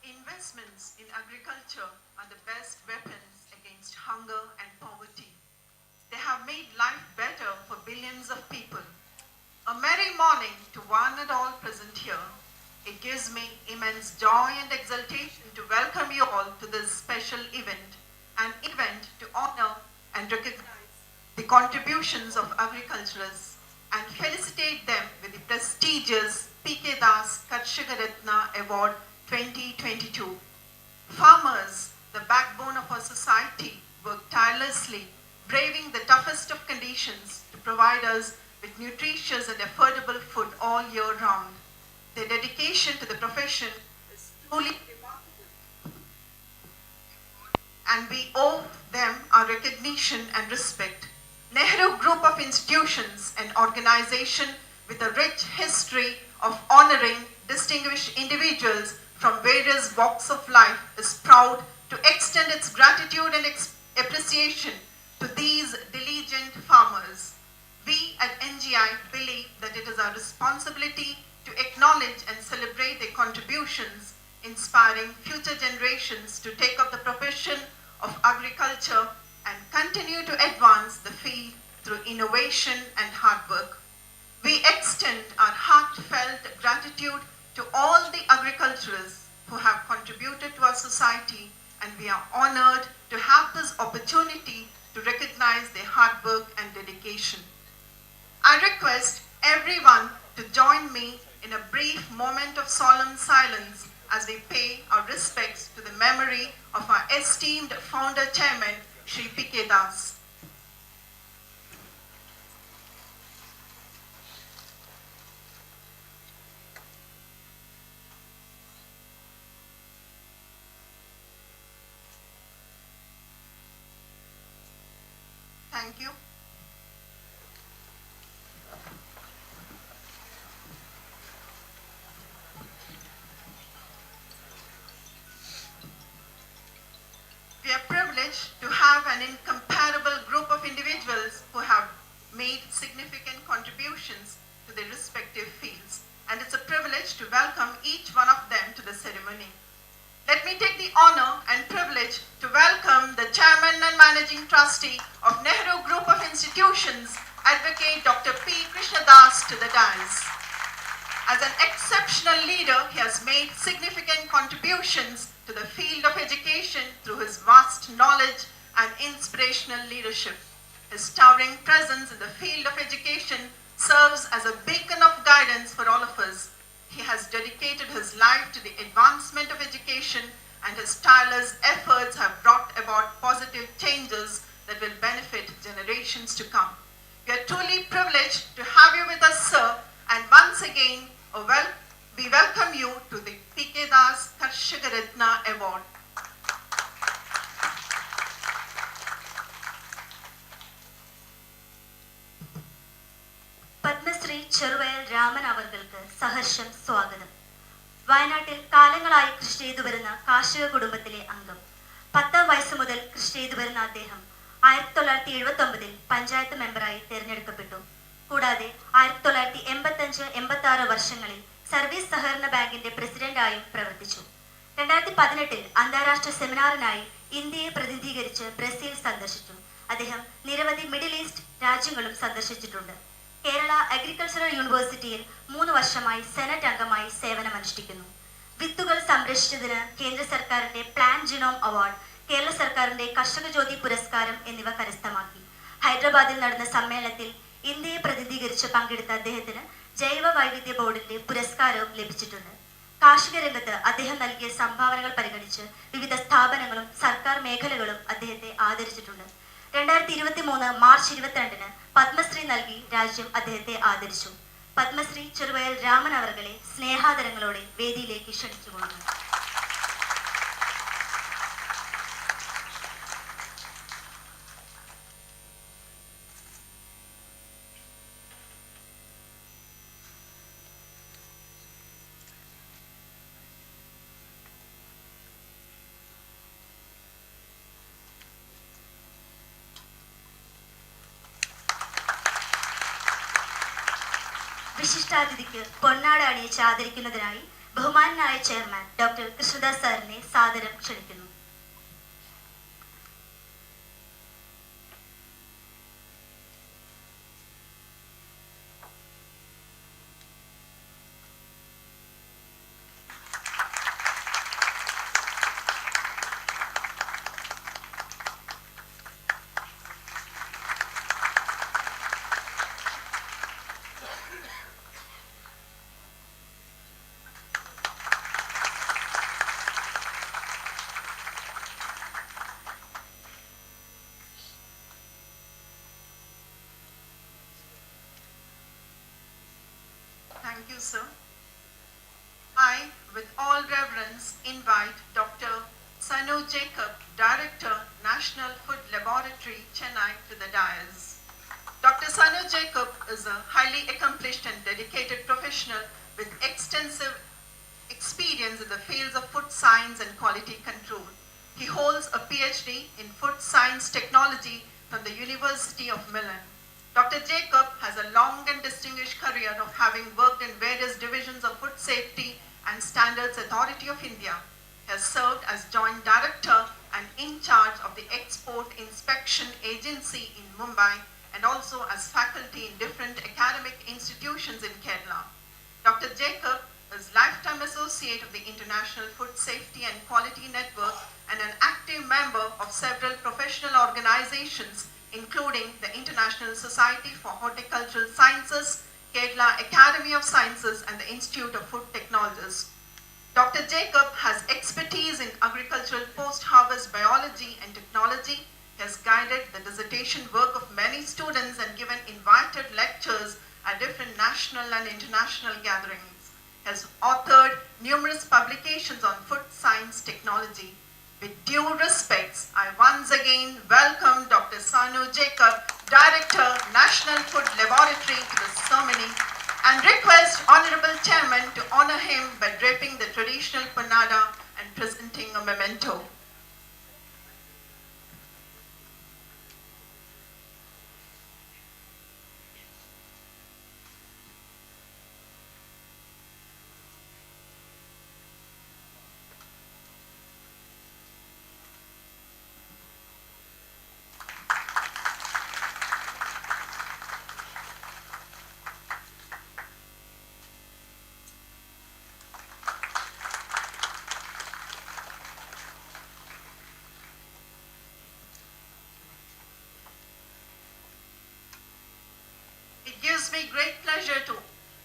Investments in agriculture are the best weapons against hunger and poverty. They have made life better for billions of people. A merry morning to one and all present here. It gives me immense joy and exultation to welcome you all to this special event, an event to honor and recognize the contributions of agriculturists and felicitate them with the prestigious P.K. Das Karshaka Ratna Award 2022. Farmers, the backbone of our society, work tirelessly, braving the toughest of conditions to provide us with nutritious and affordable food all year round. Their dedication to the profession is truly remarkable, and we owe them our recognition and respect. Nehru Group of Institutions, an organization with a rich history of honoring distinguished individuals from various walks of life, is proud to extend its gratitude and appreciation to these diligent farmers. We at NGI believe that it is our responsibility to acknowledge and celebrate their contributions, inspiring future generations to take up the profession of agriculture and continue to advance the field through innovation and hard work. We extend our heartfelt gratitude to all the agriculturists who have contributed to our society, and we are honored to have this opportunity to recognize their hard work and dedication. I request everyone to join me in a brief moment of solemn silence as we pay our respects to the memory of our esteemed founder chairman, Shri P.K. Das. Thank you. We are privileged to have an incomparable group of individuals who have made significant contributions to their respective fields, and it's a privilege to welcome each one of them to the ceremony. Let me take the honor and privilege to welcome the Chairman and Managing Trustee of Nehru Group of Institutions, Advocate Dr. P. Krishna Das, to the dais. As an exceptional leader, he has made significant contributions to the field of education through his vast knowledge and inspirational leadership. His towering presence in the field of education serves as a beacon of guidance for all of us. He has dedicated his life to the advancement of education, and his tireless efforts have brought about positive changes that will benefit generations to come. We are truly privileged to have you with us, sir, and once again, we welcome you to the P.K. Das Karshaka Ratna Award. Padmashri Cheruvayal Raman അവർക്ക് സഹർഷം സ്വാഗതം. വയനാട്ടിൽ കാലങ്ങളായി കൃഷി ചെയ്തു വരുന്ന കാർഷിക കുടുംബത്തിലെ അംഗം. 10 വയസ്സ് മുതൽ കൃഷി ചെയ്തു വരുന്ന അദ്ദേഹം 1979 പഞ്ചായത്ത് മെമ്പറായി തിരഞ്ഞെടുക്കപ്പെട്ടു. കൂടാതെ 1985-86 വർഷങ്ങളിൽ സർവീസ് സഹകരണ ബാങ്കിന്റെ പ്രസിഡന്റായും പ്രവർത്തിച്ചു. 2018 അന്താരാഷ്ട്ര സെമിനാറിനായി ഇന്ത്യയെ പ്രതിനിധീകരിച്ച് ബ്രസീൽ സന്ദർശിച്ചു. അദ്ദേഹം നിരവധി മിഡിൽ ഈസ്റ്റ് രാജ്യങ്ങളും സന്ദർശിച്ചിട്ടുണ്ട്. കേരള അഗ്രികൾച്ചറൽ യൂണിവേഴ്സിറ്റിയിൽ 3 വർഷമായി സെനറ്റ് അംഗമായി സേവനമനുഷ്ഠിക്കുന്നു. വിത്തുകൾ സംരക്ഷിച്ചതിന് കേന്ദ്ര സർക്കാരിന്റെ പ്ലാൻ ജിനോം അവാർഡ്, കേരള സർക്കാരിന്റെ കർഷക ജ്യോതി പുരസ്കാരം എന്നിവ കരസ്ഥമാക്കി. ഹൈദരാബാദിൽ നടന്ന സമ്മേളനത്തിൽ ഇന്ത്യയെ പ്രതിനിധീകരിച്ച് പങ്കെടുത്ത അദ്ദേഹത്തിന് ജൈവ വൈവിധ്യ ബോർഡിന്റെ പുരസ്കാരവും ലഭിച്ചിട്ടുണ്ട്. കാർഷിക രംഗത്ത് അദ്ദേഹം നൽകിയ സംഭാവനകൾ പരിഗണിച്ച് വിവിധ സ്ഥാപനങ്ങളും സർക്കാർ മേഖലകളും അദ്ദേഹത്തെ ആദരിച്ചിട്ടുണ്ട്. 2023 മാർച്ച് 22 പത്മശ്രീ നൽകി രാജ്യം അദ്ദേഹത്തെ ആദരിച്ചു. പത്മശ്രീ ചെറുവയൽ രാമൻ അവർകളെ സ്നേഹാദരങ്ങളോടെ വേദിയിലേക്ക് ക്ഷണിച്ചുകൊള്ളുന്നു. വിശിഷ്ടാതിഥിക്ക് പൊന്നാട അണിയിച്ച് ആദരിക്കുന്നതിനായി ബഹുമാനായ ചെയർമാൻ ഡോക്ടർ കൃഷ്ണദാസ് സാറിനെ സാദരം ക്ഷണിക്കുന്നു. Thank you, sir. I, with all reverence, invite Dr. Sanu Jacob, Director, National Food Laboratory, Chennai, to the dais. Dr. Sanu Jacob is a highly accomplished and dedicated professional with extensive experience in the fields of food science and quality control. He holds a PhD in food science technology from the University of Milan. Dr. Jacob has a long and distinguished career of having worked in various divisions of Food Safety and Standards Authority of India. He has served as Joint Director and in charge of the Export Inspection Agency in Mumbai and also as faculty in different academic institutions in Kerala. Dr. Jacob is lifetime associate of the International Food Safety and Quality Network and an active member of several professional organizations including the International Society for Horticultural Sciences, Kerala Academy of Sciences and the Institute of Food Technologists. Dr. Jacob has expertise in agricultural post-harvest biology and technology. He has guided the dissertation work of many students and given invited lectures at different national and international gatherings. He has authored numerous publications on food science technology. With due respects, I once again welcome Dr. Sanu Jacob, Director, National Food Laboratory, to the ceremony and request Honorable Chairman to honor him by draping the traditional panada and presenting a memento. It gives me great pleasure to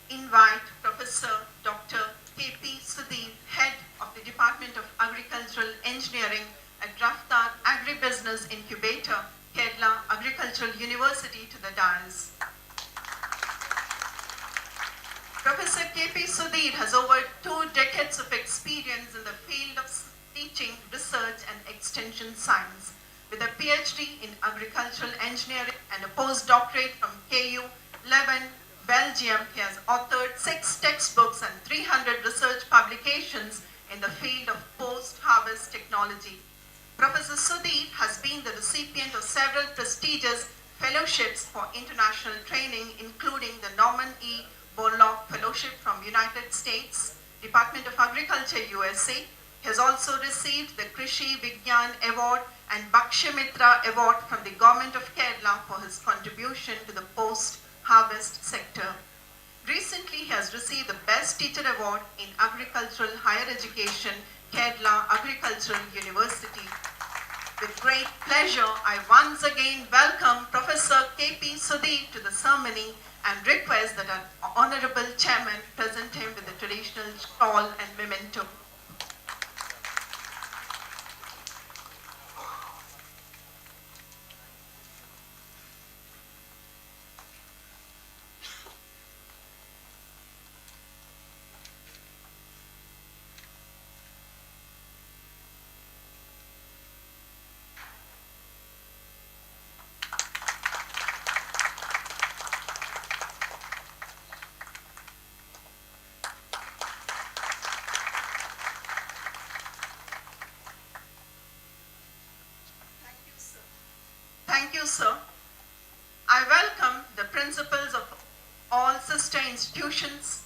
invite Professor Dr. K.P. Sudhir, Head of the Department of Agricultural Engineering at Ratna Agribusiness Incubator, Kerala Agricultural University, to the dais. Professor K.P. Sudhir has over 2 decades of experience in the field of teaching, research and extension science. With a PhD in agricultural engineering and a postdoctorate from KU Leuven, Belgium, he has authored 6 textbooks and 300 research publications in the field of post-harvest technology. Professor Sudhir has been the recipient of several prestigious fellowships for international training, including the Norman E. Borlaug Fellowship from United States, Department of Agriculture, USA. He has also received the Krishi Vigyan Award and Bhakshamitra Award from the Government of Kerala for his contribution to the post-harvest sector. Recently, he has received the Best Teacher Award in Agricultural Higher Education, Kerala Agricultural University. With great pleasure, I once again welcome Professor K.P. Sudhir to the ceremony and request that our Honorable Chairman present him with the traditional shawl and memento. Thank you, sir. I welcome the principals of all sister institutions,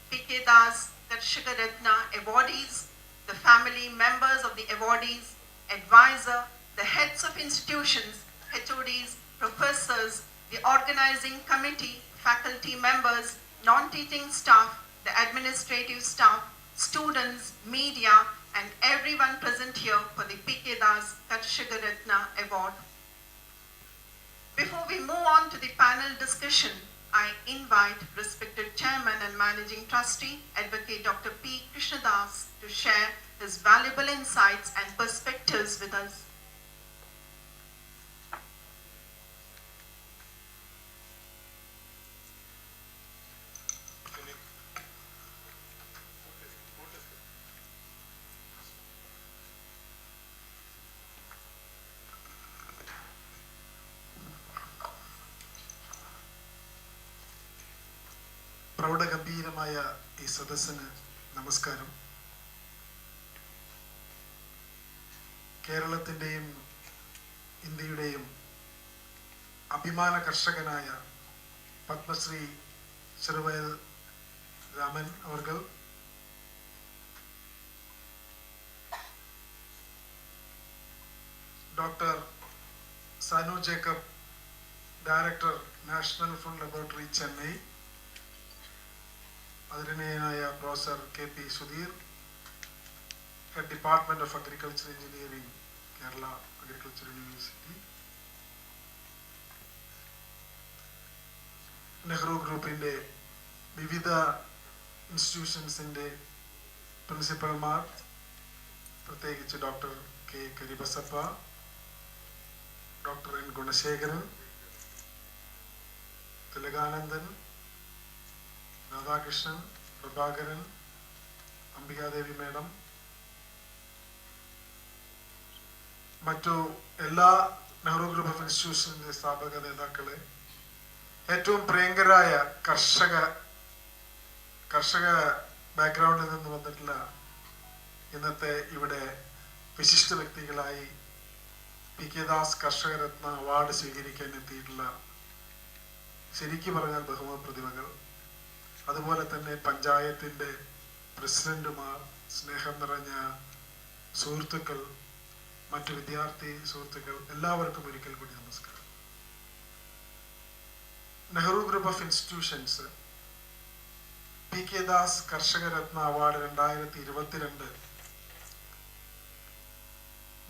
P.K. Das, Karshaka Ratna awardees, the family members of the awardees, advisor, the heads of institutions, HODs, professors, the organizing committee, faculty members, non-teaching staff, the administrative staff, students, media, and everyone present here for the P.K. Das Karshaka Ratna Award. Before we move on to the panel discussion, I invite respected Chairman and Managing Trustee, Advocate Dr. P. Krishnadas, to share his valuable insights and perspectives with us. പ്രൗഢഗംഭീരമായ ഈ സദസ്സിന് നമസ്കാരം. കേരളത്തിൻ്റെയും ഇന്ത്യയുടെയും അഭിമാന കർഷകനായ പത്മശ്രീ ചെറുവയൽ രാമൻ അവർകൾ, doctor Sanu Jacob, director national food laboratory Chennai, ആദരണീയനായ professor KP Sudheer, head department of agriculture engineering, Kerala agriculture university, Nehru ഗ്രൂപ്പിൻ്റെ വിവിധ ഇൻസ്റ്റിറ്റ്യൂഷൻസിൻ്റെ പ്രിൻസിപ്പൽമാർ, പ്രത്യേകിച്ച് doctor K. Karibasappa, doctor N. Gunasekaran, Thilakanandan, Radhakrishnan, Prabhakaran, Ambikadevi madam, മറ്റു എല്ലാ നെഹ്റു ഗ്രൂപ്പ് ഓഫ് ഇൻസ്റ്റിറ്റ്യൂഷൻ്റെ സ്ഥാപക നേതാക്കളെ, ഏറ്റവും പ്രിയങ്കരായ കർഷക ബാക്ക്ഗ്രൗണ്ടിൽ നിന്ന് വന്നിട്ടുള്ള ഇന്നത്തെ ഇവിടെ വിശിഷ്ട വ്യക്തികളായി P.K. ദാസ് കർഷക രത്ന അവാർഡ് സ്വീകരിക്കാൻ എത്തിയിട്ടുള്ള ശരിക്കും പറഞ്ഞാൽ ബഹുമ പ്രതിഭകൾ, അതുപോലെ തന്നെ പഞ്ചായത്തിൻ്റെ പ്രസിഡന്റുമാർ, സ്നേഹം നിറഞ്ഞ സുഹൃത്തുക്കൾ, മറ്റു വിദ്യാർത്ഥി സുഹൃത്തുക്കൾ, എല്ലാവർക്കും ഒരിക്കൽ കൂടി നമസ്കാരം. Nehru group of institutions P.K. Das കർഷക രത്ന അവാർഡ് 2022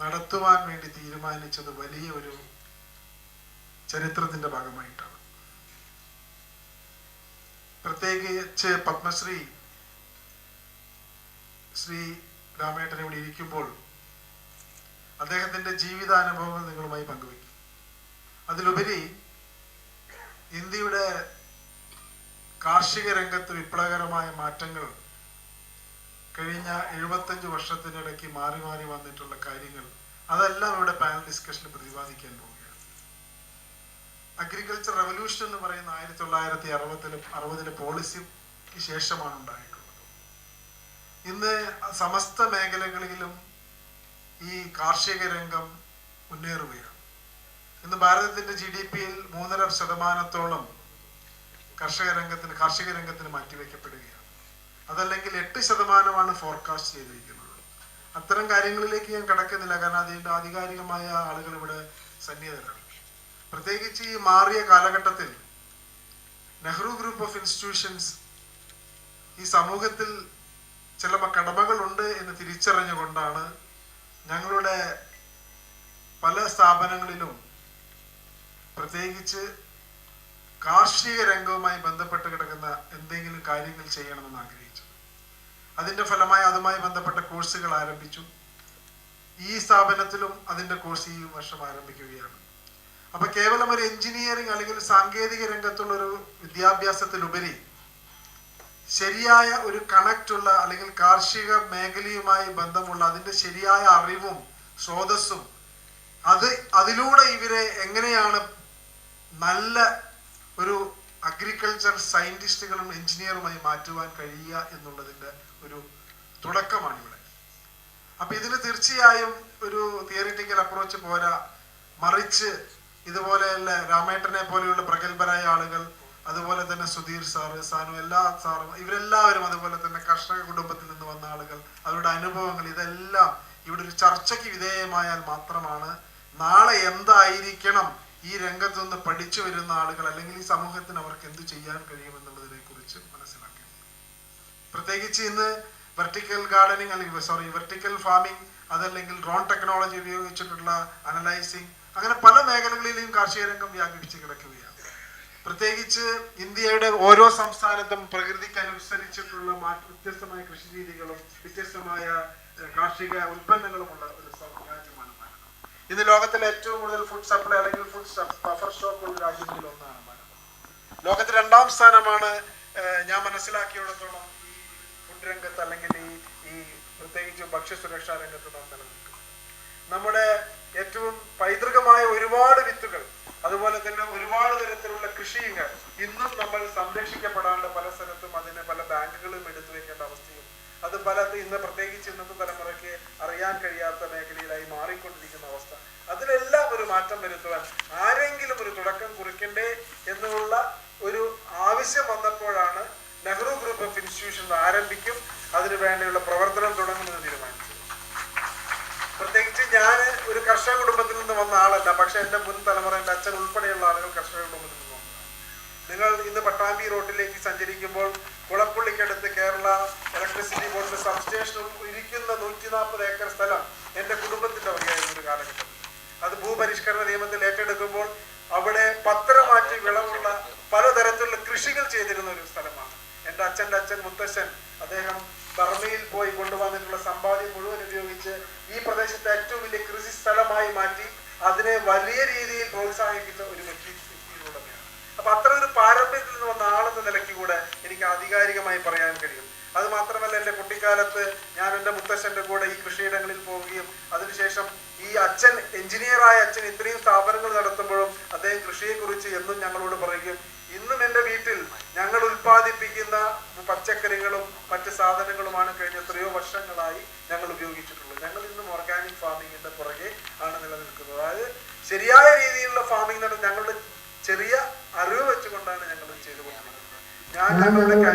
നടത്തുവാൻ വേണ്ടി തീരുമാനിച്ചത് വലിയ ഒരു ചരിത്രത്തിന്റെ ഭാഗമായിട്ടാണ്. പ്രത്യേകിച്ച് പത്മശ്രീ ശ്രീ രാമേട്ടൻ ഇവിടെ ഇരിക്കുമ്പോൾ അദ്ദേഹത്തിന്റെ ജീവിതാനുഭവങ്ങൾ നിങ്ങളുമായി പങ്കുവയ്ക്കും. അതിലുപരി ഇന്ത്യയുടെ കാർഷിക രംഗത്ത് വിപ്ലവകരമായ മാറ്റങ്ങൾ കഴിഞ്ഞ 75 വർഷത്തിനിടയ്ക്ക് മാറി മാറി വന്നിട്ടുള്ള കാര്യങ്ങൾ, അതെല്ലാം ഇവിടെ പാനൽ ഡിസ്കഷനിൽ പ്രതിപാദിക്കാൻ പോവുകയാണ്. അഗ്രികൾച്ചർ റവല്യൂഷൻ എന്ന് പറയുന്ന 1960 പോളിസിക്ക് ശേഷമാണ് ഉണ്ടായിട്ടുള്ളത്. ഇന്ന് സമസ്ത മേഖലകളിലും ഈ കാർഷിക രംഗം മുന്നേറുകയാണ്. ഇന്ന് ഭാരതത്തിന്റെ GDP-യിൽ 3.5% കാർഷിക രംഗത്തിന് മാറ്റിവെക്കപ്പെടുകയാണ്. അതല്ലെങ്കിൽ 8% ഫോർകാസ്റ്റ് ചെയ്തിരിക്കുന്നത്. അത്തരം കാര്യങ്ങളിലേക്ക് ഞാൻ കടക്കുന്നില്ല, കാരണം അതിൻ്റെ ആധികാരികമായ ആളുകൾ ഇവിടെ സന്നിഹിതരാണ്. പ്രത്യേകിച്ച് ഈ മാറിയ കാലഘട്ടത്തിൽ നെഹ്റു ഗ്രൂപ്പ് ഓഫ് ഇൻസ്റ്റിറ്റ്യൂഷൻസ് ഈ സമൂഹത്തിൽ ചില കടമകളുണ്ട് എന്ന് തിരിച്ചറിഞ്ഞുകൊണ്ടാണ് ഞങ്ങളുടെ പല സ്ഥാപനങ്ങളിലും പ്രത്യേകിച്ച് കാർഷിക രംഗവുമായി ബന്ധപ്പെട്ട് കിടക്കുന്ന എന്തെങ്കിലും കാര്യങ്ങൾ ചെയ്യണമെന്ന് ആഗ്രഹിച്ചു. അതിൻ്റെ ഫലമായി അതുമായി ബന്ധപ്പെട്ട കോഴ്സുകൾ ആരംഭിച്ചു. ഈ സ്ഥാപനത്തിലും അതിൻ്റെ കോഴ്സ് ഈ വർഷം ആരംഭിക്കുകയാണ്. അപ്പൊ കേവലം ഒരു എഞ്ചിനീയറിംഗ് അല്ലെങ്കിൽ സാങ്കേതിക രംഗത്തുള്ളൊരു വിദ്യാഭ്യാസത്തിലുപരി ശരിയായ ഒരു കണക്റ്റുള്ള അല്ലെങ്കിൽ കാർഷിക മേഖലയുമായി ബന്ധമുള്ള അതിൻ്റെ ശരിയായ അറിവും സ്രോതസ്സും അതിലൂടെ ഇവരെ എങ്ങനെയാണ് നല്ല ഒരു അഗ്രികൾച്ചർ സയന്റിസ്റ്റുകളും എഞ്ചിനീയറുമായി മാറ്റുവാൻ കഴിയുക എന്നുള്ളതിൻ്റെ ഒരു തുടക്കമാണ് ഇവിടെ. അപ്പൊ ഇതിന് തീർച്ചയായും ഒരു തിയറിറ്റിക്കൽ അപ്രോച്ച് പോരാ, മറിച്ച് ഇതുപോലെയുള്ള രാമേട്ടനെ പോലെയുള്ള പ്രഗത്ഭരായ ആളുകൾ, അതുപോലെ തന്നെ സുധീർ സാറ്, സാനു, എല്ലാ സാറും ഇവരെല്ലാവരും, അതുപോലെ തന്നെ കർഷക കുടുംബത്തിൽ നിന്ന് വന്ന ആളുകൾ, അവരുടെ അനുഭവങ്ങൾ, ഇതെല്ലാം ഇവിടെ ഒരു ചർച്ചയ്ക്ക് വിധേയമായാൽ മാത്രമാണ് നാളെ എന്തായിരിക്കണം ഈ രംഗത്ത് നിന്ന് പഠിച്ചു വരുന്ന ആളുകൾ, അല്ലെങ്കിൽ ഈ സമൂഹത്തിന് അവർക്ക് എന്ത് ചെയ്യാൻ കഴിയുമെന്നുള്ളതിനെ കുറിച്ച് മനസ്സിലാക്കേണ്ടത്. പ്രത്യേകിച്ച് ഇന്ന് വെർട്ടിക്കൽ ഗാർഡനിങ് അല്ലെങ്കിൽ വെർട്ടിക്കൽ ഫാമിംഗ്, അതല്ലെങ്കിൽ ഡ്രോൺ ടെക്നോളജി ഉപയോഗിച്ചിട്ടുള്ള അനലൈസിങ്, അങ്ങനെ പല മേഖലകളിലും കാർഷിക രംഗം വ്യാപിപ്പിച്ച് കിടക്കുകയാണ്. പ്രത്യേകിച്ച് ഇന്ത്യയുടെ ഓരോ സംസ്ഥാനത്തും പ്രകൃതിക്കനുസരിച്ചിട്ടുള്ള വ്യത്യസ്തമായ കൃഷി രീതികളും വ്യത്യസ്തമായ കാർഷിക ഉൽപ്പന്നങ്ങളുമുള്ള ഒരു രാജ്യമാണ് ഭാരതം. ഇന്ന് ലോകത്തിലെ ഏറ്റവും കൂടുതൽ ഫുഡ് സപ്ലൈ അല്ലെങ്കിൽ ഫുഡ് ബഫർ സ്റ്റോക്ക് ഉള്ള രാജ്യങ്ങളിൽ ഒന്നാണ് ഭാരതം. ലോകത്തിൽ 2ാം സ്ഥാനമാണ് ഞാൻ മനസ്സിലാക്കിയിടത്തോളം ഈ ഫുഡ് രംഗത്ത് അല്ലെങ്കിൽ ഈ പ്രത്യേകിച്ച് ഭക്ഷ്യസുരക്ഷാ രംഗത്ത് നാം നിലനിൽക്കുന്നത്. നമ്മുടെ ഏറ്റവും പൈതൃകമായ ഒരുപാട് വിത്തുകൾ, അതുപോലെ തന്നെ ഒരുപാട് തരത്തിലുള്ള കൃഷിയിങ്ങൾ ഇന്നും നമ്മൾ സംരക്ഷിക്കപ്പെടാണ്ട് പല സ്ഥലത്തും അതിന് പല ബാങ്കുകളും എടുത്തു വെക്കേണ്ട അവസ്ഥയും, അത് ഇന്ന് പ്രത്യേകിച്ച് ഇന്നത്തെ തലമുറയ്ക്ക് അറിയാൻ കഴിയാത്ത മേഖലയിലായി മാറിക്കൊണ്ടിരിക്കുന്ന അവസ്ഥ. അതിലെല്ലാം ഒരു മാറ്റം വരുത്തുവാൻ ആരെങ്കിലും ഒരു തുടക്കം കുറിക്കണ്ടേ എന്നുള്ള ഒരു ആവശ്യം വന്നപ്പോഴാണ് നെഹ്റു ഗ്രൂപ്പ് ഓഫ് ഇൻസ്റ്റിറ്റ്യൂഷൻസ് ആരംഭിക്കും, അതിനു വേണ്ടിയുള്ള പ്രവർത്തനം തുടങ്ങുമെന്ന് തീരുമാനിച്ചു. പ്രത്യേകിച്ച് ഞാൻ ഒരു കർഷക കുടുംബത്തിൽ നിന്ന് വന്ന ആളല്ല, പക്ഷെ എൻ്റെ മുൻ തലമുറ, എൻ്റെ അച്ഛൻ ഉൾപ്പെടെയുള്ള ആളുകൾ കർഷക കുടുംബത്തിൽ നിന്ന് വന്നതാണ്. നിങ്ങൾ ഇന്ന് പട്ടാമ്പി റോഡിലേക്ക് സഞ്ചരിക്കുമ്പോൾ കുളപ്പുള്ളിക്കടുത്ത് കേരള ഇലക്ട്രിസിറ്റി ബോർഡിന്റെ സബ്സ്റ്റേഷൻ ഇരിക്കുന്ന 140 ഏക്കർ സ്ഥലം എൻ്റെ കുടുംബത്തിന്റെ വകയായിരുന്ന ഒരു കാലഘട്ടത്തിൽ. അത് ഭൂപരിഷ്കരണ നിയമത്തിൽ ഏറ്റെടുക്കുമ്പോൾ അവിടെ പത്രമാറ്റി വിളവുള്ള പലതരത്തിലുള്ള കൃഷികൾ ചെയ്തിരുന്ന ഒരു സ്ഥലമാണ്. എൻ്റെ അച്ഛൻ്റെ അച്ഛൻ മുത്തശ്ശൻ അദ്ദേഹം ബർമയിൽ പോയി കൊണ്ടുവന്നിട്ടുള്ള സമ്പാദ്യം മുഴുവൻ ഉപയോഗിച്ച് ഈ പ്രദേശത്തെ ഏറ്റവും വലിയ കൃഷി സ്ഥലമായി മാറ്റി അതിനെ വലിയ രീതിയിൽ പ്രോത്സാഹിപ്പിച്ച ഒരു വ്യക്തിയിലൂടെയാണ്. അപ്പൊ അത്ര ഒരു പാരമ്പര്യത്തിൽ നിന്ന് വന്ന ആളെന്ന നിലയ്ക്ക് കൂടെ എനിക്ക് ആധികാരികമായി പറയാൻ കഴിയും. അത് മാത്രമല്ല, എൻ്റെ കുട്ടിക്കാലത്ത് ഞാൻ എൻ്റെ മുത്തശ്ശൻ്റെ കൂടെ ഈ കൃഷിയിടങ്ങളിൽ പോവുകയും അതിനുശേഷം ഈ അച്ഛൻ, എഞ്ചിനീയറായ അച്ഛൻ ഇത്രയും സ്ഥാപനങ്ങൾ നടത്തുമ്പോഴും അദ്ദേഹം കൃഷിയെക്കുറിച്ച് എന്നും ഞങ്ങളോട് പറയുകയും, ഇന്നും എൻ്റെ വീട്ടിൽ ഞങ്ങൾ ഉൽപ്പാദിപ്പിക്കുന്ന പച്ചക്കറികളും മറ്റ് സാധനങ്ങളുമാണ് കഴിഞ്ഞ എത്രയോ വർഷങ്ങളായി ഞങ്ങൾ ഉപയോഗിച്ചിട്ടുള്ളത്. ഞങ്ങൾ ഇന്നും ഓർഗാനിക് ഫാമിങ്ങിന്റെ പുറകെ ആണ് നിലനിൽക്കുന്നത്. അതായത് ശരിയായ രീതിയിലുള്ള ഫാമിംഗ് നടത്തി ഞങ്ങളുടെ ചെറിയ അറിവ് വെച്ചുകൊണ്ടാണ് ഞങ്ങൾ ചെയ്തുകൊണ്ടിരിക്കുന്നത്.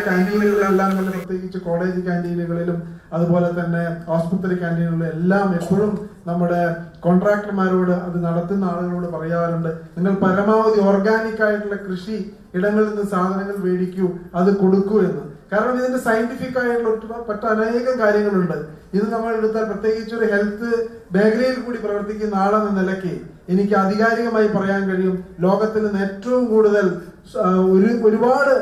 ക്യാൻറ്റീനുകളിലെല്ലാം തന്നെ, പ്രത്യേകിച്ച് കോളേജ് ക്യാൻറ്റീനുകളിലും അതുപോലെ തന്നെ ആസ്പത്രി ക്യാൻറ്റീനുകളിലും എല്ലാം എപ്പോഴും നമ്മുടെ കോൺട്രാക്ടർമാരോട്, അത് നടത്തുന്ന ആളുകളോട് പറയാറുണ്ട്, നിങ്ങൾ പരമാവധി ഓർഗാനിക് ആയിട്ടുള്ള കൃഷി ഇടങ്ങളിൽ നിന്ന് സാധനങ്ങൾ മേടിക്കൂ, അത് കൊടുക്കൂ എന്ന്. കാരണം ഇതിന്റെ സയന്റിഫിക് ആയിട്ടുള്ള അനേകം കാര്യങ്ങളുണ്ട്. ഇത് നമ്മൾ എടുത്താൽ പ്രത്യേകിച്ച് ഒരു ഹെൽത്ത് മേഖലയിൽ കൂടി പ്രവർത്തിക്കുന്ന ആളെന്ന നിലയ്ക്ക് എനിക്ക് ആധികാരികമായി പറയാൻ കഴിയും, ലോകത്തിൽ നിന്ന് ഏറ്റവും കൂടുതൽ ഒരുപാട്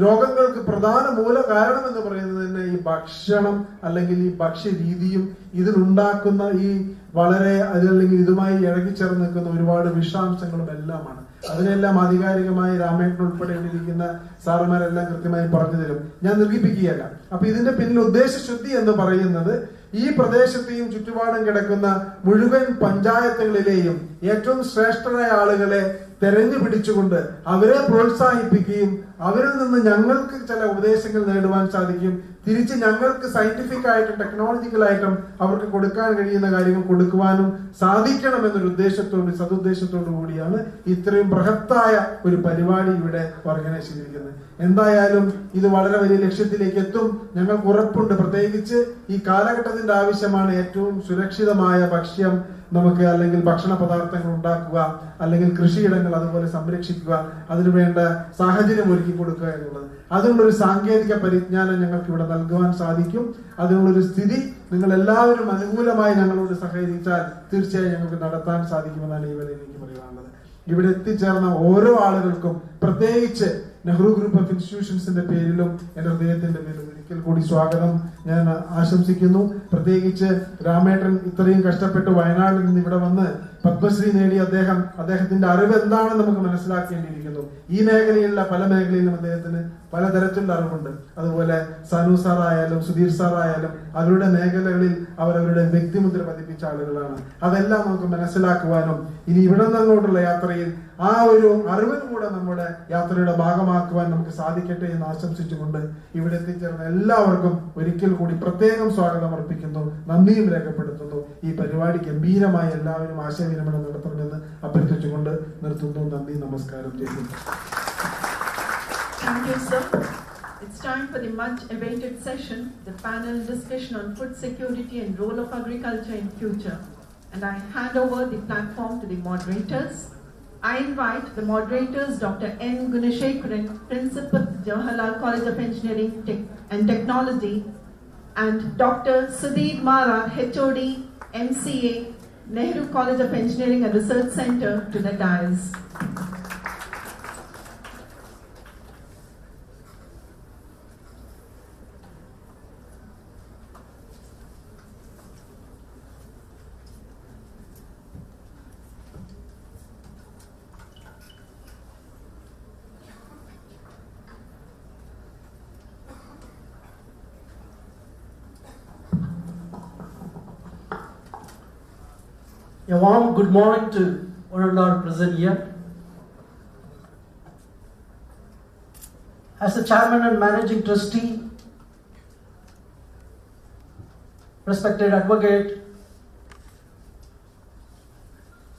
രോഗങ്ങൾക്ക് പ്രധാന മൂല കാരണം എന്ന് പറയുന്നത് തന്നെ ഈ ഭക്ഷണം അല്ലെങ്കിൽ ഈ ഭക്ഷ്യ രീതിയും ഇതിലുണ്ടാക്കുന്ന ഈ വളരെ അല്ലെങ്കിൽ ഇതുമായി ഇഴകിച്ചേർന്ന് നിൽക്കുന്ന ഒരുപാട് വിഷാംശങ്ങളും എല്ലാമാണ്. അതിനെല്ലാം ആധികാരികമായി രാമേട്ടൻ ഉൾപ്പെടെയിരിക്കുന്ന സാറുമാരെല്ലാം കൃത്യമായി പറഞ്ഞു തരും. ഞാൻ നിർമ്മിപ്പിക്കുകയല്ല. അപ്പൊ ഇതിന്റെ പിന്നിൽ ഉദ്ദേശശുദ്ധി എന്ന് പറയുന്നത് ഈ പ്രദേശത്തെയും ചുറ്റുപാടും കിടക്കുന്ന മുഴുവൻ പഞ്ചായത്തുകളിലെയും ഏറ്റവും ശ്രേഷ്ഠരായ ആളുകളെ തെരഞ്ഞു പിടിച്ചുകൊണ്ട് അവരെ പ്രോത്സാഹിപ്പിക്കുകയും അവരിൽ നിന്ന് ഞങ്ങൾക്ക് ചില ഉപദേശങ്ങൾ നേടുവാൻ സാധിക്കും, തിരിച്ച് ഞങ്ങൾക്ക് സയന്റിഫിക് ആയിട്ടും ടെക്നോളജിക്കൽ ആയിട്ടും അവർക്ക് കൊടുക്കാൻ കഴിയുന്ന കാര്യങ്ങൾ കൊടുക്കുവാനും സാധിക്കണം എന്നൊരു സതുദ്ദേശത്തോടു കൂടിയാണ് ഇത്രയും ബൃഹത്തായ ഒരു പരിപാടി ഇവിടെ ഓർഗനൈസ് ചെയ്തിരിക്കുന്നത്. എന്തായാലും ഇത് വളരെ വലിയ ലക്ഷ്യത്തിലേക്ക് എത്തും, ഞങ്ങൾക്ക് ഉറപ്പുണ്ട്. പ്രത്യേകിച്ച് ഈ കാലഘട്ടത്തിന്റെ ആവശ്യമാണ് ഏറ്റവും സുരക്ഷിതമായ ഭക്ഷ്യം നമുക്ക്, അല്ലെങ്കിൽ ഭക്ഷണ പദാർത്ഥങ്ങൾ ഉണ്ടാക്കുക, അല്ലെങ്കിൽ കൃഷിയിടങ്ങൾ അതുപോലെ സംരക്ഷിക്കുക, അതിനുവേണ്ട സാഹചര്യം ഒരുക്കി കൊടുക്കുക എന്നുള്ളത്. അതിനുള്ളൊരു സാങ്കേതിക പരിജ്ഞാനം ഞങ്ങൾക്ക് ഇവിടെ നൽകുവാൻ സാധിക്കും. അതിനുള്ളൊരു സ്ഥിതി നിങ്ങൾ എല്ലാവരും അനുകൂലമായി ഞങ്ങളോട് സഹകരിച്ചാൽ തീർച്ചയായും ഞങ്ങൾക്ക് നടത്താൻ സാധിക്കുമെന്നാണ് ഈ വേളയിൽ എനിക്ക് പറയാനുള്ളത്. ഇവിടെ എത്തിച്ചേർന്ന ഓരോ ആളുകൾക്കും, പ്രത്യേകിച്ച് നെഹ്റു ഗ്രൂപ്പ് ഓഫ് ഇൻസ്റ്റിറ്റ്യൂഷൻസിന്റെ പേരിലും എന്റെ ഹൃദയത്തിന്റെ പേരിലും ഒരിക്കൽ കൂടി സ്വാഗതം ഞാൻ ആശംസിക്കുന്നു. പ്രത്യേകിച്ച് രാമേട്ടൻ ഇത്രയും കഷ്ടപ്പെട്ട് വയനാട്ടിൽ നിന്ന് ഇവിടെ വന്ന് പത്മശ്രീ നേടി അദ്ദേഹത്തിന്റെ അറിവ് എന്താണെന്ന് നമുക്ക് മനസ്സിലാക്കേണ്ടിയിരിക്കുന്നു. ഈ മേഖലയിലുള്ള പല മേഖലയിലും അദ്ദേഹത്തിന് പലതരത്തിലുള്ള അറിവുണ്ട്. അതുപോലെ സാനു സാറായാലും സുധീർ സാറായാലും അവരുടെ മേഖലകളിൽ അവരവരുടെ വ്യക്തിമുദ്ര പതിപ്പിച്ച ആളുകളാണ്. അതെല്ലാം നമുക്ക് മനസ്സിലാക്കുവാനും ഇനി ഇവിടെ നിന്നങ്ങോട്ടുള്ള യാത്രയിൽ ആ ഒരു അറിവും കൂടെ നമ്മുടെ യാത്രയുടെ ഭാഗമാക്കുവാൻ നമുക്ക് സാധിക്കട്ടെ എന്ന് ആശംസിച്ചുകൊണ്ട് ഇവിടെ എത്തിച്ചേർന്ന എല്ലാവർക്കും ഒരിക്കൽ കൂടി പ്രത്യേകം സ്വാഗതം അർപ്പിക്കുന്നു, നന്ദിയും രേഖപ്പെടുത്തുന്നു. ഈ പരിപാടി ഗംഭീരമായി എല്ലാവരും ആശയവിനിമയം നടത്തണമെന്ന് അഭ്യർത്ഥിച്ചുകൊണ്ട് നിർത്തുന്നു. നന്ദി, നമസ്കാരം, ജയ് Hind. Thank you, sir. It's time for the much-awaited session, the panel discussion on food security and role of agriculture in future. And I hand over the platform to the moderators. I invite the moderators, Dr. N. Gunashekaran, Principal, Jawaharlal College of Engineering and Technology, and Dr. Sudhir Mara, HOD, MCA, Nehru College of Engineering and Research Center, to the dais. A warm good morning to all and all present here. As the Chairman and Managing Trustee, respected Advocate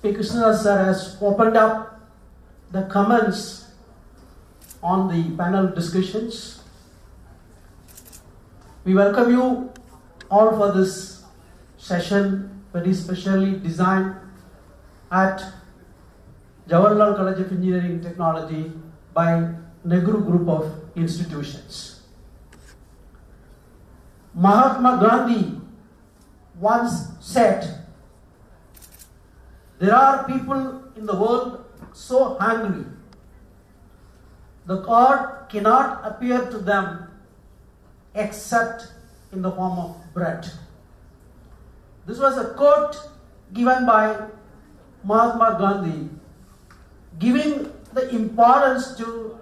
P. Krishna sir has opened up the comments on the panel discussions. We welcome you all for this session, very specially designed at Jawaharlal College of Engineering and Technology by Nehru Group of Institutions. Mahatma Gandhi once said, "There are people in the world so hungry, the God cannot appear to them except in the form of bread." This was a quote given by Mahatma Gandhi, giving the importance to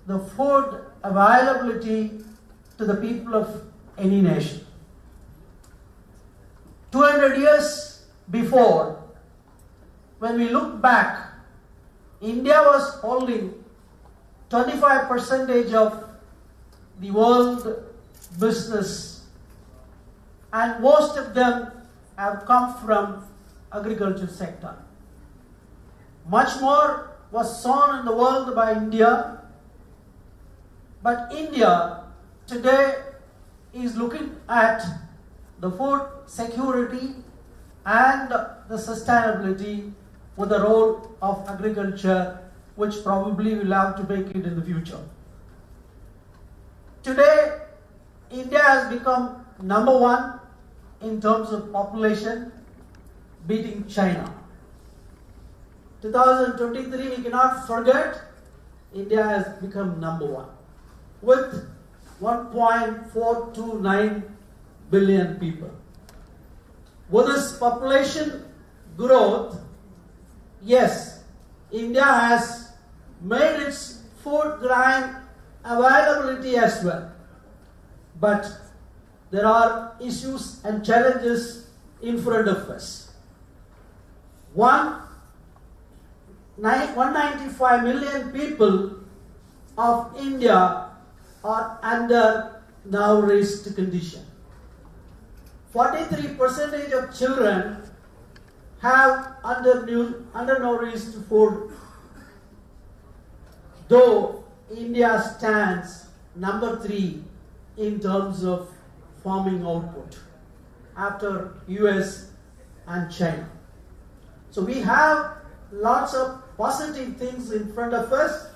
the food availability to the people of any nation. 200 years before, when we look back, India was holding 25% of the world business, and most of them have come from agriculture sector. Much more was sown in the world by India, but India today is looking at the food security and the sustainability with the role of agriculture, which probably will have to make it in the future. Today, India has become number one in terms of population, beating China. 2023, we cannot forget, India has become number one with 1.429 billion people. With this population growth, yes, India has made its food grain availability as well. But there are issues and challenges in front of us. 195 million people of India are under malnourished condition. 43% of children have undernourished food, though India stands number 3 in terms of farming output after US and China. So we have lots of positive things in front of us,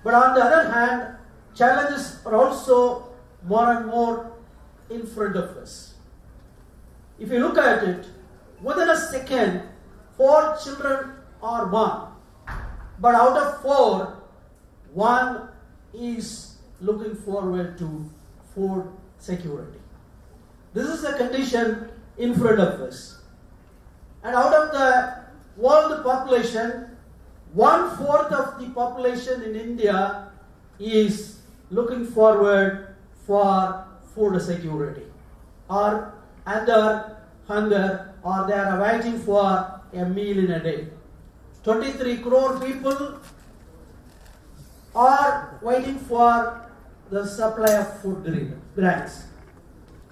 but on the other hand, challenges are also more and more in front of us. If you look at it, within a second, 4 children are born, but out of 4, 1 is looking forward to food security. This is the condition in front of us. And out of the world population, 1/4 of the population in India is looking forward for food security, or under hunger, or they are waiting for a meal in a day. 23 crore people are waiting for the supply of food grains.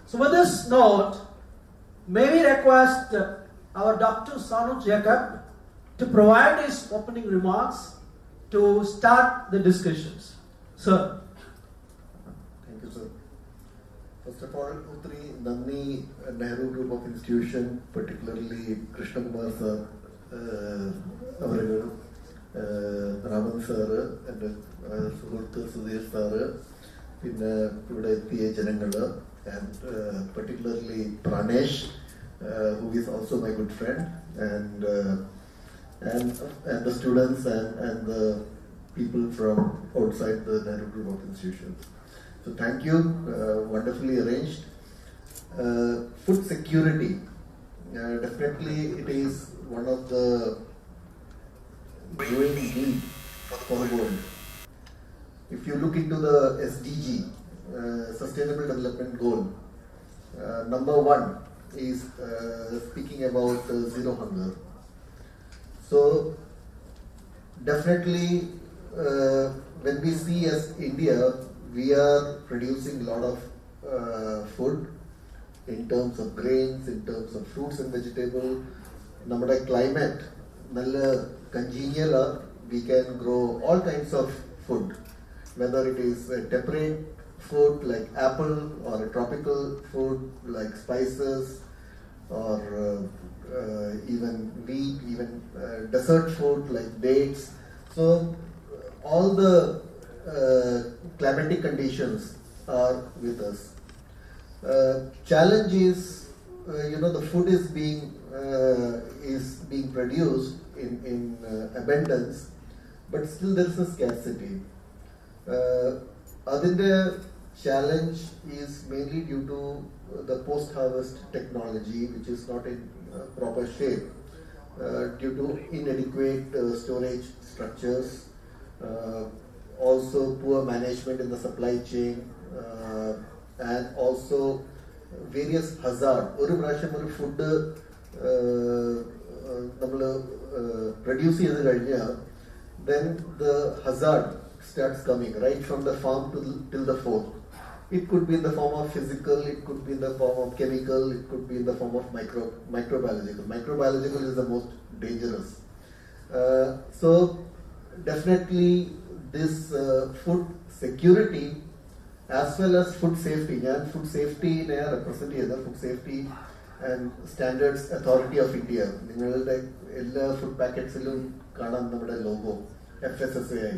So with this note, may we request our Dr. Sanu Jacob to provide his opening remarks to start the discussions. Sir. Thank you, sir. First of all, Utri Nandi Nehru Group of Institution, particularly Krishna Kumar sir, Raman sir, and Suhurthu Sudhir sir, പിന്നെ ഇവിടെ എത്തിയ ജനങ്ങള്, and particularly Pranesh, who is also my good friend, and the students and the people from outside the Nehru Group of Institutions. So thank you, wonderfully arranged. Food security, definitely it is one of the growing need for the world. If you look into the SDG, Sustainable Development Goal, number 1 is speaking about zero hunger. So definitely when we see as India, we are producing a lot of food in terms of grains, in terms of fruits and vegetables. Our climate nalla congenial, we can grow all kinds of food, whether it is a temperate food like apple or a tropical food like spices, or even wheat, even desert food like dates. So all the climatic conditions are with us. Challenge is, the food is being produced in abundance, but still there is a scarcity. Adinte challenge is mainly due to the post-harvest technology, which is not in proper shape, due to inadequate storage structures, also poor management in the supply chain, and also various hazard. ഒരു പ്രാവശ്യം ഒരു food നമ്മൾ produce ചെയ്ത് കഴിഞ്ഞാൽ, then the hazard starts coming right from the farm till the fork. It could be in the form of physical, it could be in the form of chemical, it could be in the form of microbiological. Microbiological is the most dangerous. So definitely this food security as well as food safety. And food safety represent food safety and standards authority of India. നിങ്ങളുടെ എല്ലാ food പാക്കറ്റ്സിലും കാണാം നമ്മുടെ logo FSSAI.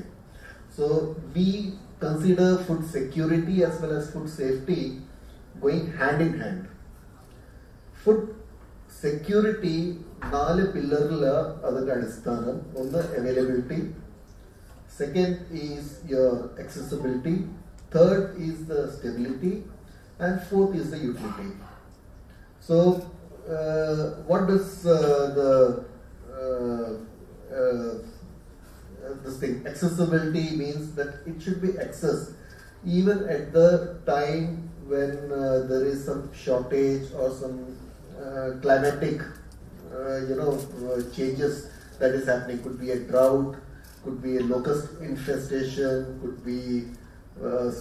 So we consider food security as well as food safety going hand in hand. Food security 4 പില്ലറില് അതിന്റെ അടിസ്ഥാനം. ഒന്ന് availability, second is your accessibility, third is the stability, and fourth is the utility. So what does this thing accessibility means? That it should be accessed even at the time when there is some shortage or some climatic changes that is happening. Could be a drought, could be a locust infestation, could be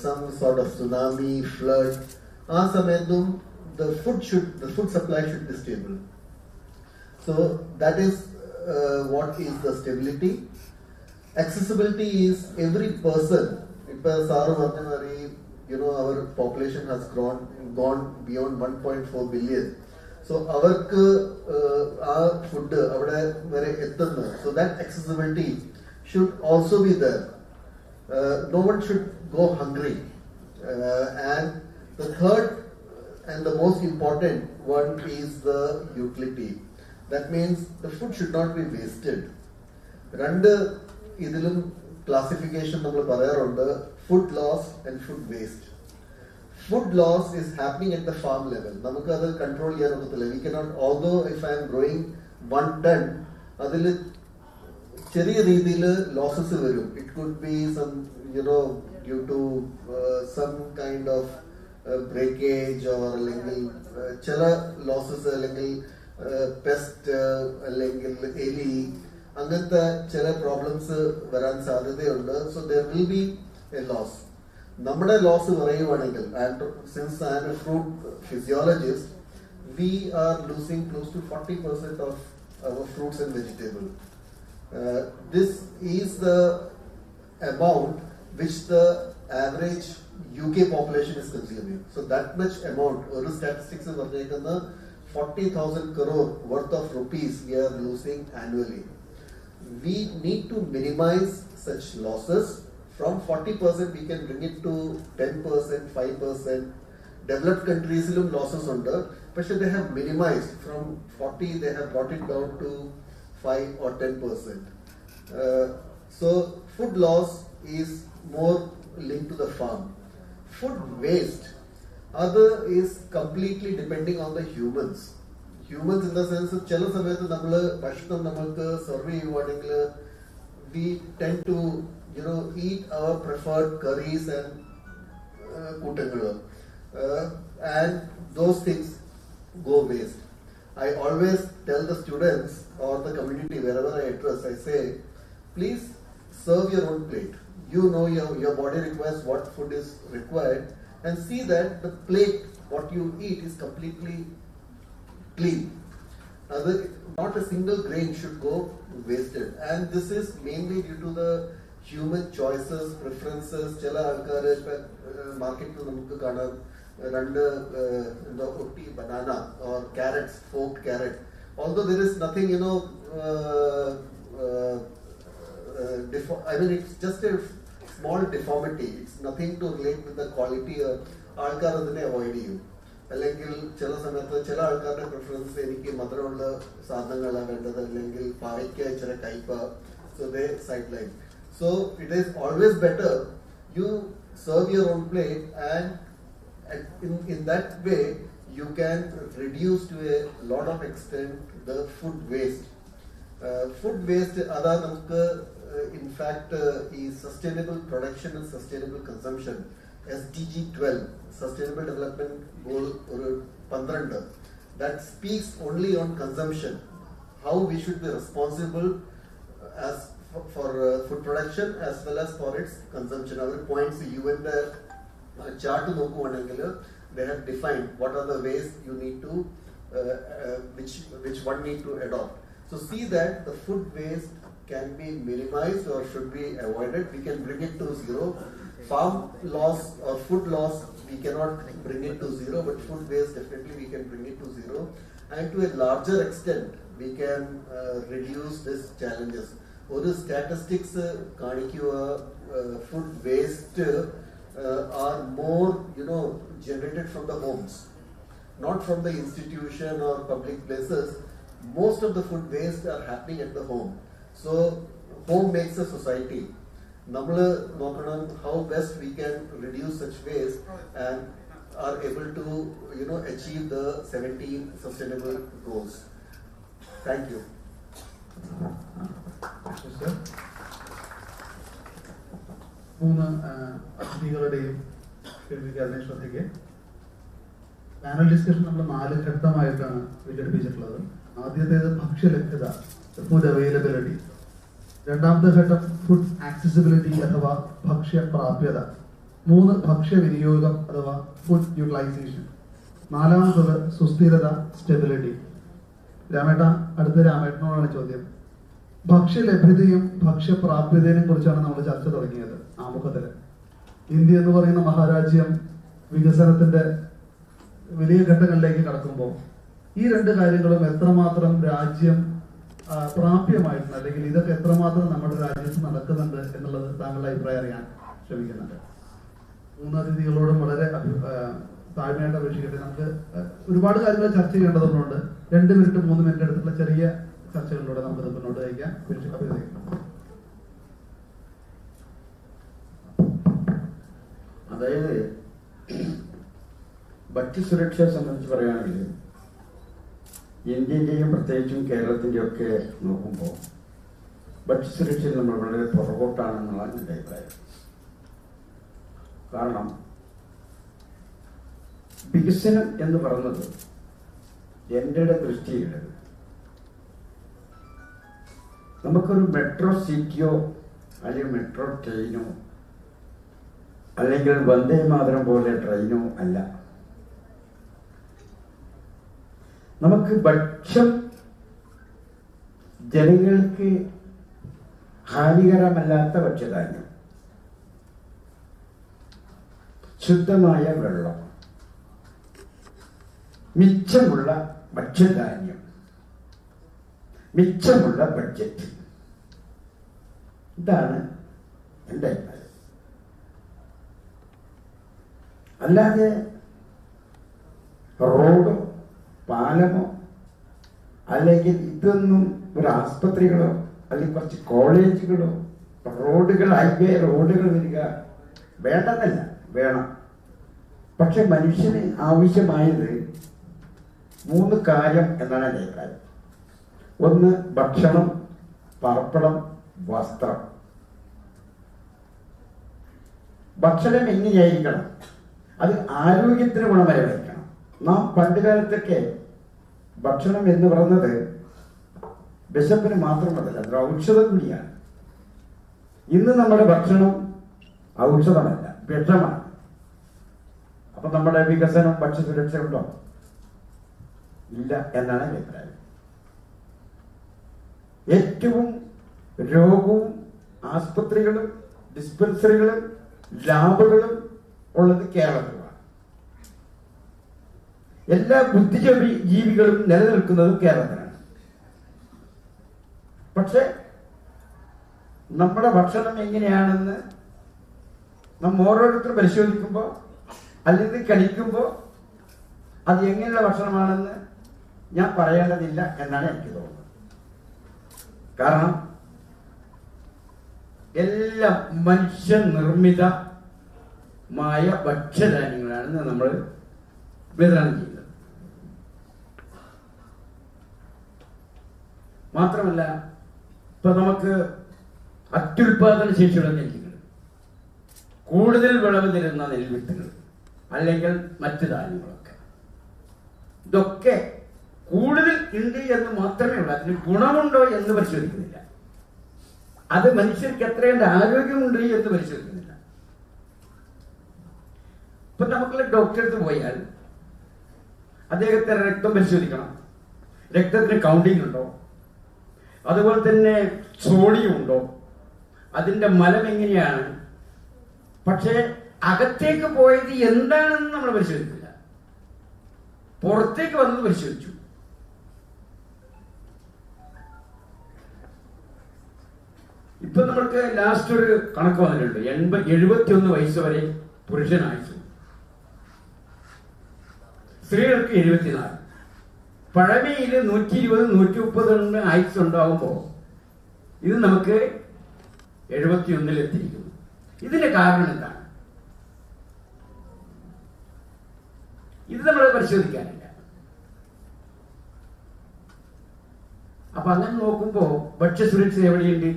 some sort of tsunami, flood. The food supply should be stable. So that is what is the stability. Accessibility is every person. Our population has gone beyond 1.4 billion. So avarku food avade vare ettunnu. So that accessibility should also be there. No one should go hungry. And the third and the most important one is the utility. That means the food should not be wasted. ഇതിലും classification നമ്മൾ പറയാറുണ്ട്, food loss and food waste. Food loss is happening at the farm level. നമുക്കത് control ചെയ്യാൻ പറ്റത്തില്ല. We cannot, although if I am growing 1 ton, അതിൽ ചെറിയ രീതിയിൽ losses വരും. It could be some due to some kind of breakage, or അല്ലെങ്കിൽ ചില losses, അല്ലെങ്കിൽ പെസ്റ്റ്, അല്ലെങ്കിൽ എലി, അങ്ങനത്തെ ചില പ്രോബ്ലംസ് വരാൻ സാധ്യതയുണ്ട്. So there will be a loss. നമ്മുടെ ലോസ് പറയുവാണെങ്കിൽ, since I am a fruit physiologist, we are losing close to 40% of our fruits and vegetables. This is the amount which the average UK population is consuming. So that much amount, early statistics is 40,000 crore worth of rupees we are losing annually. We need to minimize such losses. From 40% we can bring it to 10%, 5%. Developed countries losses under, but they have minimized from 40, they have brought it down to 5 or 10%. So food loss is more linked to the farm. Food waste, other is completely depending on the humans. Humans in the sense of chala samayathu nammal bhashanam namakku serve cheyyuvaanengil we tend to eat our preferred curries and kootangal. And those things go waste. I always tell the students or the community wherever I address, I say, please serve your own plate. You know your body requires what food is required, and see that the plate, what you eat, is completely clean. Not a single grain should go wasted. And this is mainly due to the human choices, preferences. Chala alkar market to namukku kana banana or carrots, forked carrot. Although there is nothing, it's just a small deformity. It's nothing to relate with the quality of alkar adine avoid you. അല്ലെങ്കിൽ ചില സമയത്ത് ചില ആൾക്കാരുടെ preference എനിക്ക് മധുരമുള്ള സാധനങ്ങളാണ് വേണ്ടത്, അല്ലെങ്കിൽ പാവയ്ക്ക ചില കയ്പ, so they side line. So it is always better you serve your own plate, and in that way you can reduce to a lot of extent the food waste. Food waste ada namukku in fact is sustainable production and sustainable consumption, SDG 12, Sustainable Development Goal 12, that speaks only on consumption, how we should be responsible as for food production as well as for its consumption. Other points UN chart they have defined what are the ways you need to which one need to adopt. So see that the food waste can be minimized or should be avoided. We can bring it to zero. Farm loss or food loss we cannot bring it to zero, but food waste definitely we can bring it to zero, and to a larger extent we can reduce these challenges. Or the statistics food waste are more generated from the homes, not from the institution or public places. Most of the food waste are happening at the home. So home makes a society. Nammal nokkanam how best we can reduce such waste and are able to achieve the 17 sustainable goals. Thank you. മൂന്ന് അതിഥികളുടെയും കേൾവിക്കാരനെ ശ്രദ്ധിക്കുക. Panel discussion നമ്മൾ 4 ഘട്ടമായിട്ടാണ് വിഘടിപ്പിച്ചിട്ടുള്ളത്. ആദ്യത്തേത് ഭക്ഷ്യലഭ്യത, food availability. രണ്ടാമത്തെ ഘട്ടം food accessibility അഥവാ ഭക്ഷ്യപ്രാപ്യത. 3 ഭക്ഷ്യവിനിയോഗം അഥവാ food utilisation. 4ാമത്തത് സുസ്ഥിരത, stability. രാമേട്ട, അടുത്ത രാമേട്ടനോടാണ് ചോദ്യം. ഭക്ഷ്യലഭ്യതയും ഭക്ഷ്യപ്രാപ്യതയും കുറിച്ചാണ് നമ്മൾ ചർച്ച തുടങ്ങിയത് ആമുഖത്തിൽ. ഇന്ത്യ എന്ന് പറയുന്ന മഹാരാജ്യം വികസനത്തിന്റെ വലിയ ഘട്ടങ്ങളിലേക്ക് കടക്കുമ്പോൾ ഈ 2 കാര്യങ്ങളും എത്രമാത്രം രാജ്യം പ്രാപ്യമായിട്ടുണ്ട്, അല്ലെങ്കിൽ ഇതൊക്കെ എത്രമാത്രം നമ്മുടെ രാജ്യത്ത് നടക്കുന്നുണ്ട് എന്നുള്ളത് താങ്കളുടെ അഭിപ്രായം അറിയാൻ ശ്രമിക്കുന്നുണ്ട്. 3 അതിഥികളോടും വളരെ താഴ്മയായിട്ട് അപേക്ഷിക്കട്ടെ. നമുക്ക് ഒരുപാട് കാര്യങ്ങൾ ചർച്ച ചെയ്യേണ്ടതുകൊണ്ട് 2 മിനിറ്റ് 3 മിനിറ്റ് എടുത്തുള്ള ചെറിയ ചർച്ചകളിലൂടെ നമുക്ക് മുന്നോട്ട് നയിക്കാൻ അഭ്യർത്ഥിക്കുന്നു. അതായത് ഭക്ഷ്യസുരക്ഷയെ സംബന്ധിച്ച് പറയുകയാണെങ്കിൽ ഇന്ത്യൻ്റെയും പ്രത്യേകിച്ചും കേരളത്തിൻ്റെയും ഒക്കെ നോക്കുമ്പോൾ ഭക്ഷ്യസുരക്ഷയിൽ നമ്മൾ വളരെ പുറകോട്ടാണെന്നുള്ളതാണ് എൻ്റെ അഭിപ്രായം. കാരണം വികസനം എന്ന് പറയുന്നത് എൻ്റെ ദൃഷ്ടിയിൽ നമുക്കൊരു മെട്രോ സിറ്റിയോ അല്ലെങ്കിൽ മെട്രോ ട്രെയിനോ അല്ലെങ്കിൽ വന്ദേ മാതരം പോലെ ട്രെയിനോ അല്ല. നമുക്ക് ഭക്ഷ്യം ജനങ്ങൾക്ക് ഹാനികരമല്ലാത്ത ഭക്ഷ്യധാന്യം, ശുദ്ധമായ വെള്ളം, മിച്ചമുള്ള ഭക്ഷ്യധാന്യം, മിച്ചമുള്ള ബഡ്ജറ്റ്. ഇതാണ് എൻ്റെ അഭിപ്രായം. അല്ലാതെ റോഡോ പാലമോ അല്ലെങ്കിൽ ഇതൊന്നും ഒരു ആസ്പത്രികളോ അല്ലെങ്കിൽ കുറച്ച് കോളേജുകളോ റോഡുകൾ, ഹൈവേ റോഡുകൾ വരിക വേണ്ടെന്നല്ല, വേണം. പക്ഷെ മനുഷ്യന് ആവശ്യമായത് 3 കാര്യം എന്നാണ് എൻ്റെ അഭിപ്രായം. ഒന്ന് ഭക്ഷണം, പാർപ്പിടം, വസ്ത്രം. ഭക്ഷണം എങ്ങനെയായിരിക്കണം? അത് ആരോഗ്യത്തിന് ഗുണപരമായിരിക്കണം. നാം പണ്ട് കാലത്തൊക്കെ ഭക്ഷണം എന്ന് പറയുന്നത് വിശപ്പിന് മാത്രമല്ല, അതൊരു ഔഷധം കൂടിയാണ്. ഇന്ന് നമ്മുടെ ഭക്ഷണം ഔഷധമല്ല, വിഷമാണ്. അപ്പൊ നമ്മുടെ വികസനം, ഭക്ഷ്യസുരക്ഷ ഉണ്ടോ? ഇല്ല എന്നാണ് എൻ്റെ അഭിപ്രായം. ഏറ്റവും രോഗവും ആസ്പത്രികളും ഡിസ്പെൻസറികളും ലാബുകളും ഉള്ളത് കേരളത്തിലാണ്. എല്ലാ ബുദ്ധിജീവികളും നിലനിൽക്കുന്നതും കേരളത്തിലാണ്. പക്ഷെ നമ്മുടെ ഭക്ഷണം എങ്ങനെയാണെന്ന് നാം ഓരോരുത്തരും പരിശോധിക്കുമ്പോൾ അല്ലെങ്കിൽ കഴിക്കുമ്പോൾ അത് എങ്ങനെയുള്ള ഭക്ഷണമാണെന്ന് ഞാൻ പറയേണ്ടതില്ല എന്നാണ് എനിക്ക് തോന്നുന്നത്. കാരണം എല്ലാം മനുഷ്യനിർമ്മിതമായ ഭക്ഷ്യധാന്യങ്ങളാണ് നമ്മൾ വിതരണം ചെയ്യുന്നത്. മാത്രമല്ല, ഇപ്പൊ നമുക്ക് അത്യുൽപാദന ശേഷിയുള്ള നെല്ലുകൾ, കൂടുതൽ വിളവ് തരുന്ന നെൽവിത്തുകൾ അല്ലെങ്കിൽ മറ്റു ധാന്യങ്ങളൊക്കെ, ഇതൊക്കെ കൂടുതൽ ഉണ്ട് എന്ന് മാത്രമേ ഉള്ളൂ. അതിന് ഗുണമുണ്ടോ എന്ന് പരിശോധിക്കുന്നില്ല. അത് മനുഷ്യർക്ക് എത്രയുണ്ട് ആരോഗ്യമുണ്ട് എന്ന് പരിശോധിക്കുന്നില്ല. ഇപ്പൊ നമുക്ക് ഡോക്ടറെ അടുത്ത് പോയാൽ അദ്ദേഹത്തെ രക്തം പരിശോധിക്കണം. രക്തത്തിന് കൗണ്ടിങ് ഉണ്ടോ, അതുപോലെ തന്നെ സോഡിയം ഉണ്ടോ, അതിന്റെ മലം എങ്ങനെയാണ്. പക്ഷേ അകത്തേക്ക് പോയത് എന്താണെന്ന് നമ്മൾ പരിശോധിക്കില്ല. പുറത്തേക്ക് വന്നത് പരിശോധിച്ചു. ഇപ്പൊ നമ്മൾക്ക് ലാസ്റ്റ് ഒരു കണക്ക് വന്നിട്ടുണ്ട്. 71 വയസ്സ് വരെ പുരുഷനായുസ്, സ്ത്രീകൾക്ക് 74. പഴമയിൽ 120, 130 ആയുസ് ഉണ്ടാവുമ്പോ ഇത് നമുക്ക് 71 എത്തിയിരിക്കുന്നു. ഇതിന്റെ കാരണം എന്താണ്? ഇത് നമ്മൾ പരിശോധിക്കാനില്ല. അപ്പൊ അങ്ങനെ നോക്കുമ്പോ ഭക്ഷ്യസുരക്ഷ എവിടെയുണ്ട്?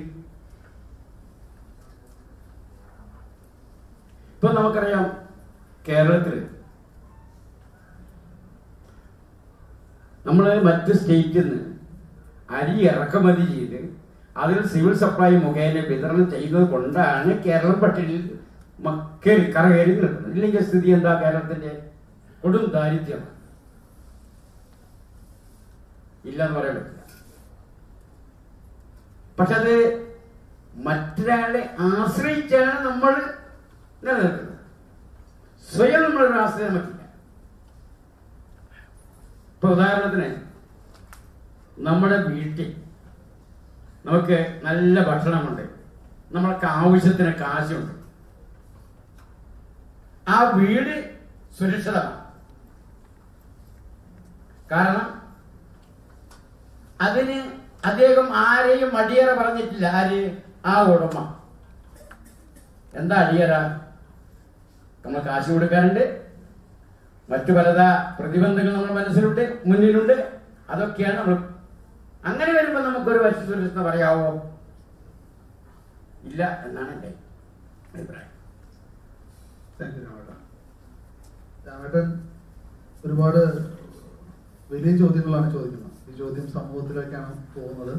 ഇപ്പൊ നമുക്കറിയാം, കേരളത്തില് നമ്മൾ മറ്റ് സ്റ്റേറ്റിൽ നിന്ന് അരി ഇറക്കുമതി ചെയ്ത് അതിൽ സിവിൽ സപ്ലൈ മുഖേന വിതരണം ചെയ്യുന്നത് കൊണ്ടാണ് കേരളം പട്ടിണിയിൽ കരകയറി നിൽക്കുന്നത്. ഇല്ലെങ്കിൽ സ്ഥിതി എന്താ? കേരളത്തിന്റെ കൊടും ദാരിദ്ര്യമാണ്. ഇല്ലെന്ന് പറയാൻ പറ്റില്ല. പക്ഷെ അത് മറ്റൊരാളെ ആശ്രയിച്ചാണ് നമ്മൾ നിലനിൽക്കുന്നത്. സ്വയം നമ്മളൊരു ആശ്രയം പറ്റില്ല. ഇപ്പൊ ഉദാഹരണത്തിന്, നമ്മുടെ വീട്ടിൽ നമുക്ക് നല്ല ഭക്ഷണമുണ്ട്, നമ്മൾക്ക് ആവശ്യത്തിന് കാശുണ്ട്, ആ വീട് സുരക്ഷിതമാണ്. കാരണം അതിന് അദ്ദേഹം ആരെയും അടിയറ പറഞ്ഞിട്ടില്ല. ആര്? ആ ഉടമ. എന്താ അടിയറ? നമ്മൾ കാശ് കൊടുക്കാറുണ്ട്, മറ്റു പലതാ പ്രതിബന്ധങ്ങൾ നമ്മുടെ മനസ്സിലുണ്ട്, മുന്നിലുണ്ട്. അതൊക്കെയാണ് നമ്മൾ. അങ്ങനെ വരുമ്പോൾ നമുക്കൊരു ഭക്ഷ്യസുരക്ഷ പറയാവോ? ഇല്ല എന്നാണ് എൻ്റെ അഭിപ്രായം. രാമേട്ടൻ ഒരുപാട് വലിയ ചോദ്യങ്ങളാണ് ചോദിക്കുന്നത്. ഈ ചോദ്യം സമൂഹത്തിലേക്കാണ് പോകുന്നത്.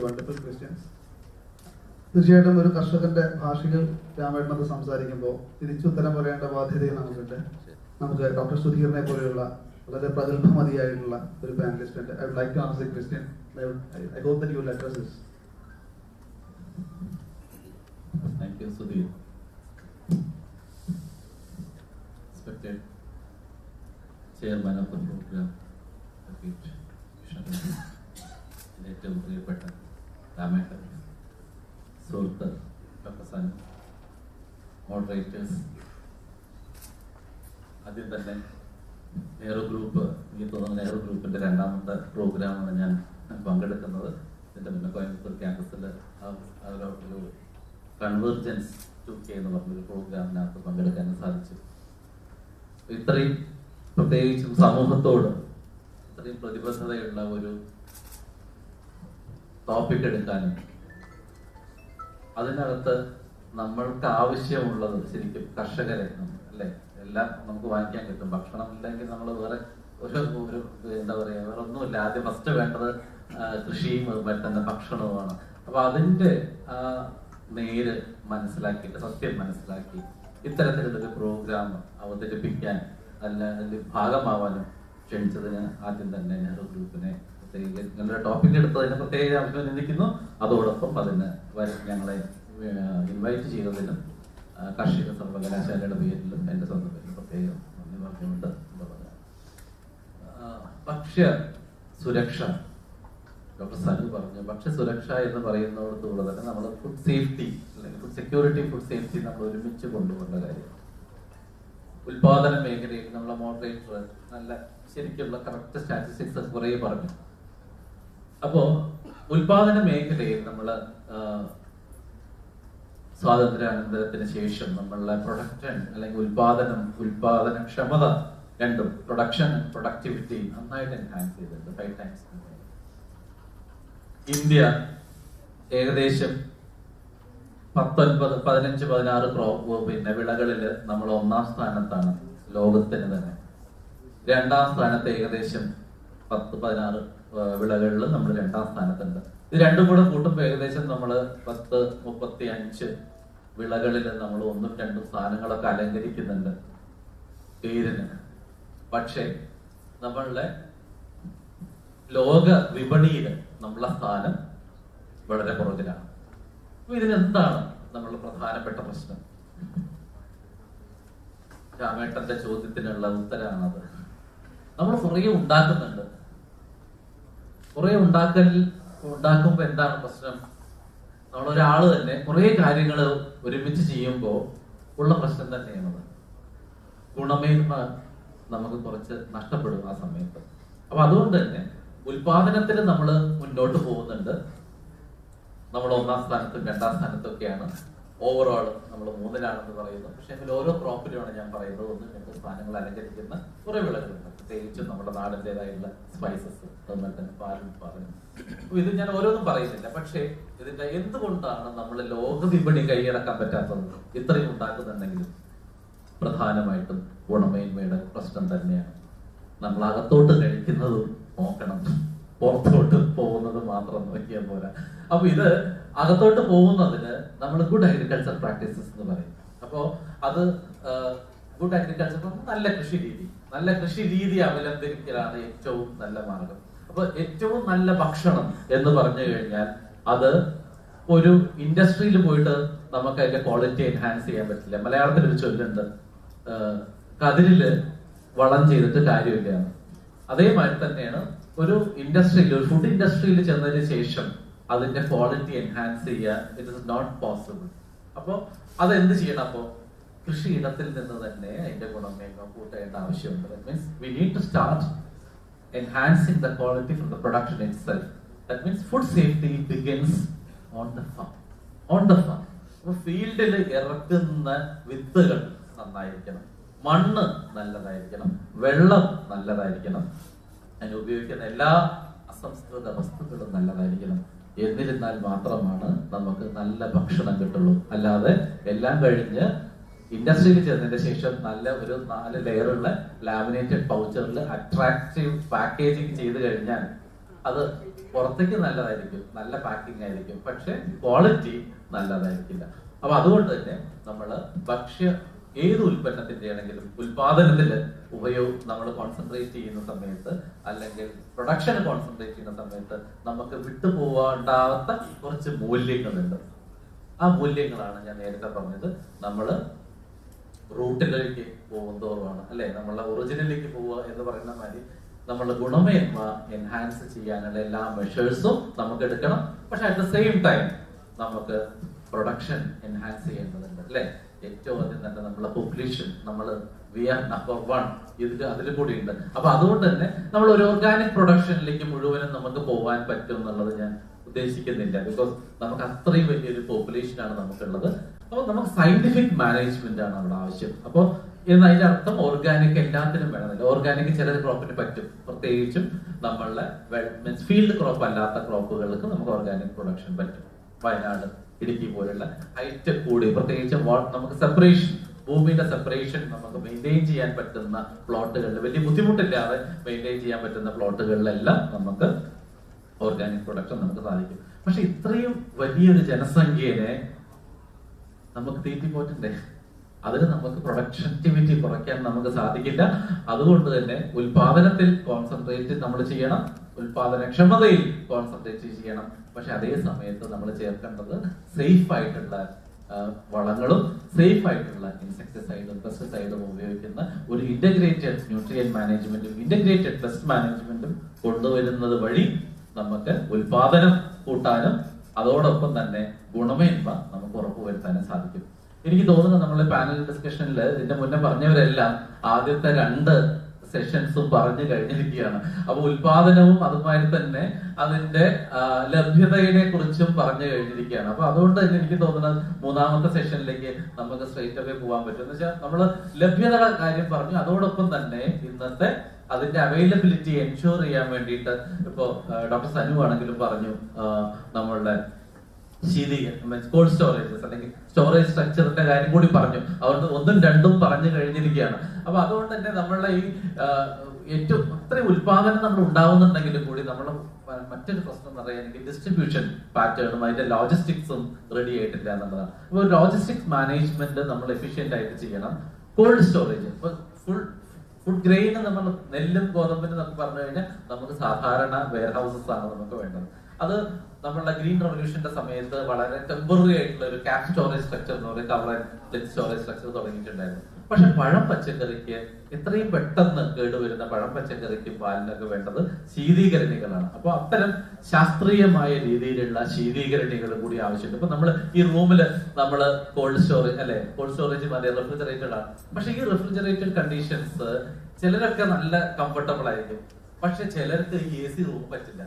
Wonderful questions. തീർച്ചയായിട്ടും ഒരു കർഷകന്റെ ഭാഷയിൽ രാമേട്ടനത് സംസാരിക്കുമ്പോൾ തിരിച്ചുത്തരം പറയേണ്ട ബാധ്യതയും നമുക്കുണ്ട്. നമുക്ക് ഡോക്ടർ സുധീറിനെ പോലെയുള്ള വളരെ പ്രഗത്ഭമതിയായിട്ടുള്ള ഒരു പാനലിസ്റ്റ് ഉണ്ട്. I would like to answer the question. I hope that you will address this. Thank you, Sudhir. Advocate ഏറ്റവും പ്രിയപ്പെട്ട രാമേട്ടൻ, സുഹൃത്ത് ഡോക്ടർ സൻ, മോഡറേറ്റേഴ്സ്, ആദ്യം തന്നെ നെഹ്റു ഗ്രൂപ്പ്, എനിക്ക് തോന്നുന്നു നെഹ്റു ഗ്രൂപ്പിന്റെ രണ്ടാമത്തെ പ്രോഗ്രാമാണ് ഞാൻ പങ്കെടുക്കുന്നത്. ഇതിന്റെ മുന്നേ കോയമ്പത്തൂർ ക്യാമ്പസിൽ അവരൊരു കൺവേർജൻസ് 2K എന്ന് പറഞ്ഞൊരു പ്രോഗ്രാമിനകത്ത് പങ്കെടുക്കാനും സാധിച്ചു. ഇത്രയും പ്രത്യേകിച്ചും സമൂഹത്തോട് ഇത്രയും പ്രതിബദ്ധതയുള്ള ഒരു ടോപ്പിക് എടുക്കാനും അതിനകത്ത് നമ്മൾക്ക് ആവശ്യമുള്ളത് ശരിക്കും കർഷകരെ, അല്ലെ, എല്ലാം നമുക്ക് വാങ്ങിക്കാൻ കിട്ടും. ഭക്ഷണം ഇല്ലെങ്കിൽ നമ്മൾ വേറെ ഒരു എന്താ പറയാ, വേറെ ഒന്നുമില്ല. ആദ്യം ഫസ്റ്റ് വേണ്ടത് കൃഷിയും അതുപോലെ തന്നെ ഭക്ഷണവുമാണ്. അപ്പൊ അതിന്റെ നേര് മനസ്സിലാക്കിയിട്ട്, സത്യം മനസ്സിലാക്കി ഇത്തരത്തിലുള്ളൊരു പ്രോഗ്രാം അവതരിപ്പിക്കാൻ അതിന്റെ ഭാഗമാവാനും ക്ഷണിച്ചതിന് ആദ്യം തന്നെ നെഹ്റു ഗ്രൂപ്പിനെ നിങ്ങളുടെ ടോപ്പിക് എടുത്തതിന് പ്രത്യേക അഭിനന്ദിക്കുന്നു. അതോടൊപ്പം അതിന് ഞങ്ങളെ ഇൻവൈറ്റ് ചെയ്തതിനും കാർഷിക സർവകലാശാലയുടെ പേരിലും എന്റെ സ്വന്തം പേരിലും പ്രത്യേകം നന്ദി പറഞ്ഞുകൊണ്ട് ഭക്ഷ്യ സുരക്ഷ ഡോക്ടർ സനു പറഞ്ഞു. ഭക്ഷ്യസുരക്ഷ എന്ന് പറയുന്നതോടുകൂടെ തന്നെ നമ്മൾ ഫുഡ് സേഫ്റ്റി അല്ലെങ്കിൽ ഫുഡ് സെക്യൂരിറ്റി, ഫുഡ് സേഫ്റ്റി നമ്മൾ ഒരുമിച്ച് കൊണ്ടുപോകേണ്ട കാര്യം. ഉൽപാദന മേഖലയിൽ നമ്മളെ മോഡറേറ്റർ നല്ല ശരിക്കുള്ള കറക്റ്റ് സ്റ്റാറ്റിസ്റ്റിക്സ് കുറെ പറഞ്ഞു. അപ്പോ ഉൽപാദന മേഖലയിൽ നമ്മള് സ്വാതന്ത്ര്യാനന്തരത്തിന് ശേഷം നമ്മളുടെ പ്രൊഡക്ഷൻ അല്ലെങ്കിൽ ഉൽപാദനക്ഷമത രണ്ടും, പ്രൊഡക്ഷൻ ആൻഡ് പ്രൊഡക്ടിവിറ്റി നന്നായിട്ട് എൻഹാൻസ് ചെയ്തിട്ടുണ്ട് 5 times. ഇന്ത്യ ഏകദേശം 15-16 വിളകളിൽ നമ്മൾ 1ാം സ്ഥാനത്താണ് ലോകത്തിന് തന്നെ. 2ാം സ്ഥാനത്ത് ഏകദേശം 10-16 വിളകളിൽ നമ്മൾ 2ാം സ്ഥാനത്തുണ്ട്. ഇത് രണ്ടും കൂടെ കൂട്ടുമ്പോൾ ഏകദേശം നമ്മൾ 10-35 വിളകളിൽ നമ്മൾ 1-2 സ്ഥാനങ്ങളൊക്കെ അലങ്കരിക്കുന്നുണ്ട് പേരിന്. പക്ഷേ നമ്മളുടെ ലോക വിപണിയിൽ നമ്മളെ സ്ഥാനം വളരെ പുറകിലാണ്. അപ്പൊ ഇതിനെന്താണ് നമ്മളുടെ പ്രധാനപ്പെട്ട പ്രശ്നം? രാമേട്ടന്റെ ചോദ്യത്തിനുള്ള ഉത്തരമാണത്. നമ്മൾ കുറേ ഉണ്ടാക്കുന്നുണ്ട്. കുറെ ഉണ്ടാക്കുമ്പോ എന്താണ് പ്രശ്നം? നമ്മളൊരാള് തന്നെ കുറെ കാര്യങ്ങൾ ഒരുമിച്ച് ചെയ്യുമ്പോൾ ഉള്ള പ്രശ്നം തന്നെയാണത്. ഗുണമേന്മ നമുക്ക് കുറച്ച് നഷ്ടപ്പെടും ആ സമയത്ത്. അപ്പൊ അതുകൊണ്ട് തന്നെ ഉൽപാദനത്തിൽ നമ്മൾ മുന്നോട്ട് പോകുന്നുണ്ട്. നമ്മൾ 1ാം സ്ഥാനത്തും 2ാം സ്ഥാനത്തൊക്കെയാണ്. ഓവറോൾ നമ്മൾ 3-ലാണെന്ന് പറയുന്നു. പക്ഷെ എങ്കിൽ ഓരോ ക്രോപ്പിലുമാണ് ഞാൻ പറയുന്നത് 1-2 സ്ഥാനങ്ങൾ അലങ്കരിക്കുന്ന കുറെ വിളകളുണ്ട്. പ്രത്യേകിച്ചും നമ്മുടെ നാടിൻ്റെതായുള്ള സ്പൈസസ്, അതുപോലെ തന്നെ പാലുൽപാദനം. ഇത് ഞാൻ ഓരോന്നും പറയുന്നില്ല. പക്ഷേ ഇതിന്റെ എന്തുകൊണ്ടാണ് നമ്മൾ ലോക വിപണി കൈയടക്കാൻ പറ്റാത്തത്? ഇത്രയും ഉണ്ടാക്കുന്നുണ്ടെങ്കിലും പ്രധാനമായിട്ടും ഗുണമേന്മയുടെ പ്രശ്നം തന്നെയാണ്. നമ്മൾ അകത്തോട്ട് കഴിക്കുന്നതും നോക്കണം, പുറത്തോട്ട് പോകുന്നത് മാത്രം നോക്കിയാൽ പോരാ. അപ്പൊ ഇത് അകത്തോട്ട് പോകുന്നതിന് നമ്മൾ ഗുഡ് അഗ്രികൾച്ചർ പ്രാക്ടീസസ് എന്ന് പറയും. അപ്പോ അത് ഗുഡ് അഗ്രികൾച്ചർ നല്ല കൃഷി രീതി അവലംബിക്കലാണ് ഏറ്റവും നല്ല മാർഗം. അപ്പൊ ഏറ്റവും നല്ല ഭക്ഷണം എന്ന് പറഞ്ഞു കഴിഞ്ഞാൽ അത് ഒരു ഇൻഡസ്ട്രിയിൽ പോയിട്ട് നമുക്ക് അതിന്റെ ക്വാളിറ്റി എൻഹാൻസ് ചെയ്യാൻ പറ്റില്ല. മലയാളത്തിൽ ഒരു ചൊല്ലുണ്ട്, കതിരില് വളം ചെയ്തിട്ട് കാര്യമില്ല. അതേമാതിരി തന്നെയാണ് ഒരു ഇൻഡസ്ട്രിയിൽ, ഒരു ഫുഡ് ഇൻഡസ്ട്രിയിൽ ചെന്നതിന് ശേഷം അതിന്റെ ക്വാളിറ്റി എൻഹാൻസ് ചെയ്യാൻ ഇറ്റ് ഇസ് നോട്ട് പോസിബിൾ. അപ്പൊ അതെന്ത് ചെയ്യണം? അപ്പോ കൃഷിയിടത്തിൽ നിന്ന് തന്നെ അതിന്റെ ഗുണമേന്മ കൂട്ടേണ്ട ആവശ്യമുണ്ട്. That means we need to start enhancing the quality from the production itself. That means food safety begins on the farm. അപ്പൊ ഫീൽഡിൽ ഇറക്കുന്ന വിത്തുകൾ നന്നായിരിക്കണം, മണ്ണ് നല്ലതായിരിക്കണം, വെള്ളം നല്ലതായിരിക്കണം, അതിന് ഉപയോഗിക്കുന്ന എല്ലാ അസംസ്കൃത വസ്തുക്കളും നല്ലതായിരിക്കണം. എന്നിരുന്നാൽ മാത്രമാണ് നമുക്ക് നല്ല ഭക്ഷണം കിട്ടുള്ളൂ. അല്ലാതെ എല്ലാം കഴിഞ്ഞ് ഇൻഡസ്ട്രിയിൽ ചെന്നതിന് ശേഷം നല്ല ഒരു 4 ലെയറുള്ള ലാമിനേറ്റഡ് പൗച്ചറിൽ അട്രാക്റ്റീവ് പാക്കേജിങ് ചെയ്ത് കഴിഞ്ഞാൽ അത് പുറത്തേക്ക് നല്ലതായിരിക്കും, നല്ല പാക്കിംഗ് ആയിരിക്കും, പക്ഷെ ക്വാളിറ്റി നല്ലതായിരിക്കില്ല. അപ്പൊ അതുകൊണ്ട് തന്നെ നമ്മള് ഏത് ഉൽപ്പന്നത്തിന്റെ ആണെങ്കിലും ഉൽപാദനത്തിൽ നമ്മൾ കോൺസെൻട്രേറ്റ് ചെയ്യുന്ന സമയത്ത് അല്ലെങ്കിൽ പ്രൊഡക്ഷൻ കോൺസെൻട്രേറ്റ് ചെയ്യുന്ന സമയത്ത് നമുക്ക് വിട്ടുപോകാണ്ടാവാത്ത കുറച്ച് മൂല്യങ്ങളുണ്ട്. ആ മൂല്യങ്ങളാണ് ഞാൻ നേരത്തെ പറഞ്ഞത്. നമ്മള് റൂട്ടിലേക്ക് പോകുന്നതോറുമാണ്, അല്ലെ, നമ്മളെ ഒറിജിനലിലേക്ക് പോവുക എന്ന് പറയുന്ന മാതിരി നമ്മളുടെ ഗുണമേന്മ എൻഹാൻസ് ചെയ്യാനുള്ള എല്ലാ മെഷേഴ്സും നമുക്ക് എടുക്കണം. പക്ഷെ അറ്റ് ദ സെയിം ടൈം നമുക്ക് പ്രൊഡക്ഷൻ എൻഹാൻസ് ചെയ്യേണ്ടതുണ്ട് അല്ലെ. ഏറ്റവും ആദ്യം തന്നെ നമ്മളെ പോപ്പുലേഷൻ വി ആർ നമ്പർ 1 അതിൽ കൂടി ഉണ്ട്. അപ്പൊ അതുകൊണ്ട് തന്നെ നമ്മൾ ഒരു ഓർഗാനിക് പ്രൊഡക്ഷനിലേക്ക് മുഴുവനും നമുക്ക് പോകാൻ പറ്റും എന്നുള്ളത് ഞാൻ ഉദ്ദേശിക്കുന്നില്ല. ബിക്കോസ് നമുക്ക് അത്രയും വലിയൊരു പോപ്പുലേഷൻ ആണ് നമുക്കുള്ളത്. അപ്പൊ നമുക്ക് സയന്റിഫിക് മാനേജ്മെന്റ് ആണ് നമ്മുടെ ആവശ്യം. അപ്പോൾ അതിന്റെ അർത്ഥം ഓർഗാനിക് എല്ലാത്തിനും വേണമെന്നില്ല. ഓർഗാനിക് ചില ക്രോപ്പിന് പറ്റും, പ്രത്യേകിച്ചും നമ്മളുടെ ഫീൽഡ് ക്രോപ്പ് അല്ലാത്ത ക്രോപ്പുകൾക്ക് നമുക്ക് ഓർഗാനിക് പ്രൊഡക്ഷൻ പറ്റും. വയനാട്, ഇടുക്കി പോലുള്ള ഹൈറ്റ് കൂടി പ്രത്യേകിച്ച് നമുക്ക് സെപ്പറേഷൻ, ഭൂമിയുടെ സെപ്പറേഷൻ നമുക്ക് മെയിൻറ്റെയിൻ ചെയ്യാൻ പറ്റുന്ന പ്ലോട്ടുകളിൽ വലിയ ബുദ്ധിമുട്ടില്ലാതെ മെയിൻറ്റെയിൻ ചെയ്യാൻ പറ്റുന്ന പ്ലോട്ടുകളിലെല്ലാം നമുക്ക് ഓർഗാനിക് പ്രൊഡക്ഷൻ നമുക്ക് സാധിക്കും. പക്ഷെ ഇത്രയും വലിയൊരു ജനസംഖ്യയെ നമുക്ക് തീറ്റിപ്പോറ്റണ്ടേ? അതിന് നമുക്ക് പ്രൊഡക്ടിവിറ്റി കുറയ്ക്കാൻ നമുക്ക് സാധിക്കില്ല. അതുകൊണ്ട് തന്നെ ഉൽപാദനത്തിൽ കോൺസെൻട്രേറ്റ് നമ്മൾ ചെയ്യണം, ഉൽപാദനക്ഷമതയിൽ കോൺസെൻട്രേറ്റ് ചെയ്യണം. പക്ഷെ അതേ സമയത്ത് നമ്മൾ ചേർക്കേണ്ടത് സേഫ് ആയിട്ടുള്ള വളങ്ങളും സേഫ് ആയിട്ടുള്ള ഇൻസെക്ടിസൈഡും പെസ്റ്റിസൈഡും ഉപയോഗിക്കുന്ന ഒരു ഇന്റഗ്രേറ്റഡ് ന്യൂട്രിയൻ മാനേജ്മെന്റും ഇന്റഗ്രേറ്റഡ് പെസ്റ്റ് മാനേജ്മെന്റും കൊണ്ടുവരുന്നത് വഴി നമുക്ക് ഉൽപാദനം കൂട്ടാനും അതോടൊപ്പം തന്നെ ഗുണമേന്മ നമുക്ക് ഉറപ്പുവരുത്താനും സാധിക്കും. എനിക്ക് തോന്നുന്നു നമ്മളെ പാനൽ ഡിസ്കഷനിൽ ഇതിന്റെ മുന്നേ പറഞ്ഞവരെല്ലാം ആദ്യത്തെ 2 സെഷൻസും പറഞ്ഞു കഴിഞ്ഞിരിക്കുകയാണ്. അപ്പൊ ഉൽപാദനവും അതുമായി തന്നെ അതിന്റെ ലഭ്യതയെ കുറിച്ചും പറഞ്ഞു കഴിഞ്ഞിരിക്കുകയാണ്. അപ്പൊ അതുകൊണ്ട് തന്നെ എനിക്ക് തോന്നുന്നത് 3ാമത്തെ സെഷനിലേക്ക് നമുക്ക് സ്ട്രേറ്റ് അവേ പോകാൻ പറ്റും. എന്ന് വെച്ചാൽ നമ്മൾ ലഭ്യതയുടെ കാര്യം പറഞ്ഞു, അതോടൊപ്പം തന്നെ ഇന്നത്തെ അതിന്റെ അവൈലബിലിറ്റി എൻഷുർ ചെയ്യാൻ വേണ്ടിയിട്ട് ഇപ്പോ ഡോക്ടർ സനു ആണെങ്കിലും പറഞ്ഞു നമ്മളുടെ കോൾഡ് സ്റ്റോറേജസ് അല്ലെങ്കിൽ സ്റ്റോറേജ് സ്ട്രക്ചറിന്റെ കാര്യം കൂടി പറഞ്ഞു. അതുകൊണ്ട് 1ഉം 2ഉം പറഞ്ഞു കഴിഞ്ഞിരിക്കുകയാണ്. അപ്പൊ അതുകൊണ്ട് തന്നെ നമ്മളുടെ ഈ ഏറ്റവും അത്രയും ഉൽപാദനം നമ്മൾ ഉണ്ടാവുന്നുണ്ടെങ്കിലും കൂടി നമ്മൾ മറ്റൊരു പ്രശ്നം എന്ന് പറയുകയാണെങ്കിൽ ഡിസ്ട്രിബ്യൂഷൻ പാറ്റേണും അതിന്റെ ലോജിസ്റ്റിക്സും റെഡി ആയിട്ടില്ല എന്നുള്ളതാണ്. അപ്പോൾ ലോജിസ്റ്റിക്സ് മാനേജ്മെന്റ് നമ്മൾ എഫിഷ്യന്റ് ആയിട്ട് ചെയ്യണം. കോൾഡ് സ്റ്റോറേജ് ഫുഡ് ഗ്രെയിൻ നമ്മൾ നെല്ലും ഗോതമ്പിനും നമുക്ക് പറഞ്ഞു കഴിഞ്ഞാൽ നമുക്ക് സാധാരണ വെയർ ഹൗസസ് ആണ് നമുക്ക് വേണ്ടത്. അത് നമ്മളുടെ ഗ്രീൻ റവല്യൂഷന്റെ സമയത്ത് വളരെ ടെമ്പററി ആയിട്ടുള്ള ഒരു ക്യാപ് സ്റ്റോറേജ് സ്ട്രക്ചർ എന്ന് പറയുന്നത് കവർ ആൻഡ് സ്റ്റോറേജ് സ്ട്രക്ചർ തുടങ്ങിയിട്ടുണ്ടായിരുന്നു. പക്ഷെ പഴം പച്ചക്കറിക്ക് എത്രയും പെട്ടെന്ന് കേടുവരുന്ന പഴം പച്ചക്കറിക്കും പാലിനൊക്കെ വേണ്ടത് ശീതീകരണികളാണ്. അപ്പൊ അത്തരം ശാസ്ത്രീയമായ രീതിയിലുള്ള ശീതീകരണികൾ കൂടി ആവശ്യമുണ്ട്. ഇപ്പൊ നമ്മൾ ഈ റൂമില് നമ്മള് കോൾഡ് സ്റ്റോറേജ് മതി, റെഫ്രിജറേറ്റഡ് ആണ്. പക്ഷെ ഈ റെഫ്രിജറേറ്റഡ് കണ്ടീഷൻസ് ചിലരൊക്കെ നല്ല കംഫർട്ടബിൾ ആയിരിക്കും, പക്ഷെ ചിലർക്ക് ഈ AC റൂം പറ്റില്ല.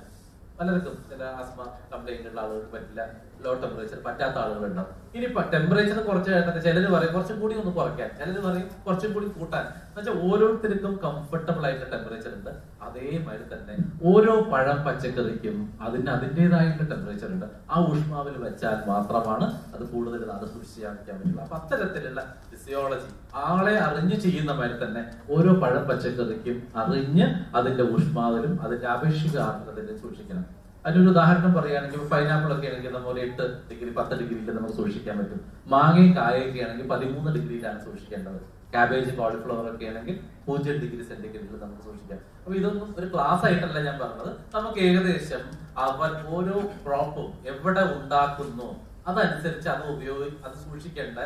പലർക്കും ചില ആസ്മ കംപ്ലൈന്റ് ഉള്ള ആളുകൾക്ക് പറ്റില്ല, ലോ ടെമ്പറേച്ചർ പറ്റാത്ത ആളുകളുണ്ടാവും. ഇനി ടെമ്പറേച്ചർ കുറച്ച് കഴിഞ്ഞാൽ ചിലർ പറയും കുറച്ചും കൂടി ഒന്ന് കുറയ്ക്കാൻ, ചിലർ പറയും കുറച്ചും കൂടി കൂട്ടാൻ. എന്നുവെച്ചാൽ ഓരോരുത്തർക്കും കംഫർട്ടബിൾ ആയിട്ടുള്ള ടെമ്പറേച്ചർ ഉണ്ട്. അതേമാതിരി തന്നെ ഓരോ പഴം പച്ചക്കറിക്കും അതിൻ്റെതായിട്ടുള്ള ടെമ്പറേച്ചർ ഉണ്ട്. ആ ഊഷ്മാവിൽ വെച്ചാൽ മാത്രമാണ് അത് കൂടുതൽ നാൾ സൂക്ഷിച്ച് വയ്ക്കാൻ പറ്റുള്ളൂ. അപ്പൊ അത്തരത്തിലുള്ള ഫിസിയോളജി ആളെ അറിഞ്ഞ് ചെയ്യുന്ന മാതിരി തന്നെ ഓരോ പഴം പച്ചക്കറിക്കും അറിഞ്ഞ് അതിന്റെ ഊഷ്മാവിലും അതിന്റെ ആപേക്ഷിക ആർദ്രതയിലും സൂക്ഷിക്കണം. അതിനൊരു ഉദാഹരണം പറയുകയാണെങ്കിൽ പൈനാപ്പിൾ ഒക്കെ ആണെങ്കിൽ നമ്മൾ 8 ഡിഗ്രി 10 ഡിഗ്രിയിൽ നമുക്ക് സൂക്ഷിക്കാൻ പറ്റും. മാങ്ങയും കായൊക്കെ ആണെങ്കിൽ 13 ഡിഗ്രിയിലാണ് സൂക്ഷിക്കേണ്ടത്. കാബേജ് കോളിഫ്ലവർ ഒക്കെ ആണെങ്കിൽ 0 ഡിഗ്രി സെന്റിഗ്രേഡിൽ നമുക്ക് സൂക്ഷിക്കാം. അപ്പൊ ഇതൊന്നും ഒരു ക്ലാസ് ആയിട്ടല്ല ഞാൻ പറഞ്ഞത്. നമുക്ക് ഏകദേശം ഓരോ ക്രോപ്പും എവിടെ ഉണ്ടാക്കുന്നു അതനുസരിച്ച് അത് സൂക്ഷിക്കേണ്ട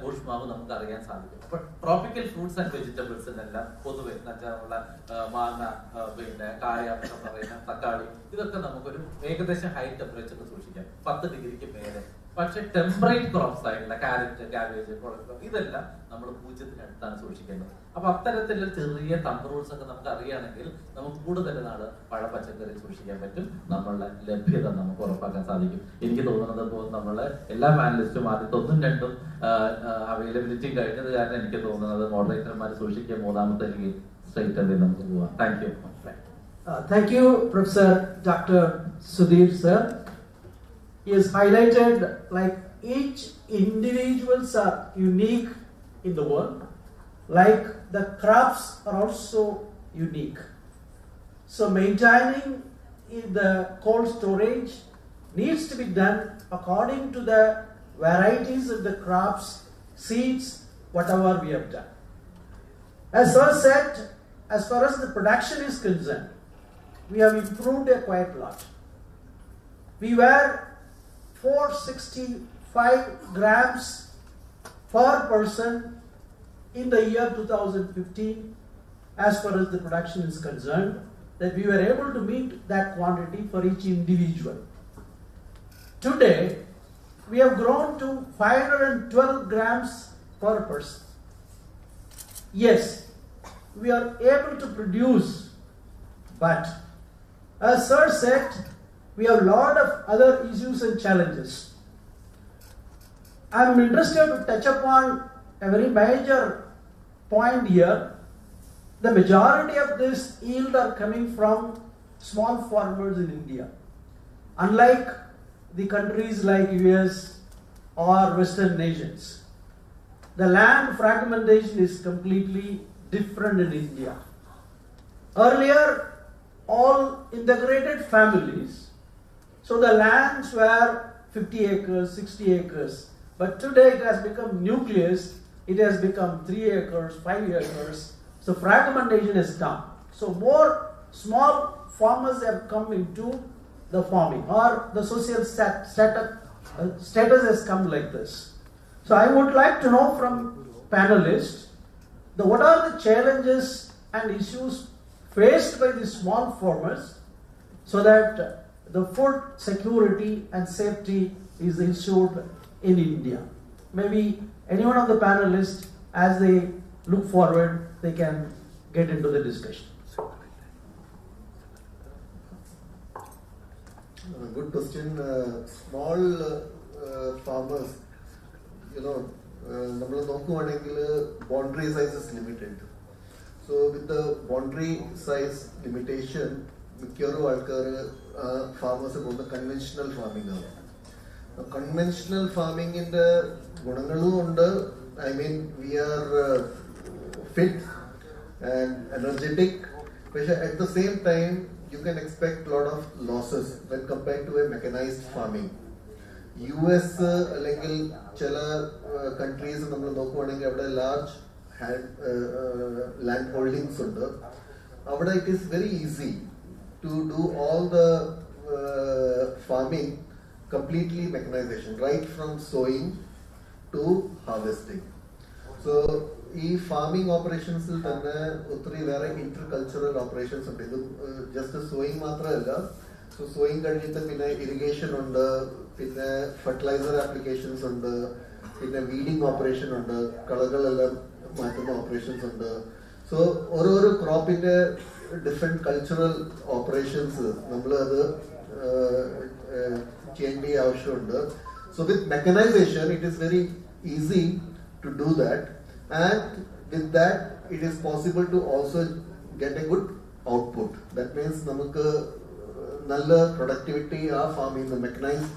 ഊഷ്മാവ് നമുക്ക് അറിയാൻ സാധിക്കും. അപ്പൊ ട്രോപ്പിക്കൽ ഫ്രൂട്ട്സ് ആൻഡ് വെജിറ്റബിൾസിനെല്ലാം പൊതുവെ ഉള്ള മാങ്ങ, പിന്നെ കായ എന്നൊക്കെ പറയുന്ന തക്കാളി, ഇതൊക്കെ നമുക്കൊരു ഏകദേശം ഹൈ ടെമ്പറേച്ചറിൽ സൂക്ഷിക്കാം, 10 ഡിഗ്രിക്ക് മേലെ. പക്ഷെ ടെമ്പറേറ്റ് ക്രോപ്സ് ആയിട്ടുള്ള കാരറ്റ്, കാബേജ്, ഇതെല്ലാം നമ്മൾ 0-ന് സൂക്ഷിക്കേണ്ടത്. അപ്പൊ അത്തരത്തിലുള്ള ചെറിയ തമ്പ് റൂൾസ് ഒക്കെ നമുക്ക് അറിയുകയാണെങ്കിൽ നമുക്ക് കൂടുതൽ നാള് പഴപ്പച്ചക്കറി സൂക്ഷിക്കാൻ പറ്റും, നമ്മളുടെ ലഭ്യത നമുക്ക് ഉറപ്പാക്കാൻ സാധിക്കും. എനിക്ക് തോന്നുന്നത് ഇപ്പോൾ നമ്മള് എല്ലാ പാനലിസ്റ്റും ആദ്യത്തെ 1ഉം 2ഉം അവൈലബിലിറ്റി കഴിഞ്ഞത് കാരണം എനിക്ക് തോന്നുന്നത് മോഡറേറ്റർമാർ സൂക്ഷിക്കുക 3ാമത്തെ സ്ട്രേറ്റ് അവേ നമുക്ക് പോവാം. Thank you. Thank you, Professor Dr. Sudhir sir. He has highlighted like each individuals are unique in the world, like the crops are also unique. So maintaining the cold storage needs to be done according to the varieties of the crops, seeds, whatever we have done. As sir said, as far as the production is concerned, we have improved quite a lot. We were 465 grams per person in the year 2015. as far as the production is concerned, that we were able to meet that quantity for each individual. Today, we have grown to 512 grams per person. Yes, we are able to produce, but as Sir said, we have a lot of other issues and challenges. I am interested to touch upon a very major point here. The majority of this yield are coming from small farmers in India. Unlike the countries like US or Western nations, the land fragmentation is completely different in India. Earlier, all integrated families, so the lands were 50 acres, 60 acres. But today it has become nucleus, it has become 3 acres, 5 acres. So fragmentation has come. So more small farmers have come into the farming, or the social status has come like this. So I would like to know from panelists, what are the challenges and issues faced by the small farmers so that the food security and safety is ensured in India. Maybe any one of the panelists, as they look forward, they can get into the discussion. Good question. Small farmers, boundary size is limited. So with the boundary size limitation, farmers are going conventional farming. Conventional farming in the Gunangalu, I mean, we are fit and energetic, but at the same time, you can expect a lot of losses when compared to a mechanized farming. US countries large land holdings it is very easy to do all the farming completely mechanization, right from sowing to harvesting. So farming operations will intercultural operations just a sowing matra. So sowing irrigation fertilizer applications weeding operation operations so one crop in different cultural operations so with mechanization it is very easy to do that, and with that it is possible to also get a good output. That means namakku nalla productivity farming, the mechanized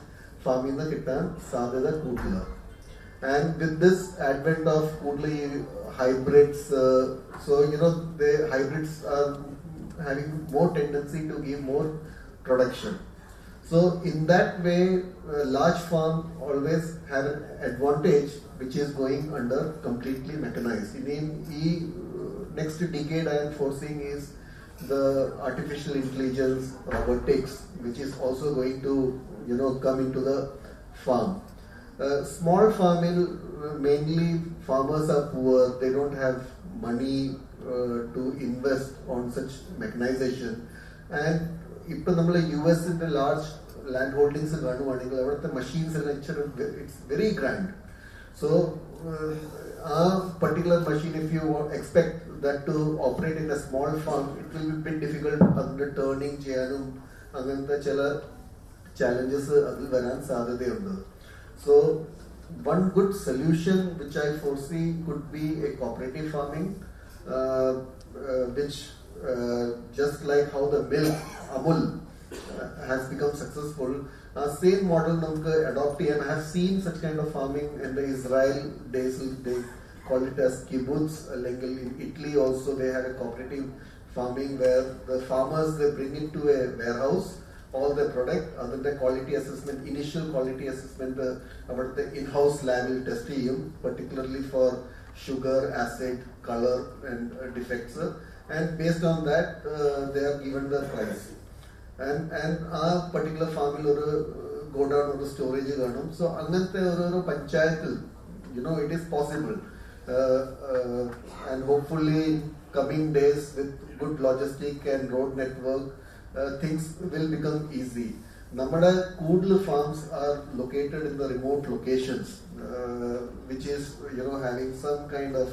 farming kittan sadhyatha koodula. And with this advent of hybrids, so the hybrids are having more tendency to give more production. So in that way, large farm always have an advantage which is going under completely mechanized. In next decade I am foreseeing is the artificial intelligence, robotics, which is also going to come into the farm. Small farming, mainly farmers are poor, they don't have money to invest on such mechanization. And if the US in the large land holdings the machines it's very grand. So a particular machine, if you expect that to operate in a small farm, it will be a bit difficult under turning challenges. So one good solution which I foresee could be a cooperative farming, which just like how the milk Amul has become successful, same model adopting, and I have seen such kind of farming in the Israel days. They call it as kibbutz. Like in Italy also they have a cooperative farming where the farmers, they bring into a warehouse all the product, other the quality assessment, initial quality assessment about the in-house lab will test you, particularly for sugar, acid, color and defects, and based on that they are given the price. And a particular farm will go down or storage. So angante panchayat, it is possible. and hopefully coming days with good logistic and road network, things will become easy. Namada Kudlu farms are located in the remote locations, which is having some kind of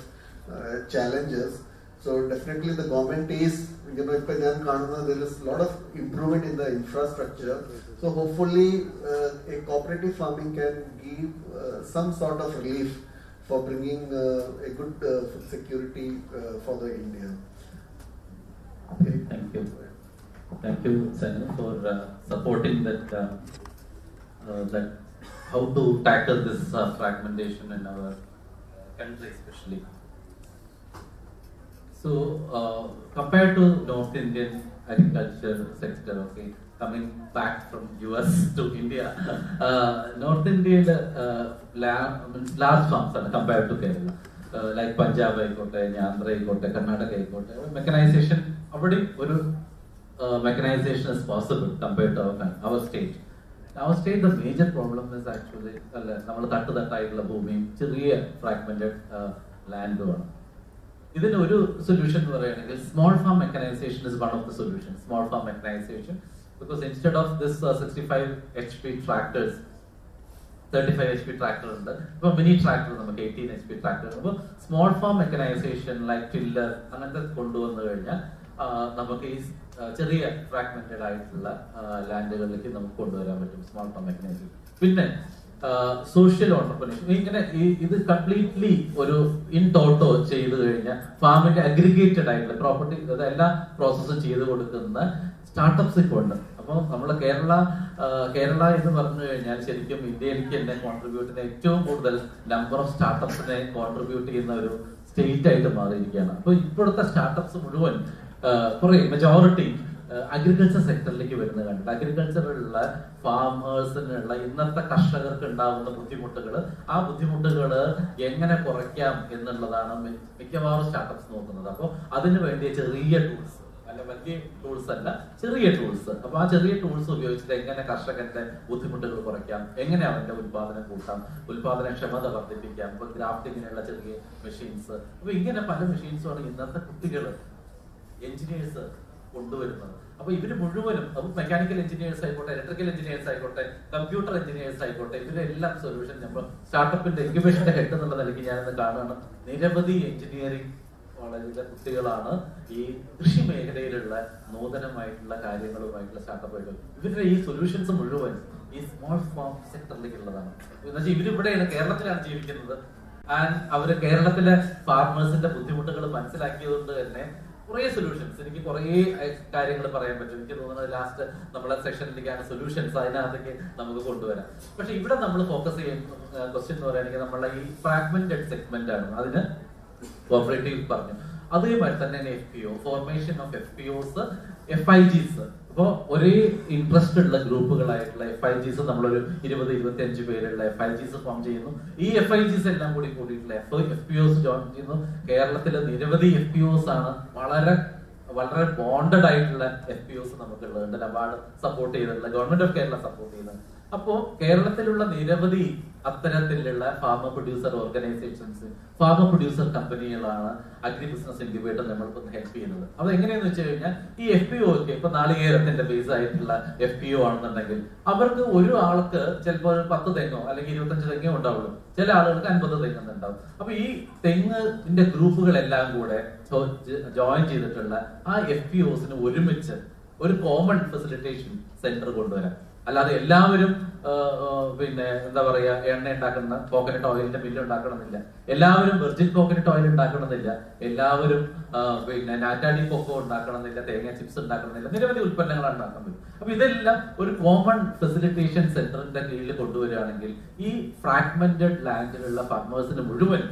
challenges. So definitely the government is, there is a lot of improvement in the infrastructure. So hopefully a cooperative farming can give some sort of relief for bringing a good food security for the India. Okay. Thank you, Sanu, for supporting that how to tackle this fragmentation in our country, especially. So, compared to North Indian agriculture sector, okay, coming back from US to India, North Indian large farms are compared to Kerala, like Punjab, Andhra, Karnataka, mechanization. Already, mechanization is possible compared to our state. Our state, the major problem is actually fragmented land. This solution is small farm mechanization is one of the solutions. Small farm mechanization, because instead of this 65 HP tractors, 35 HP tractor, mini tractor, 18 HP tractor. Small farm mechanization like tiller, fragmented land small farm mechanization. Social entrepreneurship. This is completely in toto farm aggregated property process startups. Kerala is India contribute number of startups contribute in the state item. So startups majority agriculture sector agriculture farmers ഇന്നത്തെ കർഷകർക്ക് ഉണ്ടാകുന്ന ബുദ്ധിമുട്ടുകൾ എങ്ങനെ കുറയ്ക്കാം എന്നുള്ളതാണ് മിക്കവാറും startups നോക്കുന്നത്. അപ്പോൾ അതിനു വേണ്ടി ചെറിയ ടൂൾസ് അല്ല, വലിയ ടൂൾസ് അല്ല, ചെറിയ ടൂൾസ്. അപ്പൊ ആ ചെറിയ ടൂൾസ് ഉപയോഗിച്ചിട്ട് എങ്ങനെ കർഷകന്റെ ബുദ്ധിമുട്ടുകൾ കുറയ്ക്കാം, എങ്ങനെ അവന്റെ ഉത്പാദനം കൂട്ടാം, ഉത്പാദനക്ഷമത വർദ്ധിപ്പിക്കാം. ഇപ്പൊ ഗ്രാഫ്റ്റിങ്ങിനുള്ള ചെറിയ മെഷീൻസ്, അപ്പൊ ഇങ്ങനെ പല മെഷീൻസുമാണ് ഇന്നത്തെ കുട്ടികൾ എഞ്ചിനീയേഴ്സ് കൊണ്ടുവരുന്നത്. അപ്പൊ ഇവര് മുഴുവനും മെക്കാനിക്കൽ എഞ്ചിനീയേഴ്സ് ആയിക്കോട്ടെ, ഇലക്ട്രിക്കൽ എഞ്ചിനീയേഴ്സ് ആയിക്കോട്ടെ, കമ്പ്യൂട്ടർ എഞ്ചിനീയേഴ്സ് ആയിക്കോട്ടെ, ഇവരെല്ലാം സൊല്യൂഷൻ നമ്മൾ സ്റ്റാർട്ടപ്പിന്റെ ഇൻക്യുബേഷന്റെ ഹെഡ് എന്നുള്ള നിലയ്ക്ക് ഞാനിന്ന് കാണുകയാണ്. നിരവധി എഞ്ചിനീയറിംഗ് കോളേജിലെ കുട്ടികളാണ് ഈ കൃഷി മേഖലയിലുള്ള നൂതനമായിട്ടുള്ള കാര്യങ്ങളുമായിട്ടുള്ള സ്റ്റാർട്ടപ്പുകൾ. ഇവരുടെ ഈ സൊല്യൂഷൻസ് മുഴുവൻ ഈ സ്മോൾ ഫാം സെക്ടറിലേക്കുള്ളതാണ്. എന്നുവെച്ചാൽ ഇവരിവിടെയാണ്, കേരളത്തിലാണ് ജീവിക്കുന്നത്. ആൻഡ് അവര് കേരളത്തിലെ ഫാർമേഴ്സിന്റെ ബുദ്ധിമുട്ടുകൾ മനസ്സിലാക്കിയതുകൊണ്ട് തന്നെ കുറെ സൊല്യൂഷൻസ്, എനിക്ക് കുറെ കാര്യങ്ങൾ പറയാൻ പറ്റും. എനിക്ക് തോന്നുന്നത് ലാസ്റ്റ് നമ്മളെ സെക്ഷനിലേക്കാണ് സൊല്യൂഷൻസ്, അതിനകത്തേക്ക് നമുക്ക് കൊണ്ടുവരാം. പക്ഷെ ഇവിടെ നമ്മൾ ഫോക്കസ് ചെയ്യുന്ന ക്വസ്റ്റ്യൻ എന്ന് പറയുകയാണെങ്കിൽ നമ്മളെ ഈ ഫ്രാഗ്മെന്റഡ് സെഗ്മെന്റ് ആണ്. അതിന് കോപ്പറേറ്റീവ് പറഞ്ഞു. അതേമാതിരി തന്നെ FPO, formation of FPOs, FIGs. അപ്പോൾ ഒരേ ഇൻട്രസ്റ്റ് ഉള്ള ഗ്രൂപ്പുകളായിട്ടുള്ള FIGs നമ്മളൊരു 20-25 പേരുള്ള FIGs ഫോം ചെയ്യുന്നു. ഈ FIGs എല്ലാം കൂടി കൂടിയിട്ടുള്ള FPOs ജോയിൻ ചെയ്യുന്നു. കേരളത്തിലെ നിരവധി FPOs ആണ് വളരെ ബോണ്ടഡ് ആയിട്ടുള്ള FPOs നമുക്കുള്ളത്. അവാർഡ് സപ്പോർട്ട് ചെയ്തിട്ടുള്ള, ഗവൺമെന്റ് ഓഫ് കേരള സപ്പോർട്ട് ചെയ്യുന്നത്. അപ്പോ കേരളത്തിലുള്ള നിരവധി അത്തരത്തിലുള്ള farmer producer organisations, farmer producer കമ്പനികളാണ് അഗ്രി ബിസിനസ് ഇൻക്യുബേറ്റർ നമ്മൾക്ക് ഹെൽപ്പ് ചെയ്യുന്നത്. അത് എങ്ങനെയാന്ന് വെച്ച് കഴിഞ്ഞാൽ ഈ FPOക്ക് ഇപ്പൊ നാളികേരത്തിന്റെ ബേസ് ആയിട്ടുള്ള FPO ആണെന്നുണ്ടെങ്കിൽ അവർക്ക് ഒരു ആൾക്ക് ചിലപ്പോൾ 10 തെങ്ങോ അല്ലെങ്കിൽ 25 തെങ്ങോ ഉണ്ടാവുള്ളൂ. ചില ആളുകൾക്ക് 50 തെങ്ങ് ഉണ്ടാവും. അപ്പൊ ഈ തെങ്ങിന്റെ ഗ്രൂപ്പുകളെല്ലാം കൂടെ ജോയിൻ ചെയ്തിട്ടുള്ള ആ FPOസിന് ഒരുമിച്ച് ഒരു കോമൺ ഫെസിലിറ്റേഷൻ സെന്റർ കൊണ്ടുവരാം. അല്ലാതെ എല്ലാവരും എന്താ പറയാ, എണ്ണ ഉണ്ടാക്കുന്ന കോക്കനട്ട് ഓയിലിന്റെ മില്ല് ഉണ്ടാക്കണമെന്നില്ല, എല്ലാവരും വെർജിൻ കോക്കനട്ട് ഓയിൽ ഉണ്ടാക്കണമെന്നില്ല, എല്ലാവരും നാറ്റാടി കൊക്കോ ഉണ്ടാക്കണമെന്നില്ല, തേങ്ങ ചിപ്സ് ഉണ്ടാക്കണമെന്നില്ല, നിരവധി ഉൽപ്പന്നങ്ങളാണ് ഉണ്ടാക്കാൻ പറ്റും. അപ്പൊ ഇതെല്ലാം ഒരു കോമൺ ഫെസിലിറ്റേഷൻ സെന്ററിന്റെ കീഴിൽ കൊണ്ടുവരികയാണെങ്കിൽ ഈ ഫ്രാഗ്മെന്റഡ് ലാൻഡിലുള്ള ഫാർമേഴ്സിന് മുഴുവൻ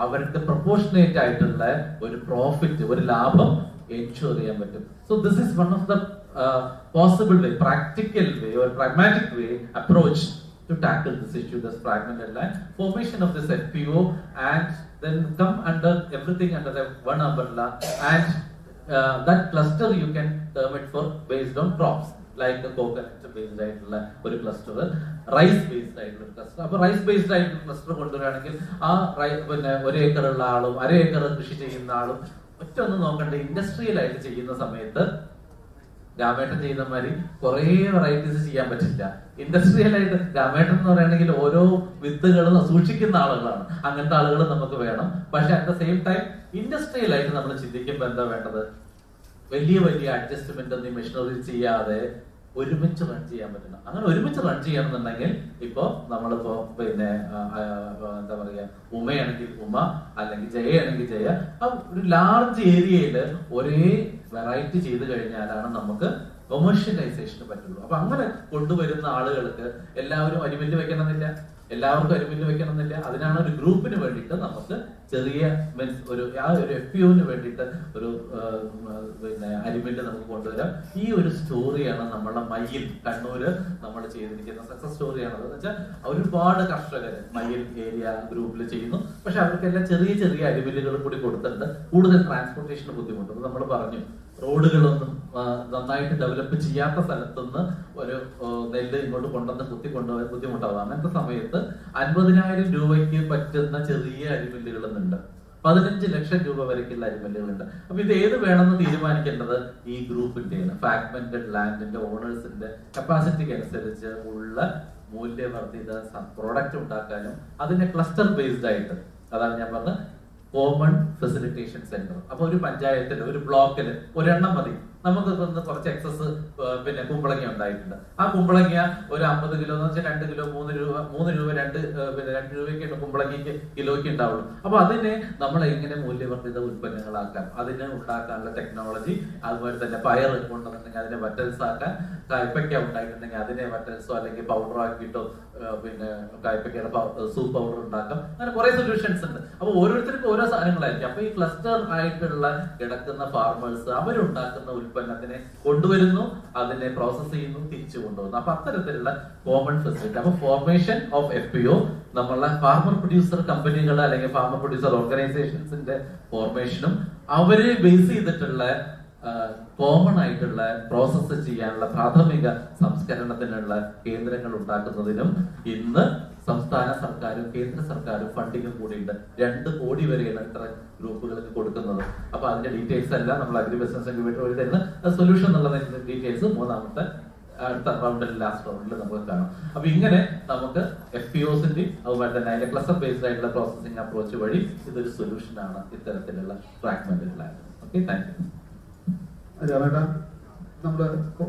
അവർക്ക് പ്രൊപ്പോർഷനേറ്റ് ആയിട്ടുള്ള ഒരു പ്രോഫിറ്റ്, ഒരു ലാഭം എൻഷുർ ചെയ്യാൻ പറ്റും. So this is one of the possible way, practical way or pragmatic way approach to tackle this issue, this fragmented land. Formation of this FPO and then come under everything under the one umbrella, and that cluster you can term it for based on crops. Like coconut based ആയിട്ടുള്ള ഒരു cluster, rice based ആയിട്ടുള്ള ഒരു cluster. അപ്പൊ rice based ആയിട്ടുള്ള cluster കൊണ്ടുവരികയാണെങ്കിൽ ആ പിന്നെ 1 ഏക്കറുള്ള ആളും 1/2 acre കൃഷി ചെയ്യുന്ന ആളും ഒറ്റ ഒന്നും നോക്കണ്ട, ഇൻഡസ്ട്രിയൽ ആയിട്ട് ചെയ്യുന്ന സമയത്ത് രാമേട്ടൻ ചെയ്യുന്ന മാതിരി കുറെ വെറൈറ്റീസ് ചെയ്യാൻ പറ്റില്ല. ഇൻഡസ്ട്രിയൽ ആയിട്ട് രാമേട്ടൻ എന്ന് പറയുകയാണെങ്കിൽ ഓരോ വിത്തുകളും സൂക്ഷിക്കുന്ന ആളുകളാണ്, അങ്ങനത്തെ ആളുകൾ നമുക്ക് വേണം. പക്ഷെ at the same time industrial ആയിട്ട് നമ്മൾ ചിന്തിക്കുമ്പോൾ എന്താ വേണ്ടത്, വലിയ വലിയ അഡ്ജസ്റ്റ്മെന്റ് ഒന്നും മെഷീനറി ചെയ്യാതെ ഒരുമിച്ച് റൺ ചെയ്യാൻ പറ്റണം. അങ്ങനെ ഒരുമിച്ച് റൺ ചെയ്യണമെന്നുണ്ടെങ്കിൽ ഇപ്പോ നമ്മളിപ്പോ പിന്നെ എന്താ പറയാ, ഉമയാണെങ്കിൽ ഉമ, അല്ലെങ്കിൽ ജയയാണെങ്കിൽ ജയ, ആ ഒരു ലാർജ് ഏരിയയിൽ ഒരേ വെറൈറ്റി ചെയ്ത് കഴിഞ്ഞാലാണ് നമുക്ക് കൊമേഴ്ഷ്യലൈസേഷന് പറ്റുള്ളൂ. അപ്പൊ അങ്ങനെ കൊണ്ടുവരുന്ന ആളുകൾക്ക് എല്ലാവരും അരിമില്ല് വെക്കണമെന്നില്ല, എല്ലാവർക്കും അരിമില്ല് വെക്കണമെന്നില്ല. അതിനാണ് ഒരു ഗ്രൂപ്പിന് വേണ്ടിയിട്ട് നമുക്ക് ചെറിയ മീൻസ് ഒരു FPOന് വേണ്ടിയിട്ട് ഒരു പിന്നെ അരിമില്ല് നമുക്ക് കൊണ്ടുവരാം. ഈ ഒരു സ്റ്റോറിയാണ് നമ്മളെ മയ്യിൽ കണ്ണൂര് നമ്മൾ ചെയ്തിരിക്കുന്ന സക്സസ് സ്റ്റോറിയാണ്. എന്ന് വെച്ചാൽ ഒരുപാട് കർഷകർ മയ്യിൽ ഏരിയ ഗ്രൂപ്പിൽ ചെയ്യുന്നു. പക്ഷെ അവർക്കെല്ലാം ചെറിയ ചെറിയ അരിമില്ലുകൾ കൂടി കൊടുത്തിട്ടുണ്ട്. കൂടുതൽ ട്രാൻസ്പോർട്ടേഷന് ബുദ്ധിമുട്ടുണ്ട്. നമ്മൾ പറഞ്ഞു റോഡുകളൊന്നും നന്നായിട്ട് ഡെവലപ്പ് ചെയ്യാത്ത സ്ഥലത്തുനിന്ന് ഒരു നെല്ല് ഇങ്ങോട്ട് കൊണ്ടുവന്ന് കുത്തിക്കൊണ്ടുപോകാൻ ബുദ്ധിമുട്ടാവും. അങ്ങനത്തെ സമയത്ത് 50,000 രൂപയ്ക്ക് പറ്റുന്ന ചെറിയ അരിമില്ലുകളുണ്ട്, 15 ലക്ഷം രൂപ വരയ്ക്കുള്ള അരിമില്ലുകളുണ്ട്. അപ്പൊ ഇത് ഏത് വേണമെന്ന് തീരുമാനിക്കേണ്ടത് ഈ ഗ്രൂപ്പിന്റെയാണ്. ഫ്രാഗ്മെന്റഡ് ലാൻഡിന്റെ ഓണേഴ്സിന്റെ കപ്പാസിറ്റിക്ക് അനുസരിച്ച് ഉള്ള മൂല്യവർദ്ധിത പ്രോഡക്റ്റ് ഉണ്ടാക്കാനും അതിന്റെ ക്ലസ്റ്റർ ബേസ്ഡ് ആയിട്ട്, അതാണ് ഞാൻ പറഞ്ഞത് കോമൺ ഫെസിലിറ്റേഷൻ സെന്റർ. അപ്പൊ ഒരു പഞ്ചായത്തിൽ ഒരു ബ്ലോക്കിൽ ഒരെണ്ണം മതി. നമുക്ക് കുറച്ച് എക്സസ് പിന്നെ കുമ്പളങ്ങ ഉണ്ടായിട്ടുണ്ട്. ആ കുമ്പളങ്ങ ഒരു 50 കിലോ എന്ന് വെച്ചാൽ 2 കിലോ 3 രൂപ 2 രൂപയ്ക്ക് കുമ്പളങ്ങയ്ക്ക് കിലോയ്ക്ക് ഉണ്ടാവുള്ളൂ. അപ്പൊ അതിനെ നമ്മൾ എങ്ങനെ മൂല്യവർദ്ധിത ഉൽപ്പന്നങ്ങളാക്കാം, അതിനെ ഉണ്ടാക്കാനുള്ള ടെക്നോളജി, അതുപോലെ തന്നെ പയർ കൊണ്ടുവന്നിട്ടുണ്ടെങ്കിൽ അതിനെ വറ്റൽസ് ആക്കാൻ, കയ്പയ്ക്ക ഉണ്ടായിട്ടുണ്ടെങ്കിൽ അതിനെ വറ്റൽസോ അല്ലെങ്കിൽ പൗഡർ ആക്കിയിട്ടോ പിന്നെ കയ്പയ്ക്കയുടെ സൂപ്പ് പൗഡർ ഉണ്ടാക്കാം. അങ്ങനെ കുറെ സൊല്യൂഷൻസ് ഉണ്ട്. അപ്പൊ ഓരോരുത്തർക്കും ഓരോ സാധനങ്ങളായിരിക്കും. അപ്പൊ ഈ ക്ലസ്റ്റർ ആയിട്ടുള്ള കിടക്കുന്ന ഫാർമേഴ്സ് അവരുണ്ടാക്കുന്ന ഉൽപ്പന്നത്തിനെ കൊണ്ടുവരുന്നു, അതിനെ പ്രോസസ് ചെയ്യുന്നു, തിരിച്ചു കൊണ്ടുവന്നു. അപ്പൊ അത്തരത്തിലുള്ള കോമൺ ഫെസിലിറ്റി. അപ്പൊ ഫോർമേഷൻ ഓഫ് FPO നമ്മളെ ഫാർമർ പ്രൊഡ്യൂസർ കമ്പനികൾ അല്ലെങ്കിൽ ഫാർമർ പ്രൊഡ്യൂസർ ഓർഗനൈസേഷൻസിന്റെ ഫോർമേഷനും അവരെ ബേസ് ചെയ്തിട്ടുള്ള കോമൺ ആയിട്ടുള്ള പ്രോസസ്സ് ചെയ്യാനുള്ള പ്രാഥമിക സംസ്കരണത്തിനുള്ള കേന്ദ്രങ്ങൾ ഉണ്ടാക്കുന്നതിനും ഇന്ന് സംസ്ഥാന സർക്കാരും കേന്ദ്ര സർക്കാരും ഫണ്ടിങ്ങും കൂടിയുണ്ട്. 2 കോടി വരെയാണ് ഇത്ര ഗ്രൂപ്പുകൾക്ക് കൊടുക്കുന്നത്. അപ്പൊ അതിന്റെ ഡീറ്റെയിൽസ് എല്ലാം നമ്മൾ അഗ്രി ബിസിനസ് ഇൻക്യുബേറ്റർ വഴി തരുന്ന സൊല്യൂഷൻ എന്നുള്ളതിന്റെ ഡീറ്റെയിൽസ് 3ാമത്തെ അടുത്ത റൗണ്ടിൽ ലാസ്റ്റ് റൗണ്ടിൽ നമുക്ക് കാണാം. അപ്പൊ ഇങ്ങനെ നമുക്ക് FPOസിന്റെ അതുപോലെ തന്നെ അതിന്റെ ക്ലസ്റ്റർ ബേസ്ഡ് ആയിട്ടുള്ള പ്രോസസിംഗ് അപ്രോച്ച് വഴി ഇതൊരു സൊല്യൂഷൻ ആണ് ഇത്തരത്തിലുള്ള fragmented land. Okay, thank you. രാമേട്ട, നമ്മുടെ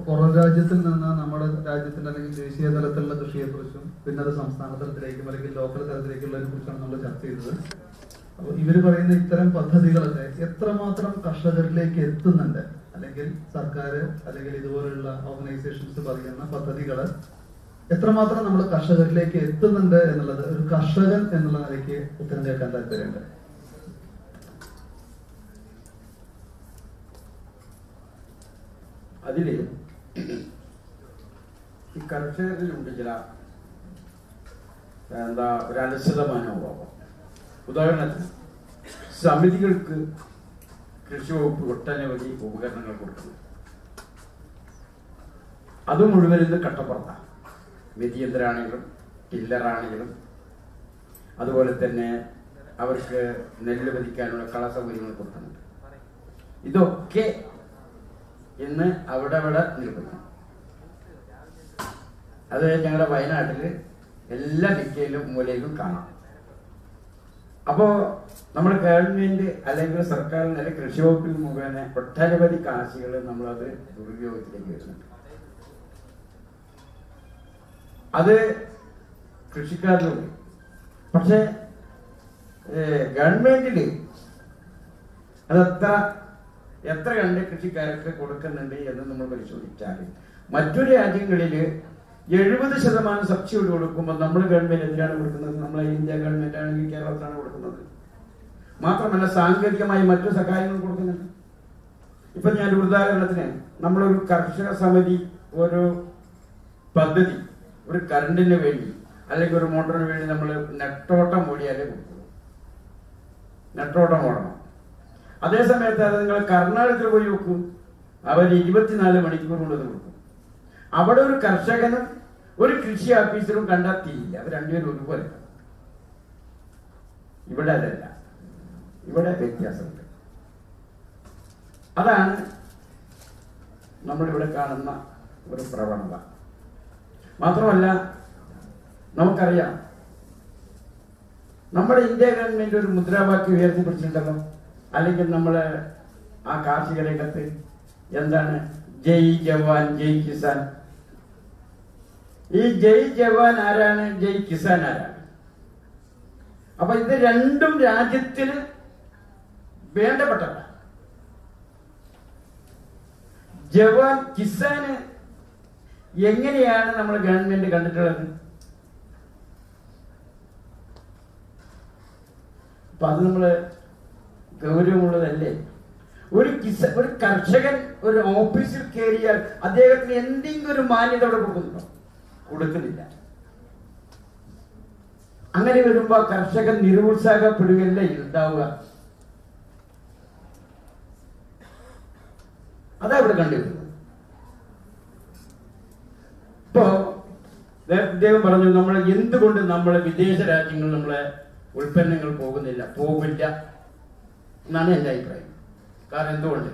പുറം രാജ്യത്തിൽ നിന്ന് നമ്മുടെ രാജ്യത്തിന്റെ അല്ലെങ്കിൽ ദേശീയ തലത്തിലുള്ള കൃഷിയെ കുറിച്ചും പിന്നെ അത് സംസ്ഥാന തലത്തിലേക്കും അല്ലെങ്കിൽ ലോക്കൽ തലത്തിലേക്കുള്ളതിനെ കുറിച്ചാണ് നമ്മൾ ചർച്ച ചെയ്തത്. അപ്പൊ ഇവര് പറയുന്ന ഇത്തരം പദ്ധതികളൊക്കെ എത്രമാത്രം കർഷകരിലേക്ക് എത്തുന്നുണ്ട്, അല്ലെങ്കിൽ സർക്കാർ അല്ലെങ്കിൽ ഇതുപോലുള്ള ഓർഗനൈസേഷൻസ് പറയുന്ന പദ്ധതികൾ എത്രമാത്രം നമ്മൾ കർഷകരിലേക്ക് എത്തുന്നുണ്ട് എന്നുള്ളത് ഒരു കർഷകൻ എന്നുള്ള നിലയ്ക്ക് ഉത്തരം കേൾക്കാൻ താല്പര്യമുണ്ട്. അതില് ഈ കർഷകരിലുണ്ട് ചില ഒരു അലസത മനോഭാവം. ഉദാഹരണത്തിന് സമിതികൾക്ക് കൃഷി വകുപ്പ് ഒട്ടനവധി ഉപകരണങ്ങൾ കൊടുക്കുന്നു. അത് മുഴുവൻ ഇന്ന് കട്ടപ്പുറത്താണ്. മെതിയന്ത്രാണെങ്കിലും ടില്ലറാണെങ്കിലും അതുപോലെ തന്നെ അവർക്ക് നെല്ല് വധിക്കാനുള്ള കള സൗകര്യങ്ങൾ കൊടുക്കുന്നുണ്ട്. ഇതൊക്കെ ഇന്ന് അവിടെ നിൽക്കുന്നു. അത് ഞങ്ങളുടെ വയനാട്ടില് എല്ലാ ദിക്കയിലും മൂലയിലും കാണാം. അപ്പോ നമ്മുടെ ഗവൺമെന്റ് അല്ലെങ്കിൽ സർക്കാർ നില കൃഷി വകുപ്പിൽ മുഖേന ഒട്ടനവധി കാശുകൾ നമ്മളത് ദുരുപയോഗത്തിലേക്ക് വരുന്നുണ്ട്. അത് കൃഷിക്കാരിലുണ്ട്. പക്ഷെ ഗവൺമെന്റില് അത് എത്ര കണ്ട് കൃഷിക്കാർക്ക് കൊടുക്കുന്നുണ്ട് എന്ന് നമ്മൾ പരിശോധിച്ചാൽ മറ്റു രാജ്യങ്ങളിൽ 70% സബ്സിഡി കൊടുക്കുമ്പോൾ നമ്മൾ ഗവൺമെന്റ് എന്തിനാണ് കൊടുക്കുന്നത്? നമ്മളെ ഇന്ത്യ ഗവൺമെന്റ് ആണെങ്കിൽ കേരളത്തിലാണ് കൊടുക്കുന്നത്. മാത്രമല്ല സാങ്കേതികമായി മറ്റു സഹായങ്ങൾ കൊടുക്കുന്നുണ്ട്. ഇപ്പൊ ഞാൻ ഉദാഹരണത്തിന് നമ്മളൊരു കർഷക സമിതി ഒരു പദ്ധതി ഒരു കറണ്ടിന് വേണ്ടി അല്ലെങ്കിൽ ഒരു മോട്ടറിന് വേണ്ടി നമ്മൾ നെട്ടോട്ടം ഓടിയാലേ കൊടുക്കുള്ളൂ. നെട്ടോട്ടം ഓടണം. അതേസമയത്ത് അത് നിങ്ങൾ കർണാടകത്തിൽ പോയി നോക്കൂ, അവർ 24 മണിക്കൂർ കൊണ്ട് കൊടുക്കും. അവിടെ ഒരു കർഷകനും ഒരു കൃഷി ഓഫീസറും കണ്ടെത്തിയില്ല. അവർ രണ്ടുപേരും ഒരുപോലെ. ഇവിടെ അതല്ല, ഇവിടെ വ്യത്യാസമുണ്ട്. അതാണ് നമ്മളിവിടെ കാണുന്ന ഒരു പ്രവണത. മാത്രമല്ല, നമുക്കറിയാം നമ്മുടെ ഇന്ത്യ ഗവൺമെന്റ് ഒരു മുദ്രാവാക്യം ഉയർത്തിപ്പിടിച്ചിട്ടുണ്ടല്ലോ, അല്ലെങ്കിൽ നമ്മൾ ആ കാർഷിക രംഗത്ത് എന്താണ്, ജയ് ജവാൻ ജയ് കിസാൻ. ഈ ജയ് ജവാൻ ആരാണ്, ജയ് കിസാൻ ആരാണ്? അപ്പൊ ഇത് രണ്ടും രാജ്യത്തിന് വേണ്ടപ്പെട്ടതാണ്. ജവാൻ കിസാന് എങ്ങനെയാണ് നമ്മൾ ഗവൺമെന്റ് കണ്ടിട്ടുള്ളത്? അപ്പൊ അത് നമ്മള് ഗൗരവമുള്ളതല്ലേ? ഒരു കർഷകൻ ഒരു ഓഫീസിൽ കയറിയാൽ അദ്ദേഹത്തിന് എന്തെങ്കിലും ഒരു മാന്യത അവിടെ കൊടുക്കുന്നുണ്ടോ? കൊടുക്കുന്നില്ല. അങ്ങനെ വരുമ്പോ കർഷകൻ നിരുത്സാഹപ്പെടുകയല്ലേ ഉണ്ടാവുക? അതാ ഇവിടെ കണ്ടുവരുന്നത്. ഇപ്പോ അദ്ദേഹം പറഞ്ഞു, നമ്മൾ എന്തുകൊണ്ട് നമ്മൾ വിദേശ രാജ്യങ്ങളിൽ നമ്മളെ ഉൽപ്പന്നങ്ങൾ പോകില്ല എന്നാണ് എൻ്റെ അഭിപ്രായം. കാരണം എന്തുകൊണ്ട്,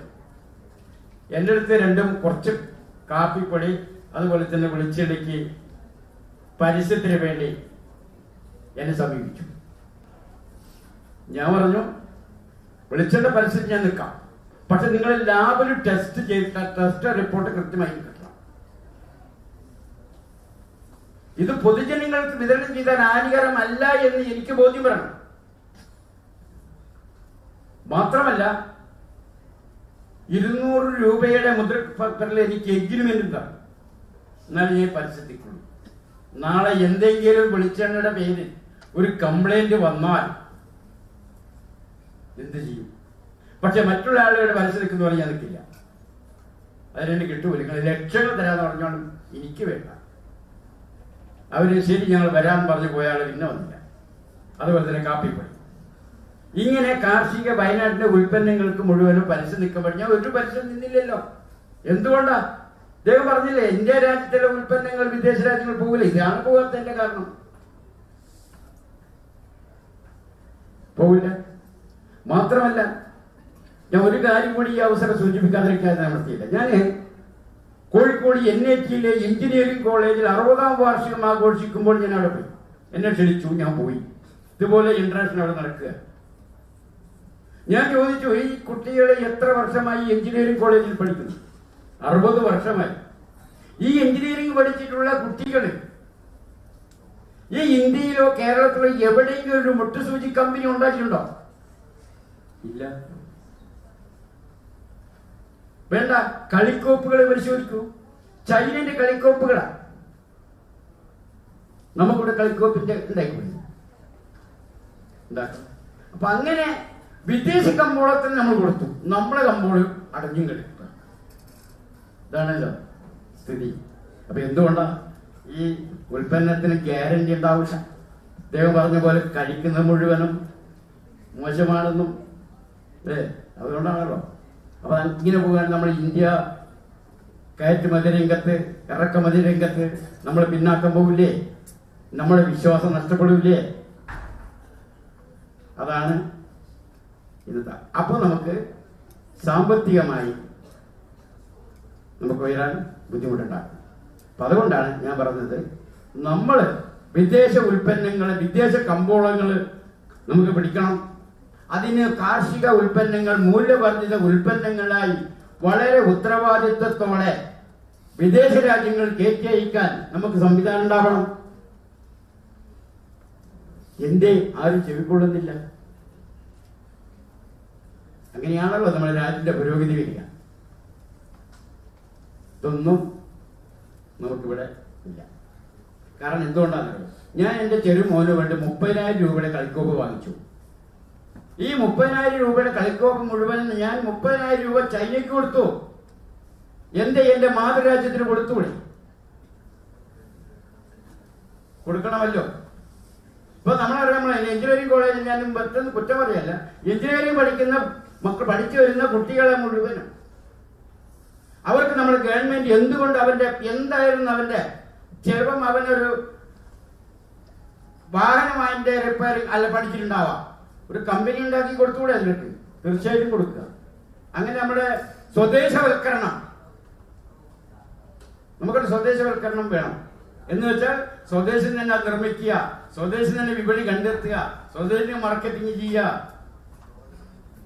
എൻ്റെ അടുത്ത് രണ്ടും കുറച്ച് കാപ്പിപ്പൊടി അതുപോലെ തന്നെ വെളിച്ചെണ്ണയ്ക്ക് പരസ്യത്തിന് വേണ്ടി എന്നെ സമീപിച്ചു. ഞാൻ പറഞ്ഞു, വെളിച്ചെണ്ണ പരസ്യത്തിന് ഞാൻ നിൽക്കാം, പക്ഷെ നിങ്ങൾ ലാബിൽ ടെസ്റ്റ് റിപ്പോർട്ട് കൃത്യമായി കിട്ടണം. ഇത് പൊതുജനങ്ങൾക്ക് വിതരണം ചെയ്താൽ ഹാനികരമല്ല എന്ന് എനിക്ക് ബോധ്യം വരണം. മാത്രമല്ല, 200 രൂപയുടെ മുദ്രപത്രത്തിൽ എനിക്ക് എഗ്രിമെന്റ് ഉണ്ടാകും, എന്നാലും ഞാൻ പരസ്യത്തിക്കുള്ളൂ. നാളെ എന്തെങ്കിലും വെളിച്ചെണ്ണയുടെ പേരിൽ ഒരു കംപ്ലൈന്റ് വന്നാൽ എന്ത് ചെയ്യും? പക്ഷെ മറ്റുള്ള ആളുകളുടെ പരസ്യത്തിക്കുന്ന പറഞ്ഞാൽ നിൽക്കില്ല. അതിനെന്നെ കിട്ടൂല. നിങ്ങൾ ലക്ഷങ്ങൾ തരാന്ന് പറഞ്ഞോളും എനിക്ക് വേണ്ട. അവര് ശരി ഞങ്ങൾ വരാൻ പറഞ്ഞു പോയ ആൾ പിന്നെ വന്നില്ല. അതുപോലെ തന്നെ കാപ്പിപ്പൊടി. ഇങ്ങനെ കാർഷിക വയനാട്ടിലെ ഉൽപ്പന്നങ്ങൾക്ക് മുഴുവനും പരസ്യം നിൽക്കാൻ പറഞ്ഞാൽ ഒരു പരസ്യം നിന്നില്ലല്ലോ. എന്തുകൊണ്ടാ? അദ്ദേഹം പറഞ്ഞില്ലേ, ഇന്ത്യ രാജ്യത്തിലെ ഉൽപ്പന്നങ്ങൾ വിദേശ രാജ്യങ്ങൾ പോകില്ല. ഇതാണ് പോകാത്തതിന്റെ കാരണം. പോകില്ല. മാത്രമല്ല, ഞാൻ ഒരു കാര്യം കൂടി ഈ അവസരം സൂചിപ്പിക്കാതിരിക്കാൻ നടത്തിയില്ല. ഞാൻ കോഴിക്കോട് NIT എഞ്ചിനീയറിംഗ് കോളേജിൽ 60ാം വാർഷികം ആഘോഷിക്കുമ്പോൾ ഞാൻ അവിടെ പോയി. എന്നെ ക്ഷണിച്ചു, ഞാൻ പോയി. ഇതുപോലെ ഇന്റർനാഷണൽ അവിടെ നടക്കുക. ഞാൻ ചോദിച്ചു, ഈ കുട്ടികളെ എത്ര വർഷമായി എഞ്ചിനീയറിംഗ് കോളേജിൽ പഠിക്കുന്നു? 60 വർഷമായി. ഈ എഞ്ചിനീയറിംഗ് പഠിച്ചിട്ടുള്ള കുട്ടികൾ ഈ ഇന്ത്യയിലോ കേരളത്തിലോ എവിടെയെങ്കിലും ഒരു മുട്ടുസൂചി കമ്പനി ഉണ്ടാക്കിയിട്ടുണ്ടോ? ഇല്ല. വേണ്ട, കളിക്കോപ്പുകൾ പരിശോധിക്കൂ. ചൈനന്റെ കളിക്കോപ്പുകളാ നമുക്കിവിടെ കളിക്കോപ്പിന്റെ ഉണ്ടാക്കി. അപ്പൊ അങ്ങനെ വിദേശ കമ്പോളത്തിന് നമ്മൾ കൊടുത്തു, നമ്മളെ കമ്പോളം അടഞ്ഞും കിടക്കുക. ഇതാണല്ലോ സ്ഥിതി. അപ്പൊ എന്തുകൊണ്ടാ ഈ ഉൽപ്പന്നത്തിന് ഗ്യാരണ്ടി ഉണ്ടാവില്ല? അദ്ദേഹം പറഞ്ഞ പോലെ കഴിക്കുന്ന മുഴുവനും മോശമാണെന്നും അതുകൊണ്ടാണല്ലോ. അപ്പൊ ഇങ്ങനെ പോകാൻ നമ്മൾ ഇന്ത്യ കയറ്റുമതി രംഗത്ത്, ഇറക്കുമതി രംഗത്ത് നമ്മൾ പിന്നാക്കം പോകില്ലേ? നമ്മുടെ വിശ്വാസം നഷ്ടപ്പെടില്ലേ? അതാണ് ഇത്. അപ്പൊ നമുക്ക് സാമ്പത്തികമായി നമുക്ക് ഉയരാൻ ബുദ്ധിമുട്ടുണ്ടാകും. അപ്പൊ അതുകൊണ്ടാണ് ഞാൻ പറഞ്ഞത്, നമ്മൾ വിദേശ ഉൽപ്പന്നങ്ങള്, വിദേശ കമ്പോളങ്ങള് നമുക്ക് പിടിക്കണം. അതിന് കാർഷിക ഉൽപ്പന്നങ്ങൾ മൂല്യവർദ്ധിത ഉൽപ്പന്നങ്ങളായി വളരെ ഉത്തരവാദിത്വത്തോടെ വിദേശ രാജ്യങ്ങൾ കയറ്റി അയക്കാൻ നമുക്ക് സംവിധാനം ഉണ്ടാവണം. എന്തേ ആരും ചെവിക്കൊള്ളുന്നില്ല? അങ്ങനെയാണല്ലോ നമ്മുടെ രാജ്യത്തിന്റെ പുരോഗതി വരിക. ഇതൊന്നും നമുക്കിവിടെ ഇല്ല. കാരണം എന്തുകൊണ്ടാണെന്നറിയോ? ഞാൻ എൻ്റെ ചെറുമോന് വേണ്ടി 30,000 രൂപയുടെ കളിക്കോപ്പ് വാങ്ങിച്ചു. ഈ 30,000 രൂപയുടെ കളിക്കോപ്പ് മുഴുവൻ ഞാൻ 30,000 രൂപ ചൈനയ്ക്ക് കൊടുത്തു. എന്റെ മാതൃരാജ്യത്തിന് കൊടുത്തുകൂടെ? കൊടുക്കണമല്ലോ. ഇപ്പൊ നമ്മളറിയാം, എഞ്ചിനീയറിംഗ് കോളേജിൽ ഞാൻ പെട്ടെന്ന് കുറ്റം പറയല്ല, എഞ്ചിനീയറിംഗ് പഠിക്കുന്ന മക്കൾ, പഠിച്ചു വരുന്ന കുട്ടികളെ മുഴുവനും അവർക്ക് നമ്മുടെ ഗവൺമെന്റ് എന്തുകൊണ്ട് അവന്റെ എന്തായിരുന്നു അവന്റെ ചിലപ്പം അവനൊരു വാഹനം അതിന്റെ റിപ്പയറിംഗ് അല്ല പഠിച്ചിട്ടുണ്ടാവാം, ഒരു കമ്പനി ഉണ്ടാക്കി കൊടുത്തുകൂടെ അതിലേക്ക്? തീർച്ചയായിട്ടും കൊടുക്കുക. അങ്ങനെ നമ്മുടെ സ്വദേശവൽക്കരണം, നമുക്കൊരു സ്വദേശവൽക്കരണം വേണം. എന്ന് വെച്ചാൽ സ്വദേശം തന്നെ നിർമ്മിക്കുക, സ്വദേശം തന്നെ വിപണി കണ്ടെത്തുക, സ്വദേശം മാർക്കറ്റിംഗ് ചെയ്യുക.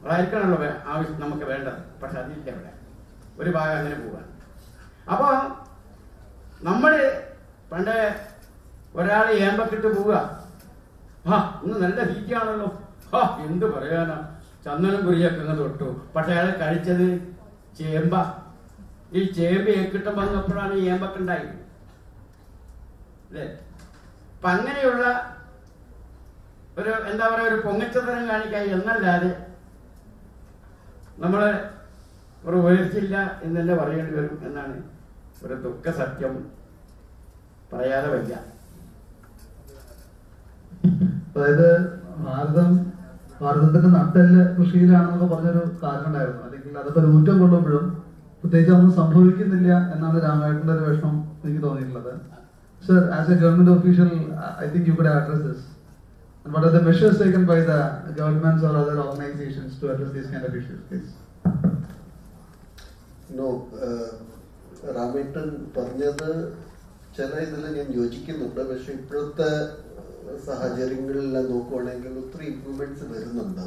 അതായിരിക്കണല്ലോ ആവശ്യം നമുക്ക് വേണ്ടത്. പക്ഷെ അതില്ല ഇവിടെ ഒരു ഭാഗം അങ്ങനെ പോവാൻ. അപ്പൊ നമ്മള് പണ്ട് ഒരാൾ ഏമ്പക്കിട്ട് പോവുക, ഇന്ന് നല്ല ഹീറ്റാണല്ലോ, എന്ത് പറയാനാ, ചന്ദനം കുറിയൊക്കെ ഇങ്ങ് തൊട്ടു. പക്ഷെ അയാൾ കഴിച്ചത് ചേമ്പ. ഈ ചേമ്പ് ഏക്കിട്ടം വന്നപ്പോഴാണ് ഈ ഏമ്പൊക്കെ ഉണ്ടായി അല്ലേ? അപ്പൊ അങ്ങനെയുള്ള ഒരു എന്താ പറയാ ഒരു പൊങ്ങച്ചതരം കാണിക്കാൻ എന്നല്ലാതെ നമ്മള് ഒരു ഉയർച്ചയില്ല എന്ന് തന്നെ പറയേണ്ടി വരും എന്നാണ് ഒരു ദുഃഖ സത്യം, പറയാതെ വയ്യ. അതായത് ഭാരതത്തിന്റെ നട്ടെല്ല് കൃഷിയിലാണെന്നൊക്കെ പറഞ്ഞൊരു കാര്യം ഉണ്ടായിരുന്നു. അല്ലെങ്കിൽ അതൊക്കെ ഒരു ഊറ്റം കൊള്ളുമ്പോഴും പ്രത്യേകിച്ച് ഒന്നും സംഭവിക്കുന്നില്ല എന്നാണ് രാമേട്ടന്റെ ഒരു വിഷമം എനിക്ക് തോന്നിയിട്ടുള്ളത്. Sir, as A government official, I think you could address this. And what are the measures taken by the governments or other organizations to address these kind of issues, please? No, രാമേട്ടൻ പറഞ്ഞത് ചില ഇതിൽ ഞാൻ യോജിക്കുന്നുണ്ട്. പക്ഷെ ഇപ്പോഴത്തെ സാഹചര്യങ്ങളിലെല്ലാം നോക്കുവാണെങ്കിൽ ഒത്തിരി improvements വരുന്നുണ്ട്.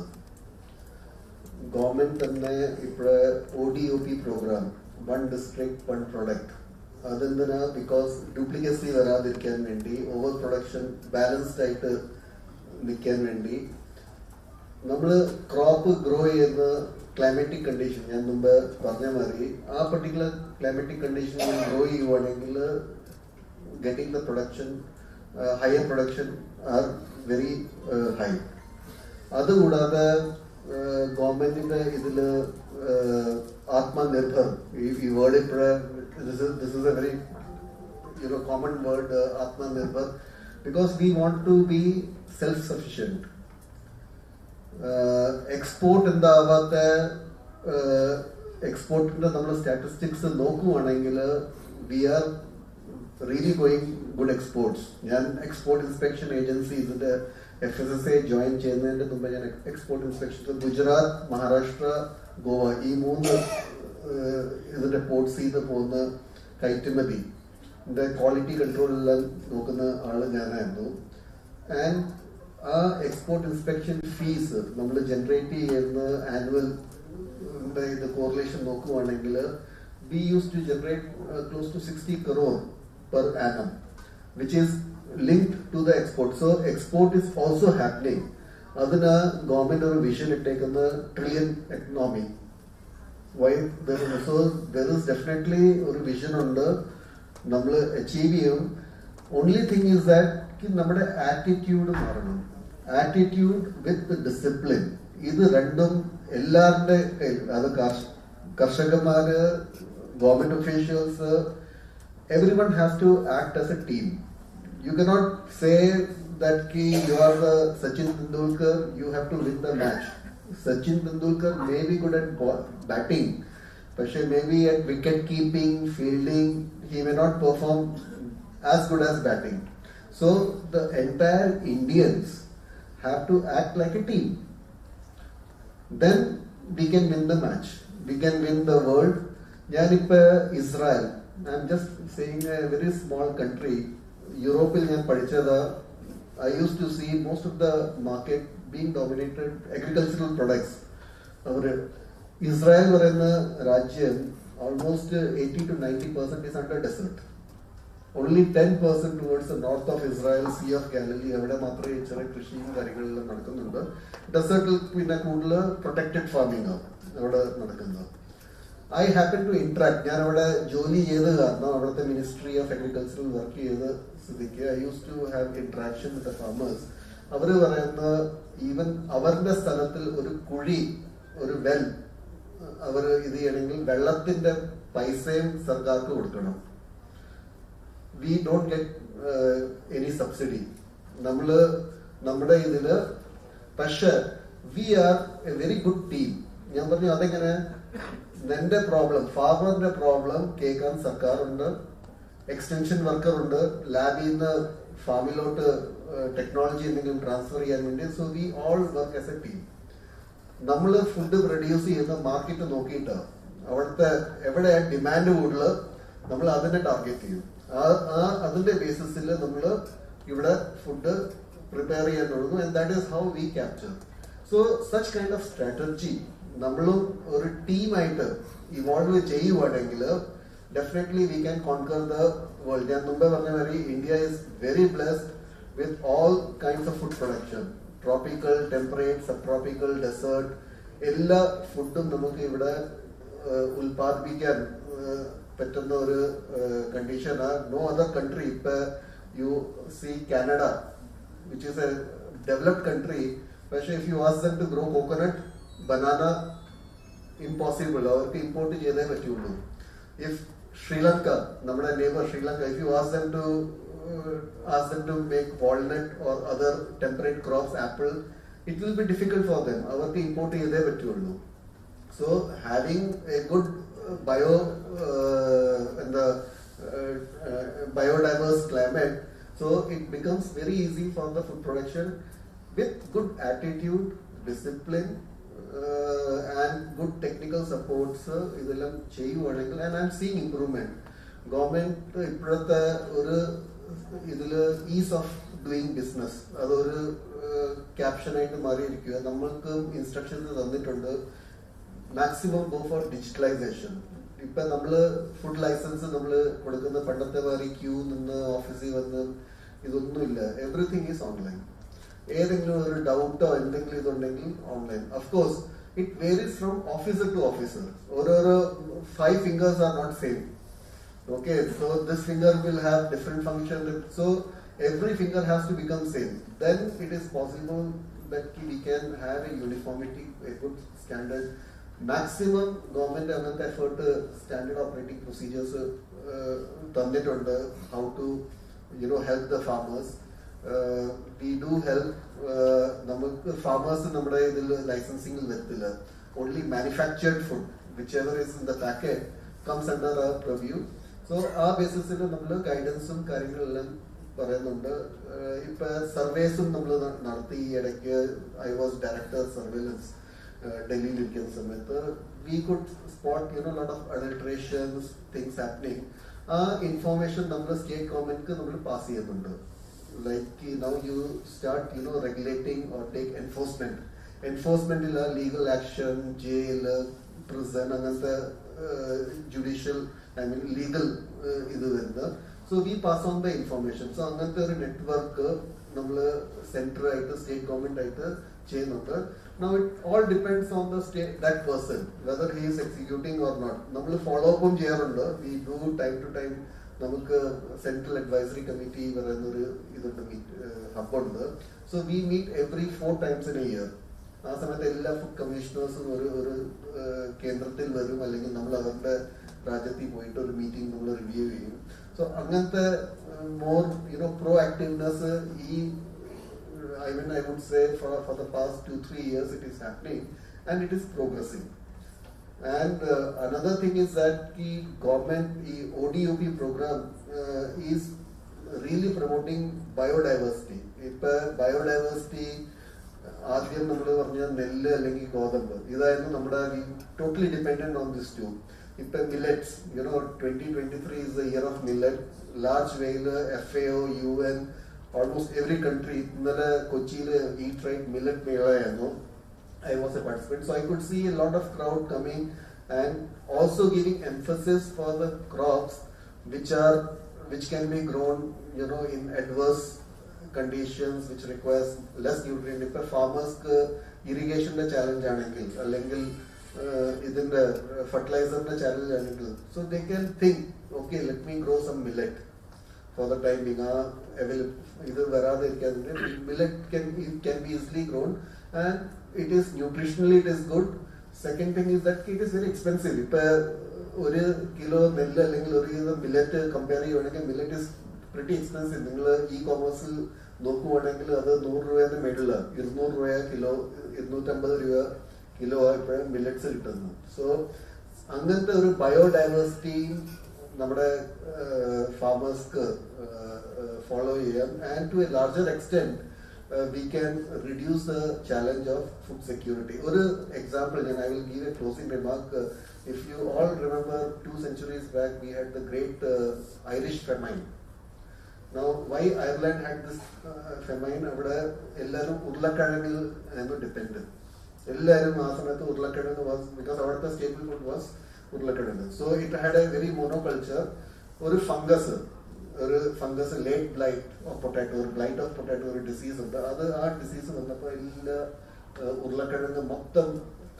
Government തന്നെ ഇപ്പോഴെ ODOP പ്രോഗ്രാം, 1 district 1 product, അതെന്തിനാ? ബിക്കോസ് ഡ്യൂപ്ലിക്കസി വരാതിരിക്കാൻ വേണ്ടി, ഓവർ പ്രൊഡക്ഷൻ ബാലൻസ്ഡ് ആയിട്ട് നിൽക്കാൻ വേണ്ടി. നമ്മൾ ക്രോപ്പ് ഗ്രോ ചെയ്യുന്ന ക്ലൈമാറ്റിക് കണ്ടീഷൻ, ഞാൻ മുമ്പ് പറഞ്ഞ മാതിരി ആ പർട്ടിക്കുലർ ക്ലൈമാറ്റിക് കണ്ടീഷനിൽ ഗ്രോ ചെയ്യുവാണെങ്കിൽ getting the production, higher production are very high. അതുകൂടാതെ ഗവൺമെന്റിന്റെ ഇതില് ആത്മനിർഭർ, ഈ വേർഡ് ഇപ്പോഴേ this is a very common word, Atmanirbhar, because we want to be self-sufficient. Export എന്താവാത്ത എക്സ്പോർട്ടിന്റെ നമ്മൾ സ്റ്റാറ്റിസ്റ്റിക്സ് നോക്കുവാണെങ്കിൽ we are really going good exports. ഞാൻ export inspection agency ഇതിന്റെ FSSA join ചെയ്യുന്നതിന്റെ മുമ്പ് ഞാൻ എക്സ്പോർട്ട് ഇൻസ്പെക്ഷൻ ഗുജറാത്ത്, മഹാരാഷ്ട്ര, ഗോവ, ഈ 3 ഇതിന്റെ പോർട്ട്സിൽ നിന്ന് പോകുന്ന കയറ്റുമതി ക്വാളിറ്റി കൺട്രോൾ എല്ലാം നോക്കുന്ന ആള് ഞാനായിരുന്നു. ആൻഡ് ആ എക്സ്പോർട്ട് ഇൻസ്പെക്ഷൻ ഫീസ് നമ്മൾ ജനറേറ്റ് ചെയ്യുന്ന ആനുവൽ ഇത് കോറിലേഷൻ നോക്കുവാണെങ്കിൽ we used to generate close to 60 crore per annum, which is linked to the export. So export is also happening. അതിന് ഗവൺമെന്റ് ഒരു വിഷൻ ഇട്ടേക്കുന്ന trillion economy. Why there is definitely ഒരു vision ഉണ്ട്, നമ്മൾ achieve ചെയ്യും. Only thing is that നമ്മുടെ attitude മാറണം. Attitude with discipline, ഇത് രണ്ടും എല്ലാവരുടെ കയ്യിൽ, അത് കർഷകന്മാര്, government officials, everyone has to act as a team. You cannot say that you are the Sachin Tendulkar, you have to win the match. Sachin Tendulkar may be good at batting, but maybe at wicket keeping, fielding, he may not perform as good as batting. So the entire Indians have to act like a team. Then we can win the match. We can win the world. ഞാനിപ്പോ Israel, I am just saying a very small country, യൂറോപ്പിൽ ഞാൻ പഠിച്ചത്, I use to see most of the market being dominated agricultural products. അവര് Israel പറയുന്ന രാജ്യം almost 80 to 90% is under desert. Only 10% towards the north of Israel, Sea of Galilee, അവിടെ മാത്രമേ ചെറിയ കൃഷിയും കാര്യങ്ങളെല്ലാം നടക്കുന്നുണ്ട്. ഡെസേർട്ടിൽ പിന്നെ കൂടുതൽ പ്രൊട്ടക്റ്റഡ് ഫാമിംഗ് ആണ് അവിടെ നടക്കുന്നത്. I happen to interact. ഞാൻ അവിടെ ജോലി ചെയ്ത് കാരണം അവിടുത്തെ മിനിസ്ട്രി ഓഫ് അഗ്രികൾച്ചറിൽ വർക്ക് ചെയ്ത് സ്ഥിതിക്ക് I used to have interaction with the farmers. അവര് പറയുന്ന ഈവൻ അവരുടെ സ്ഥലത്തിൽ ഒരു കുഴി, ഒരു വെൽ അവർ ഇത് ചെയ്യണമെങ്കിൽ വെള്ളത്തിന്റെ പൈസയും സർക്കാർക്ക് കൊടുക്കണം. We don't get any subsidy. നമ്മള് നമ്മുടെ ഇതില്, പക്ഷെ we are a very good team. ഞാൻ പറഞ്ഞു അതെങ്ങനെ, നിന്റെ പ്രോബ്ലം, ഫാർമറിന്റെ പ്രോബ്ലം കേൾക്കാൻ സർക്കാരുണ്ട്, എക്സ്റ്റൻഷൻ വർക്കർ ഉണ്ട്, ലാബിൽ നിന്ന് ഫാമിലോട്ട് ടെക്നോളജി എന്തെങ്കിലും ട്രാൻസ്ഫർ ചെയ്യാൻ വേണ്ടി. So we all work as A team. നമ്മൾ ഫുഡ് പ്രൊഡ്യൂസ് ചെയ്യുന്ന മാർക്കറ്റ് നോക്കിയിട്ട് അവിടുത്തെ എവിടെ ഡിമാൻഡ് കൂടുതൽ നമ്മൾ അതിനെ ടാർഗറ്റ് ചെയ്യും. അതിന്റെ ബേസിസിൽ നമ്മൾ ഇവിടെ ഫുഡ് പ്രിപ്പയർ ചെയ്യാൻ തുടങ്ങും. And that is how we capture. So such kind of strategy നമ്മളും ഒരു ടീമായിട്ട് ഇവോൾവ് ചെയ്യുവാണെങ്കിൽ definitely we can conquer the world. ഞാൻ മുമ്പേ പറഞ്ഞ മാതിരി India is very blessed with all kinds of food production. Tropical, temperate, subtropical, desert, എല്ലാ ഫുഡും നമുക്ക് ഇവിടെ ഉൽപ്പാദിപ്പിക്കാൻ പറ്റുന്ന ഒരു കണ്ടീഷനാണ്. No other country. ഇപ്പൊ you see Canada, which is a developed country, പക്ഷേ if you ask them to grow coconut, banana, impossible. അവർക്ക് ഇമ്പോർട്ട് ചെയ്തേ പറ്റുള്ളൂ. If Sri Lanka, നമ്മുടെ neighbor Sri Lanka, if you ask them to make walnut or other temperate crops, apple, it will be difficult for them. അവർക്ക് import ചെയ്തേ പറ്റുള്ളൂ. So having a good biodiverse climate, so it becomes very easy for the food production with good attitude, discipline, and good technical supports. ഇതെല്ലാം ചെയ്യുവാണെങ്കിൽ, and I'm seeing improvement. Government ഇപ്പോഴത്തെ ഒരു ഇതില് is of doing business അതൊരു ക്യാപ്ഷനായിട്ട് മാറിയിരിക്കുക. നമ്മൾക്ക് instructions തന്നിട്ടുണ്ട്, maximum go for digitalisation. ഇപ്പൊ നമ്മള് ഫുഡ് ലൈസൻസ് നമ്മള് കൊടുക്കുന്ന പണ്ടത്തെ മാറി ക്യൂ നിന്ന് ഓഫീസിൽ വന്ന് ഇതൊന്നുമില്ല. Everything is online. ഏതെങ്കിലും ഒരു ഡൗട്ടോ എന്തെങ്കിലും ഇതുണ്ടെങ്കിൽ online. Of course it varies from officer to officer. ഓരോരോ 5 fingers are not same. Okay, so this finger will have different function. So every finger has to become same. Then it is possible that we can have a uniformity, a good standard. Maximum government അങ്ങനത്തെ effort standard operating procedures തന്നിട്ടുണ്ട്. How to help the farmers. We do help. നമുക്ക് farmers നമ്മുടെ ഇതിൽ ലൈസൻസിംഗിൽ വരത്തില്ല. Only manufactured food, whichever is in the packet, comes under our purview. So ആ ബേസിസിൽ നമ്മൾ ഗൈഡൻസും കാര്യങ്ങളെല്ലാം പറയുന്നുണ്ട്. ഇപ്പൊ സർവേസും നമ്മൾ നടത്തി. ഇടയ്ക്ക് ഐ വാസ് ഡയറക്ടർ സർവേലൻസ് ഡൽഹിയിൽ ഇരിക്കുന്ന സമയത്ത് we could spot lot of adulterations things happening. ആ ഇൻഫോർമേഷൻ നമ്മൾ സ്റ്റേറ്റ് ഗവൺമെന്റിന് നമ്മൾ പാസ് ചെയ്യുന്നുണ്ട്. Like now you start regulating or take enforcement. Enforcement is legal action, jail, prison, അങ്ങനത്തെ judicial, legal ഇത് വരുന്നത്. So we pass on the information. So അങ്ങനത്തെ ഒരു നെറ്റ്വർക്ക് നമ്മൾ സെൻട്രൽ ആയിട്ട് സ്റ്റേറ്റ് ഗവൺമെന്റ് ആയിട്ട് ചെയ്യുന്നുണ്ട്. Now it all depends on the state, that person, whether he is executing or not. നമ്മൾ ഫോളോ അപ്പും ചെയ്യാറുണ്ട്. We do time to time. നമുക്ക് സെൻട്രൽ അഡ്വൈസറി കമ്മിറ്റി പറയുന്നൊരു ഇതുണ്ട്, ഹബ്ബുണ്ട്. So we meet every 4 times in a year. ആ സമയത്ത് എല്ലാ ഫുഡ് കമ്മീഷണേഴ്സും ഒരു കേന്ദ്രത്തിൽ വരും, അല്ലെങ്കിൽ നമ്മൾ അവരുടെ രാജ്യത്തിൽ പോയിട്ട് ഒരു മീറ്റിംഗ് നമ്മൾ റിവ്യൂ ചെയ്യും. സോ അങ്ങനത്തെ മോർ പ്രോ ആക്റ്റീവ്നെസ് ഈ I would say for the past 2-3 years it is happening, and it is progressing. And another thing is that the government, the ODOP program is really promoting biodiversity. Ipa biodiversity ആദ്യം നമ്മൾ പറഞ്ഞ നെല്ല് അല്ലെങ്കിൽ ഗോതമ്പ് ഇതായിരുന്നു നമ്മുടെ, totally dependent on this too. ഇപ്പൊ millets, 2023 is the year of millet. Large scale FAO, UN, almost every country. ഇന്നലെ കൊച്ചിയിൽ eat right millet മേളയായിരുന്നു. I was a participant, so I could see a lot of crowd coming and also giving emphasis for the crops which can be grown in adverse conditions, which requires less nutrient. If farmers irrigation challenge aanengil allengil idinte fertilizer challenge aanengil, so they can think, okay, let me grow some millet for the time being. Idu varade irikadinde millet can be easily grown, and it is nutritionally it is good. Second thing is that it is very expensive. Ipa ഒരു kilo നെല്ല് അല്ലെങ്കിൽ ഒരു kilo millet compare ചെയ്യുകയാണെങ്കിൽ millet is pretty expensive. നിങ്ങൾ കോമേഴ്സിൽ നോക്കുവാണെങ്കിൽ അത് 100 രൂപയുടെ മേളിൽ 200 രൂപ കിലോ, 250 രൂപ കിലോ ഇപ്പോഴും മില്ലറ്റ്സ് കിട്ടുന്നു. സോ അങ്ങനത്തെ ഒരു ബയോഡൈവേഴ്സിറ്റിയും നമ്മുടെ ഫാമേഴ്സ്ക്ക് ഫോളോ ചെയ്യാം. And to a larger extent we can reduce the challenge of food security. One example, and I will give a closing remark. If you all remember, 2 centuries back, we had the great Irish famine. Now, why Ireland had this famine? Avada ellarum urlakazhangil dependent. Ellarum aa samayathu urlakazhangu was, because our staple food was urlakazhangu. So it had a very monoculture. Oru fungus late blight of potato, or blight of potato, or disease of the other art disease vannappo illa urlakazhangu mottham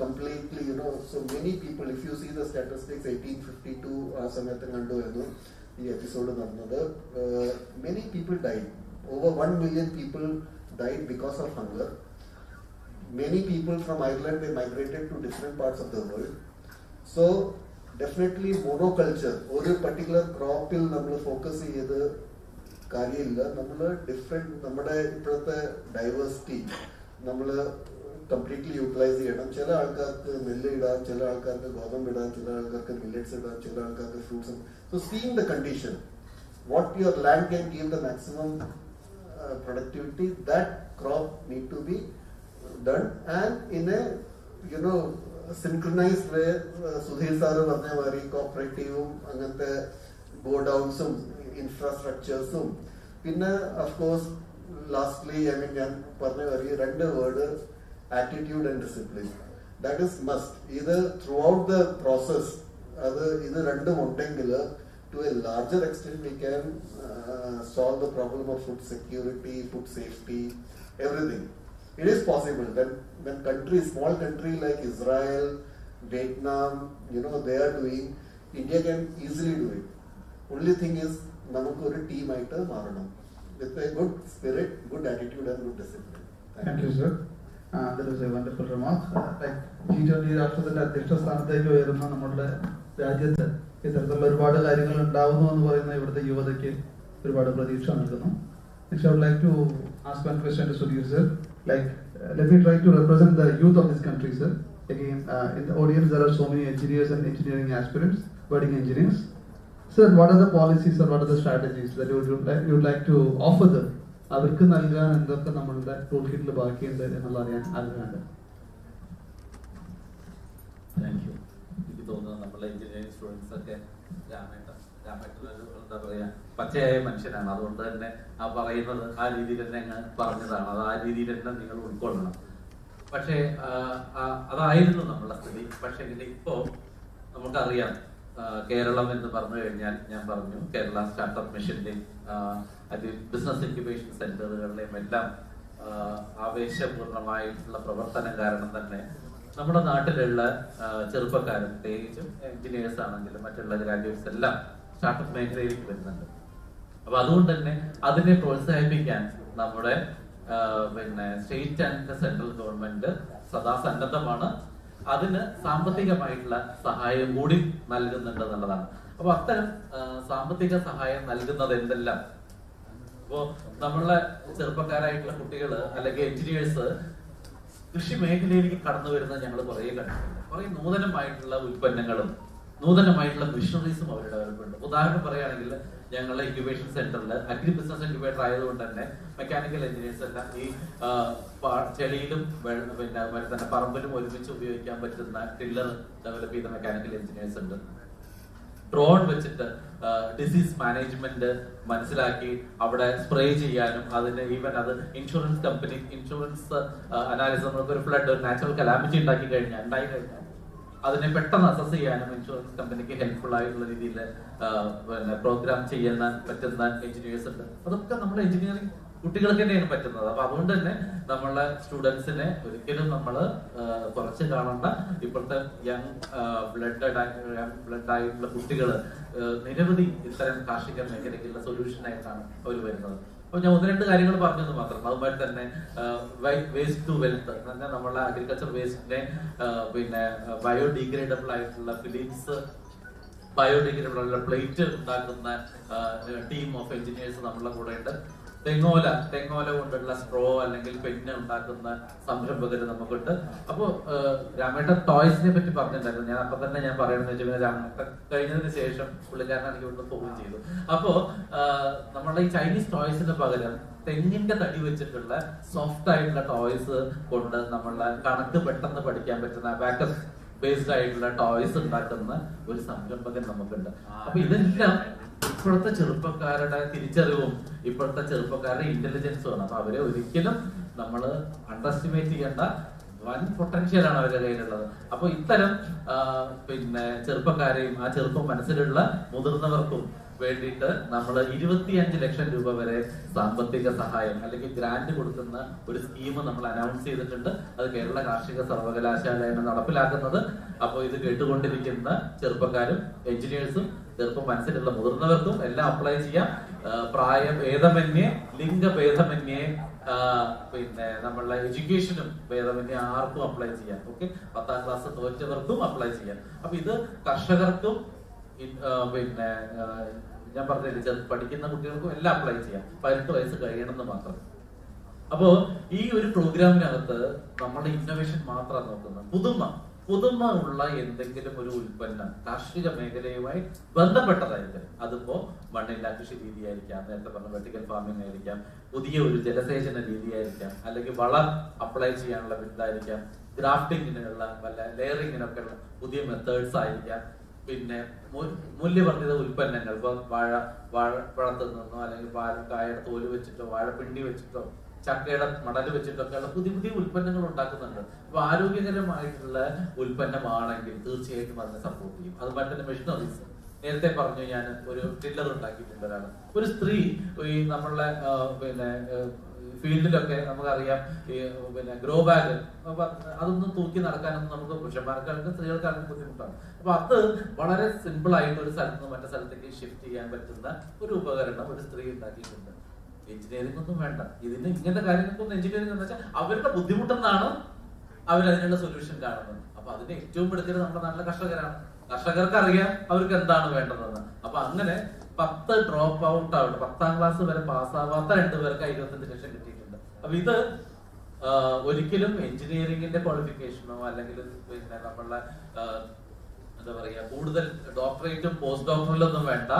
completely, so many people, if you see the statistics, 1852 aa samayathu kandu ennu ee episode nadnadu, many people died. Over 1 million people died because of hunger. Many people from Ireland, they migrated to different parts of the world. So definitely monoculture, ഒരു particular ക്രോപ്പിൽ നമ്മൾ focus ചെയ്ത് കാര്യമില്ല. നമ്മൾ different, നമ്മുടെ ഇപ്പോഴത്തെ diversity നമ്മൾ completely utilise ചെയ്യണം. ചില ആൾക്കാർക്ക് നെല്ല് ഇടാം, ചില ആൾക്കാർക്ക് ഗോതമ്പ് ഇടാം, ചില ആൾക്കാർക്ക് മില്ലറ്റ്സ് ഇടാം, ചില ആൾക്കാർക്ക് fruits. So seeing the condition, what your land can give the maximum productivity, that crop need to be done, and in a synchronized way. Sudhir sir പറഞ്ഞ മാതിരി കോപ്പറേറ്റീവും അങ്ങനത്തെ ഗോഡൗൺസും ഇൻഫ്രാസ്ട്രക്ചേഴ്സും, പിന്നെ of course lastly, ഞാൻ പറഞ്ഞ മാതിരി 2 word, attitude and discipline. That is must. ഇത് throughout the process, ഇത് രണ്ടും ഉണ്ടെങ്കിൽ to a larger extent we can solve the problem of food security, food safety, everything. It is possible. When countries, small country like Israel, Vietnam, they are doing, India can easily do it. Only thing is, namakku oru team aayittu maaranam with a good spirit, good attitude and good discipline. Thank you, sir. That was a wonderful remark. Like G20 രാഷ്ട്രത്തിന്റെ അധ്യക്ഷ സ്ഥാനത്തേക്ക് വരുന്ന നമ്മുടെ രാജ്യത്ത് ഇത്തരത്തിലുള്ള ഒരുപാട് കാര്യങ്ങൾ ഉണ്ടാവുന്നു എന്ന് പറയുന്ന ഇവിടുത്തെ യുവതയ്ക്ക് ഒരുപാട് പ്രതീക്ഷ നൽകുന്നു. Next, I would like to ask one question to Sudhir sir. Let me try to represent the youth of this country, sir. Again, in the audience there are so many engineers and engineering aspirants, budding engineers. Sir, what are the policies or what are the strategies that you would like to offer them? അവർക്ക് നൽകാൻ എന്തൊക്കെ നമ്മളുടെ tool കിറ്റിൽ ബാക്കിയുണ്ട് എന്നുള്ള അറിയാൻ ആഗ്രഹമുണ്ട്. Thank you. എനിക്ക് തോന്നുന്നത് നമ്മളെ എഞ്ചിനീയറിംഗ് സ്റ്റുഡൻസ് ഒക്കെ എന്താ പറയാ, പച്ചയായ മനുഷ്യനാണ്. അതുകൊണ്ട് തന്നെ ആ പറയുന്നത് ആ രീതിയിൽ തന്നെ അങ്ങ് പറഞ്ഞതാണ്. അത് ആ രീതിയിൽ തന്നെ നിങ്ങൾ ഉൾക്കൊള്ളണം. പക്ഷേ അതായിരുന്നു നമ്മളെ സ്ഥിതി. പക്ഷെ ഇപ്പോ നമുക്കറിയാം, കേരളം എന്ന് പറഞ്ഞു കഴിഞ്ഞാൽ, ഞാൻ പറഞ്ഞു കേരള സ്റ്റാർട്ടപ്പ് മിഷന്റെയും ബിസിനസ് ഇൻക്യുബേഷൻ സെന്ററുകളുടെയും എല്ലാം ആവേശപൂർണമായിട്ടുള്ള പ്രവർത്തനം കാരണം തന്നെ നമ്മുടെ നാട്ടിലുള്ള ചെറുപ്പക്കാരും, പ്രത്യേകിച്ചും എഞ്ചിനീയേഴ്സ് ആണെങ്കിലും മറ്റുള്ള ഗ്രാജുവേറ്റ്സ് എല്ലാം സ്റ്റാർട്ടപ്പ് മേഖലയിലേക്ക് വരുന്നുണ്ട്. അപ്പൊ അതുകൊണ്ട് തന്നെ അതിനെ പ്രോത്സാഹിപ്പിക്കാൻ നമ്മുടെ സ്റ്റേറ്റ് ആൻഡ് സെൻട്രൽ ഗവൺമെന്റ് സദാ സന്നദ്ധമാണ്. അതിന് സാമ്പത്തികമായിട്ടുള്ള സഹായം കൂടി നൽകുന്നുണ്ട് എന്നുള്ളതാണ്. അപ്പൊ അത്തരം സാമ്പത്തിക സഹായം നൽകുന്നത് എന്തെല്ലാം, ഇപ്പോ നമ്മളെ ചെറുപ്പക്കാരായിട്ടുള്ള കുട്ടികള് അല്ലെങ്കിൽ എഞ്ചിനീയേഴ്സ് കൃഷി മേഖലയിലേക്ക് കടന്നു വരുന്നത് ഞങ്ങൾ കുറെ കണ്ടിട്ടുണ്ട്. കുറെ നൂതനമായിട്ടുള്ള ഉൽപ്പന്നങ്ങളും നൂതനമായിട്ടുള്ള മിഷനറീസും അവർ ഡെവലപ്പ് ഉണ്ട്. ഉദാഹരണം പറയുകയാണെങ്കിൽ ഞങ്ങളുടെ ഇൻക്യുബേഷൻ സെന്ററിൽ അഗ്രി ബിസിനസ് ഇൻക്യുബേറ്റർ ആയതുകൊണ്ട് തന്നെ മെക്കാനിക്കൽ എഞ്ചിനീയേഴ്സ് എല്ലാം ഈ ചെളിയിലും തന്നെ പറമ്പിലും ഒരുമിച്ച് ഉപയോഗിക്കാൻ പറ്റുന്ന ടില്ലർ ഡെവലപ്പ് ചെയ്ത മെക്കാനിക്കൽ എഞ്ചിനീയേഴ്സ് ഉണ്ട്. ഡ്രോൺ വെച്ചിട്ട് ഡിസീസ് മാനേജ്മെന്റ് മനസ്സിലാക്കി അവിടെ സ്പ്രേ ചെയ്യാനും, അതിന് ഈവൻ അത് ഇൻഷുറൻസ് അനാലിസിസ്, നമുക്ക് ഒരു ഫ്ലഡ്, ഒരു നാച്ചുറൽ കലാമിറ്റി ഉണ്ടായി കഴിഞ്ഞാൽ അതിനെ പെട്ടെന്ന് അസസ് ചെയ്യാനും ഇൻഷുറൻസ് കമ്പനിക്ക് ഹെൽപ്ഫുൾ ആയിട്ടുള്ള രീതിയിൽ പ്രോഗ്രാം ചെയ്യാൻ പറ്റുന്ന എഞ്ചിനീയേഴ്സ് ഉണ്ട്. അതൊക്കെ നമ്മുടെ എഞ്ചിനീയറിംഗ് കുട്ടികൾക്ക് തന്നെയാണ് പറ്റുന്നത്. അപ്പൊ അതുകൊണ്ട് തന്നെ നമ്മളെ സ്റ്റുഡൻസിനെ ഒരിക്കലും നമ്മൾ കുറച്ച് കാണണ്ട. ഇപ്പോഴത്തെ യങ് ബ്ലഡ് ആയിട്ടുള്ള കുട്ടികൾ നിരവധി ഇത്തരം കാർഷിക മേഖലയ്ക്കുള്ള സൊല്യൂഷൻ ആയിട്ടാണ് അവർ വരുന്നത്. അപ്പൊ ഞാൻ 1-2 കാര്യങ്ങൾ പറഞ്ഞത് മാത്രം. അതുപോലെ തന്നെ വേസ്റ്റ് ടു വെൽത്ത്, നമ്മളെ അഗ്രികൾച്ചർ വേസ്റ്റിനെ ബയോഡിഗ്രേഡബിൾ ആയിട്ടുള്ള ഫിലിംസ്, ബയോഡിഗ്രേഡബിൾ ആയിട്ടുള്ള പ്ലേറ്റ് ഉണ്ടാക്കുന്ന ടീം ഓഫ് എഞ്ചിനീയേഴ്സ് നമ്മളെ കൂടെ ഉണ്ട്. തെങ്ങോല കൊണ്ടുള്ള സ്ട്രോ അല്ലെങ്കിൽ പെന്ന് ഉണ്ടാക്കുന്ന സംരംഭകര് നമുക്കുണ്ട്. അപ്പോ രാമേട്ടൻ ടോയ്സിനെ പറ്റി പറഞ്ഞിട്ടുണ്ടായിരുന്നു. ഞാൻ അപ്പൊ തന്നെ ഞാൻ പറയണെന്ന് വെച്ചാൽ രാമേട്ടൻ കഴിഞ്ഞതിന് ശേഷം പുള്ളിക്കാരൻ എനിക്ക് ഇവിടുന്ന് ഫോൺ ചെയ്തു. അപ്പോ നമ്മളുടെ ഈ ചൈനീസ് ടോയ്സിന് പകരം തെങ്ങിന്റെ തടി വെച്ചിട്ടുള്ള സോഫ്റ്റ് ആയിട്ടുള്ള ടോയ്സ് കൊണ്ട് നമ്മളുടെ കണക്ക് പെട്ടെന്ന് പഠിക്കാൻ പറ്റുന്ന അബാക്കസ് ബേസ്ഡ് ആയിട്ടുള്ള ടോയ്സ് ഉണ്ടാക്കുന്ന ഒരു സംരംഭകൻ നമുക്കുണ്ട്. അപ്പൊ ഇതെല്ലാം ഇപ്പോഴത്തെ ചെറുപ്പക്കാരുടെ തിരിച്ചറിവും ഇപ്പോഴത്തെ ചെറുപ്പക്കാരുടെ ഇന്റലിജൻസും ആണ്. അപ്പൊ അവരെ ഒരിക്കലും നമ്മൾ അണ്ടർഎസ്റ്റിമേറ്റ് ചെയ്യേണ്ട വൻ പൊട്ടൻഷ്യലാണ് അവരുടെ കയ്യിലുള്ളത്. അപ്പൊ ഇത്തരം ചെറുപ്പക്കാരെയും ആ ചെറുപ്പം മനസ്സിലുള്ള മുതിർന്നവർക്കും വേണ്ടിയിട്ട് നമ്മൾ 25 ലക്ഷം രൂപ വരെ സാമ്പത്തിക സഹായം അല്ലെങ്കിൽ ഗ്രാന്റ് കൊടുക്കുന്ന ഒരു സ്കീം നമ്മൾ അനൗൺസ് ചെയ്തിട്ടുണ്ട്. അത് കേരള കാർഷിക സർവകലാശാലയാണ് നടപ്പിലാക്കുന്നത്. അപ്പോൾ ഇത് കേട്ടുകൊണ്ടിരിക്കുന്ന ചെറുപ്പക്കാരും എഞ്ചിനീയേഴ്സും ചെറുപ്പം മനസ്സിലുള്ള മുതിർന്നവർക്കും എല്ലാം അപ്ലൈ ചെയ്യാം. പ്രായഭേദമന്യേ ലിംഗഭേദമന്യേ നമ്മളുടെ എഡ്യൂക്കേഷനും ഭേദമന്യേ ആർക്കും അപ്ലൈ ചെയ്യാം. ഓക്കെ, 10ാം ക്ലാസ് തോറ്റവർക്കും അപ്ലൈ ചെയ്യാം. അപ്പൊ ഇത് കർഷകർക്കും ഞാൻ പറഞ്ഞില്ലേ പഠിക്കുന്ന കുട്ടികൾക്കും എല്ലാം അപ്ലൈ ചെയ്യാം. 18 വയസ്സ് കഴിയണമെന്ന് മാത്രം. അപ്പോ ഈ ഒരു പ്രോഗ്രാമിനകത്ത് നമ്മുടെ ഇന്നോവേഷൻ മാത്രം നോക്കുന്നത് പുതുമ ഉള്ള എന്തെങ്കിലും ഒരു ഉൽപ്പന്നം കാർഷിക മേഖലയുമായി ബന്ധപ്പെട്ടതായിരിക്കും. അതിപ്പോ മണ്ണില്ലാ കൃഷി രീതിയായിരിക്കാം, നേരത്തെ പറഞ്ഞ വെർട്ടിക്കൽ ഫാമിംഗ് ആയിരിക്കാം, പുതിയ ഒരു ജലസേചന രീതിയായിരിക്കാം, അല്ലെങ്കിൽ വളം അപ്ലൈ ചെയ്യാനുള്ള ഇതായിരിക്കാം, ഗ്രാഫ്റ്റിങ്ങിനുള്ള വല്ല ലെയറിങ്ങിനൊക്കെ ഉള്ള പുതിയ മെത്തേഡ്സ് ആയിരിക്കാം. പിന്നെ മൂല്യവർദ്ധിത ഉൽപ്പന്നങ്ങൾ, ഇപ്പൊ വാഴപ്പഴത്തിൽ നിന്നോ അല്ലെങ്കിൽ കായയുടെ തോല് വെച്ചിട്ടോ വാഴപ്പിണ്ടി വെച്ചിട്ടോ ചക്കയുടെ മടല് വെച്ചിട്ടൊക്കെയുള്ള പുതിയ പുതിയ ഉൽപ്പന്നങ്ങൾ ഉണ്ടാക്കുന്നുണ്ട്. അപ്പൊ ആരോഗ്യകരമായിട്ടുള്ള ഉൽപ്പന്നമാണെങ്കിൽ തീർച്ചയായിട്ടും അതിനെ സപ്പോർട്ട് ചെയ്യും. അതുപോലെ തന്നെ മെഷീനറീസ്, നേരത്തെ പറഞ്ഞു ഞാൻ ഒരു ടില്ലർ ഉണ്ടാക്കിയിട്ടുണ്ട് ഒരാള്. ഒരു സ്ത്രീ ഈ നമ്മളുടെ ഫീൽഡിലൊക്കെ നമുക്കറിയാം ഈ ഗ്രോ ബാഗ് അതൊന്നും തൂക്കി നടക്കാനൊന്നും നമുക്ക് പുരുഷന്മാർക്കാർക്കും സ്ത്രീകൾക്കാർക്കും ബുദ്ധിമുട്ടാണ്. അപ്പൊ അത് വളരെ സിമ്പിൾ ആയിട്ട് ഒരു സ്ഥലത്ത് നിന്ന് മറ്റേ സ്ഥലത്തേക്ക് ഷിഫ്റ്റ് ചെയ്യാൻ പറ്റുന്ന ഒരു ഉപകരണം ഒരു സ്ത്രീ ഉണ്ടാക്കിയിട്ടുണ്ട്. എഞ്ചിനീയറിംഗ് ഒന്നും വേണ്ട ഇതിന്. ഇങ്ങനത്തെ കാര്യങ്ങൾക്കൊന്നും എഞ്ചിനീയറിംഗ് എന്ന് വെച്ചാൽ അവരുടെ ബുദ്ധിമുട്ടെന്നാണ് അവരതിനുള്ള സൊല്യൂഷൻ കാണുന്നത്. അപ്പൊ അതിന് ഏറ്റവും എടുക്കരുത് നമ്മുടെ നാട്ടിലെ കർഷകരാണ്. കർഷകർക്ക് അറിയാം അവർക്ക് എന്താണ് വേണ്ടതെന്ന്. അപ്പൊ അങ്ങനെ 10 ഡ്രോപ്പ് ഔട്ട് ആവട്ടെ, 10ാം ക്ലാസ് വരെ പാസ്സാവാത്ത 2 പേർക്ക് 25 ലക്ഷം കിട്ടിയിട്ടുണ്ട്. അപ്പൊ ഇത് ഒരിക്കലും എഞ്ചിനീയറിംഗിന്റെ ക്വാളിഫിക്കേഷനോ അല്ലെങ്കിൽ നമ്മളുടെ എന്താ പറയാ കൂടുതൽ ഡോക്ടറേറ്റും പോസ്റ്റ് ഡോക്ടറേറ്റൊന്നും വേണ്ട.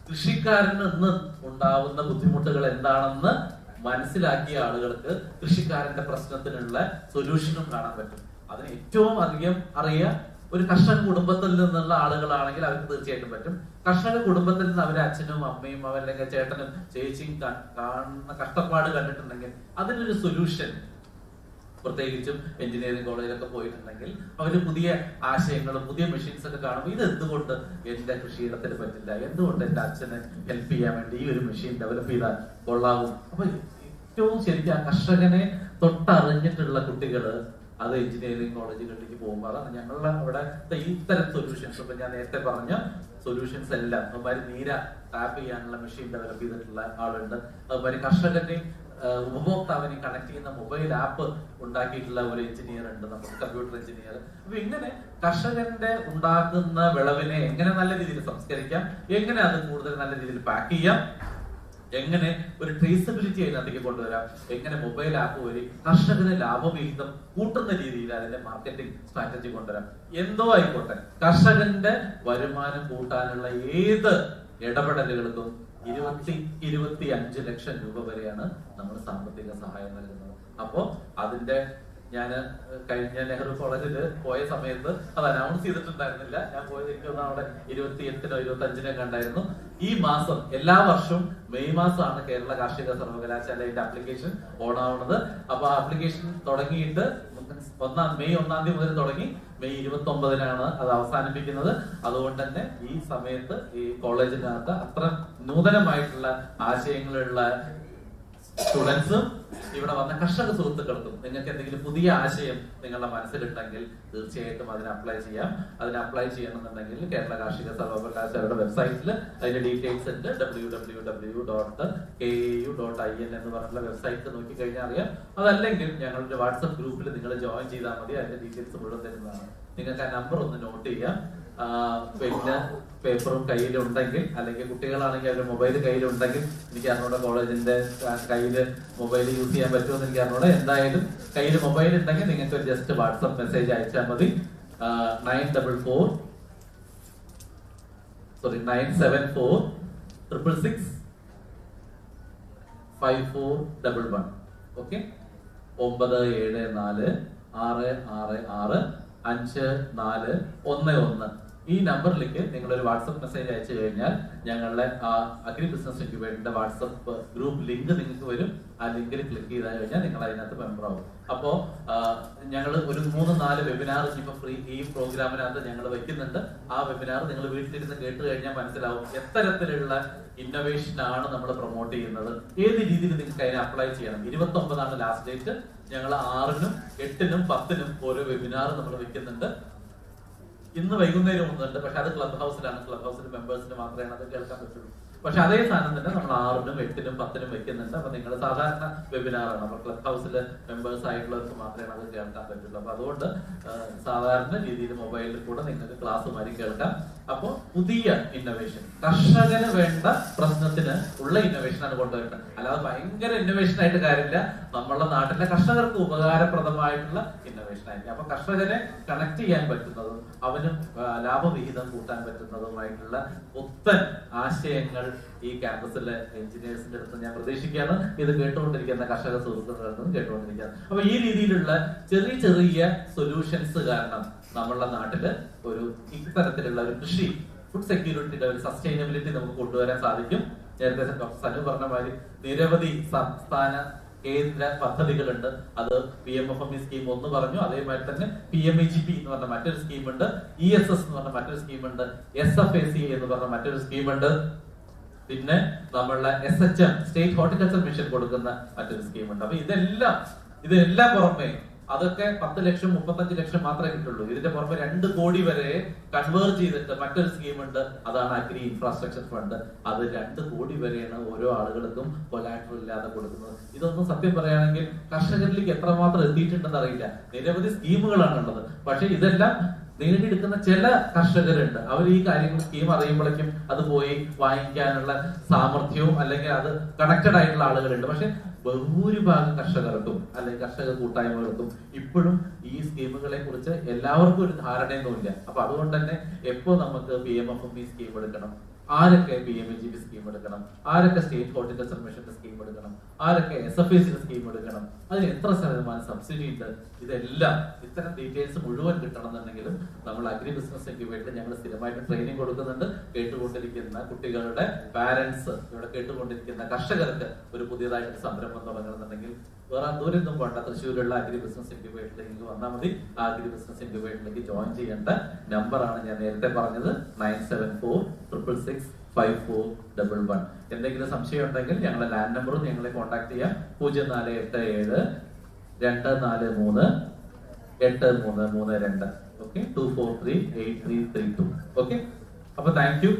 കൃഷിക്കാരന് ഇന്ന് ഉണ്ടാവുന്ന ബുദ്ധിമുട്ടുകൾ എന്താണെന്ന് മനസ്സിലാക്കിയ ആളുകൾക്ക് കൃഷിക്കാരന്റെ പ്രശ്നത്തിനുള്ള സൊല്യൂഷനും കാണാൻ പറ്റും. അതിന് ഏറ്റവും അധികം അറിയുക ഒരു കർഷക കുടുംബത്തിൽ നിന്നുള്ള ആളുകളാണെങ്കിൽ അവർക്ക് തീർച്ചയായിട്ടും പറ്റും. കർഷക കുടുംബത്തിൽ നിന്ന് അവരുടെ അച്ഛനും അമ്മയും അവരുടെ ചേട്ടനും ചേച്ചിയും കാണുന്ന കഷ്ടപ്പാട് കണ്ടിട്ടുണ്ടെങ്കിൽ അതിനൊരു സൊല്യൂഷൻ, പ്രത്യേകിച്ചും എഞ്ചിനീയറിംഗ് കോളേജിലൊക്കെ പോയിട്ടുണ്ടെങ്കിൽ അവര് പുതിയ ആശയങ്ങളും പുതിയ മെഷീൻസ് ഒക്കെ കാണുമ്പോൾ ഇത് എന്തുകൊണ്ട് എന്റെ കൃഷിയിടത്തിൽ പറ്റില്ല, എന്തുകൊണ്ട് എന്റെ അച്ഛനെ ഹെൽപ്പ് ചെയ്യാൻ വേണ്ടി ഈ ഒരു മെഷീൻ ഡെവലപ്പ് ചെയ്താൽ കൊള്ളാവും. അപ്പൊ ഏറ്റവും ശരിക്കും ആ കർഷകനെ തൊട്ടറിഞ്ഞിട്ടുള്ള കുട്ടികള് അത് എഞ്ചിനീയറിംഗ് കോളേജുകളിലേക്ക് പോകുമ്പോൾ അതാണ് ഞങ്ങളുടെ അവിടെ ഇത്തരം സൊല്യൂഷൻസ്. ഇപ്പൊ ഞാൻ നേരത്തെ പറഞ്ഞ സൊല്യൂഷൻസ് എല്ലാം അതുമാതിരി നീര ടാപ്പ് ചെയ്യാനുള്ള മെഷീൻ ഡെവലപ്പ് ചെയ്തിട്ടുള്ള ആളുണ്ട്. അതുമാതിരി കർഷകന്റെയും ഉപഭോക്താവിനെ കണക്ട് ചെയ്യുന്ന മൊബൈൽ ആപ്പ് ഉണ്ടാക്കിയിട്ടുള്ള ഒരു എഞ്ചിനീയർ ഉണ്ട്, നമുക്ക് കമ്പ്യൂട്ടർ എഞ്ചിനീയർ. അപ്പൊ ഇങ്ങനെ കർഷകന്റെ ഉണ്ടാക്കുന്ന വിളവിനെ എങ്ങനെ നല്ല രീതിയിൽ സംസ്കരിക്കാം, എങ്ങനെ അത് കൂടുതൽ നല്ല രീതിയിൽ പാക്ക് ചെയ്യാം, എങ്ങനെ ഒരു ട്രേസബിലിറ്റി അതിനകത്തേക്ക് കൊണ്ടുവരാം, എങ്ങനെ മൊബൈൽ ആപ്പ് വഴി കർഷകന് ലാഭവിഹിതം കൂട്ടുന്ന രീതിയിൽ അതിന്റെ മാർക്കറ്റിംഗ് സ്ട്രാറ്റജി കൊണ്ടുവരാം. എന്തോ ആയിക്കോട്ടെ, കർഷകന്റെ വരുമാനം കൂട്ടാനുള്ള ഏത് ഇടപെടലുകൾക്കും 25 ലക്ഷം രൂപ വരെയാണ് നമ്മൾ സാമ്പത്തിക സഹായം നൽകുന്നത്. അപ്പോ അതിന്റെ ഞാൻ കഴിഞ്ഞ നെഹ്റു കോളേജിൽ പോയ സമയത്ത് അത് അനൗൺസ് ചെയ്തിട്ടുണ്ടായിരുന്നില്ല. ഞാൻ പോയത് എനിക്ക് അവിടെ 28നോ 25നോ കണ്ടായിരുന്നു. ഈ മാസം എല്ലാ വർഷവും മെയ് മാസമാണ് കേരള കാർഷിക സർവകലാശാലയുടെ ആപ്ലിക്കേഷൻ ഓൺ ആവുന്നത്. അപ്പൊ ആ ആപ്ലിക്കേഷൻ തുടങ്ങിയിട്ട് മെയ് 1 മുതൽ തുടങ്ങി മെയ് 29 അത് അവസാനിപ്പിക്കുന്നത്. അതുകൊണ്ട് തന്നെ ഈ സമയത്ത് ഈ കോളേജിനകത്ത് അത്ര നൂതനമായിട്ടുള്ള ആശയങ്ങളുള്ള സ്റ്റുഡൻസും ഇവിടെ വന്ന കർഷക സുഹൃത്തുക്കൾക്കും നിങ്ങൾക്ക് എന്തെങ്കിലും പുതിയ ആശയം നിങ്ങളുടെ മനസ്സിലുണ്ടെങ്കിൽ തീർച്ചയായിട്ടും അതിന് അപ്ലൈ ചെയ്യാം. അതിന് അപ്ലൈ ചെയ്യണമെന്നുണ്ടെങ്കിൽ കേരള കാർഷിക സർവകലാശാലയുടെ വെബ്സൈറ്റിൽ അതിന്റെ ഡീറ്റെയിൽസ് ഉണ്ട്. www.kau.in എന്ന് പറഞ്ഞുള്ള വെബ്സൈറ്റ് നോക്കി കഴിഞ്ഞാൽ അറിയാം. അതല്ലെങ്കിൽ ഞങ്ങളുടെ വാട്സപ്പ് ഗ്രൂപ്പിൽ നിങ്ങൾ ജോയിൻ ചെയ്താൽ മതി. അതിന്റെ ഡീറ്റെയിൽസ് മുഴുവൻ തരുന്നതാണ്. നിങ്ങൾക്ക് ആ നമ്പർ ഒന്ന് നോട്ട് ചെയ്യാം. പെന്ന് പേപ്പറും കയ്യിലുണ്ടെങ്കിൽ, അല്ലെങ്കിൽ കുട്ടികളാണെങ്കിൽ അവരുടെ മൊബൈൽ കയ്യിലുണ്ടെങ്കിൽ, എനിക്ക് അറിഞ്ഞൂടെ കോളേജിന്റെ കയ്യിൽ മൊബൈൽ യൂസ് ചെയ്യാൻ പറ്റുമെന്ന് എനിക്ക് അറിഞ്ഞൂടെ. എന്തായാലും കയ്യിൽ മൊബൈൽ ഉണ്ടെങ്കിൽ നിങ്ങൾക്ക് ഒരു ജസ്റ്റ് വാട്സപ്പ് മെസ്സേജ് അയച്ചാൽ മതി. 974-666-5411. ഓക്കെ, 974-666-5411 ഈ നമ്പറിലേക്ക് നിങ്ങൾ ഒരു വാട്സപ്പ് മെസ്സേജ് അയച്ചു കഴിഞ്ഞാൽ ഞങ്ങളുടെ അഗ്രി ബിസിനസ് ഇൻക്യുബേറ്ററിന്റെ വാട്സപ്പ് ഗ്രൂപ്പ് ലിങ്ക് നിങ്ങൾക്ക് വരും. ആ ലിങ്കിൽ ക്ലിക്ക് ചെയ്താൽ കഴിഞ്ഞാൽ നിങ്ങൾ അതിനകത്ത് മെമ്പർ ആവും. അപ്പോ ഞങ്ങൾ ഒരു 3-4 വെബിനാർ ഇപ്പൊ ഫ്രീ ഈ പ്രോഗ്രാമിനകത്ത് ഞങ്ങൾ വെക്കുന്നുണ്ട്. ആ വെബിനാർ നിങ്ങൾ വീട്ടിലിരുന്ന് കേട്ട് കഴിഞ്ഞാൽ മനസ്സിലാവും എത്തരത്തിലുള്ള ഇന്നോവേഷൻ ആണ് നമ്മൾ പ്രൊമോട്ട് ചെയ്യുന്നത്, ഏത് രീതിയിൽ നിങ്ങൾക്ക് അതിനെ അപ്ലൈ ചെയ്യണം. 29 ലാസ്റ്റ് ഡേറ്റ്. ഞങ്ങൾ 6-നും 8-നും 10-നും ഓരോ വെബിനാർ നമ്മൾ വെക്കുന്നുണ്ട്. ഇന്ന് വൈകുന്നേരം ഒന്നുണ്ട്, പക്ഷെ അത് ക്ലബ് ഹൗസിലാണ്. ക്ലബ് ഹൗസിൽ മെമ്പേഴ്സിന് മാത്രമേ അത് കേൾക്കാൻ പറ്റുള്ളൂ. പക്ഷെ അതേ സാധനം തന്നെ നമ്മൾ 6-നും 8-നും 10-നും വെക്കുന്നുണ്ട്. അപ്പൊ നിങ്ങൾ സാധാരണ വെബിനാറാണ്, നമ്മൾ ക്ലബ് ഹൗസിൽ മെമ്പേഴ്സ് ആയിട്ടുള്ളവർക്ക് മാത്രമേ അത് കേൾക്കാൻ പറ്റുള്ളൂ. അപ്പൊ അതുകൊണ്ട് സാധാരണ രീതിയിൽ മൊബൈലിൽ കൂടെ നിങ്ങൾക്ക് ക്ലാസ്സുമാരി കേൾക്കാം. അപ്പോ പുതിയ ഇന്നോവേഷൻ, കർഷകന് വേണ്ട പ്രശ്നത്തിന് ഉള്ള ഇന്നോവേഷനാണ് കൊണ്ടുവരേണ്ടത്. അല്ലാതെ ഭയങ്കര ഇന്നോവേഷൻ ആയിട്ട് കാര്യമില്ല. നമ്മളുടെ നാട്ടിലെ കർഷകർക്ക് ഉപകാരപ്രദമായിട്ടുള്ള ഇന്നോവേഷൻ ആയിരിക്കും. അപ്പൊ കർഷകനെ കണക്ട് ചെയ്യാൻ പറ്റുന്നതും അവന് ലാഭവിഹിതം കൂട്ടാൻ പറ്റുന്നതുമായിട്ടുള്ള പുത്തൻ ആശയങ്ങൾ ഈ ക്യാമ്പസിലെ എഞ്ചിനീയേഴ്സിന്റെ അടുത്ത് ഞാൻ പ്രതീക്ഷിക്കുകയാണ്. ഇത് കേട്ടുകൊണ്ടിരിക്കുന്ന കർഷക സുഹൃത്തുക്കളുടെ അടുത്തും കേട്ടുകൊണ്ടിരിക്കുകയാണ്. അപ്പൊ ഈ രീതിയിലുള്ള ചെറിയ ചെറിയ സൊല്യൂഷൻസ് കാരണം നമ്മളുടെ നാട്ടില് ഒരു ഇത്തരത്തിലുള്ള ഒരു കൃഷി, ഫുഡ് സെക്യൂരിറ്റിയുടെ ഒരു സസ്റ്റൈനബിലിറ്റി നമുക്ക് കൊണ്ടുവരാൻ സാധിക്കും. നേരത്തെ ഡോക്ടർ സനു പറഞ്ഞ മാതിരി നിരവധി സംസ്ഥാന കേന്ദ്ര പദ്ധതികളുണ്ട്. അത് PMFME സ്കീം ഒന്ന് പറഞ്ഞു, അതേമാതിരി തന്നെ PMEGP എന്ന് പറഞ്ഞ മറ്റൊരു സ്കീമുണ്ട്, ESS എന്ന് പറഞ്ഞ മറ്റൊരു സ്കീമുണ്ട്, SFAC എന്ന് പറഞ്ഞ മറ്റൊരു സ്കീമുണ്ട്, പിന്നെ നമ്മളുടെ SHM സ്റ്റേറ്റ് ഹോർട്ടിക്കൾച്ചർ മിഷൻ കൊടുക്കുന്ന മറ്റൊരു സ്കീമുണ്ട്. അപ്പൊ ഇതെല്ലാം പുറമെ അതൊക്കെ 10 ലക്ഷം 35 ലക്ഷം മാത്രമേ കിട്ടുള്ളൂ. ഇതിന്റെ പുറമെ 2 കോടി വരെ കൺവേർട്ട് ചെയ്തിട്ട് മറ്റൊരു സ്കീമുണ്ട്, അതാണ് അഗ്രി ഇൻഫ്രാസ്ട്രക്ചർ ഫണ്ട്. അത് 2 കോടി വരെയാണ് ഓരോ ആളുകൾക്കും കൊലാറ്ററൽ ഇല്ലാതെ കൊടുക്കുന്നത്. ഇതൊന്നും സത്യം പറയുകയാണെങ്കിൽ കർഷകരിലേക്ക് എത്രമാത്രം എത്തിയിട്ടുണ്ടെന്ന് അറിയില്ല. നിരവധി സ്കീമുകളാണ് ഉള്ളത്. പക്ഷെ ഇതെല്ലാം നേടിയെടുക്കുന്ന ചില കർഷകരുണ്ട്. അവർ ഈ കാര്യങ്ങൾ സ്കീം അറിയുമ്പോഴേക്കും അത് പോയി വാങ്ങിക്കാനുള്ള സാമർഥ്യവും അല്ലെങ്കിൽ അത് കണക്റ്റഡ് ആയിട്ടുള്ള ആളുകളുണ്ട്. പക്ഷെ ബഹുഭൂരിഭാഗം കർഷകർക്കും അല്ലെങ്കിൽ കർഷക കൂട്ടായ്മകൾക്കും ഇപ്പോഴും ഈ സ്കീമുകളെ കുറിച്ച് എല്ലാവർക്കും ഒരു ധാരണയൊന്നുമില്ല. അപ്പൊ അതുകൊണ്ട് തന്നെ എപ്പോ നമുക്ക് PMFME സ്കീം എടുക്കണം, ആരൊക്കെ PMEGP സ്കീം എടുക്കണം, ആരൊക്കെ സ്റ്റേറ്റ് ഹോർട്ടിക്കൾച്ചർ മിഷന്റെ സ്കീം എടുക്കണം, ആരൊക്കെ SFACയുടെ സ്കീം എടുക്കണം, അതിന് എത്ര ശതമാനം സബ്സിഡി ഉണ്ട്, ഇതെല്ലാം ഇത്തരം ഡീറ്റെയിൽസ് മുഴുവൻ കിട്ടണമെന്നുണ്ടെങ്കിലും നമ്മൾ അഗ്രി ബിസിനസ് ഇൻക്യുബേറ്ററിൽ ഞങ്ങൾ സ്ഥിരമായിട്ട് ട്രെയിനിങ് കൊടുക്കുന്നുണ്ട്. കേട്ടുകൊണ്ടിരിക്കുന്ന കുട്ടികളുടെ പാരന്റ്സ്, ഇവിടെ കേട്ടുകൊണ്ടിരിക്കുന്ന കർഷകർക്ക് ഒരു പുതിയതായിട്ട് സംരംഭം തുടങ്ങണമെന്നുണ്ടെങ്കിൽ വേറെ ദൂരൊന്നും വേണ്ട, തൃശ്ശൂരുള്ള അഗ്രി ബിസിനസ് ഇൻക്യുബേറ്ററിലേക്ക് വന്നാൽ മതി. ആ അഗ്രി ബിസിനസ് ഇൻക്യുബേറ്ററിലേക്ക് ജോയിൻ ചെയ്യേണ്ട നമ്പറാണ് ഞാൻ നേരത്തെ പറഞ്ഞത്, 974-666-5411. എന്തെങ്കിലും സംശയം ഉണ്ടെങ്കിൽ ഞങ്ങളുടെ ലാൻഡ് നമ്പറും ഞങ്ങളെ കോൺടാക്ട് ചെയ്യാം. 0487-247-8332. ഓക്കെ, 243-8332. ഓക്കെ, അപ്പൊ താങ്ക് യു.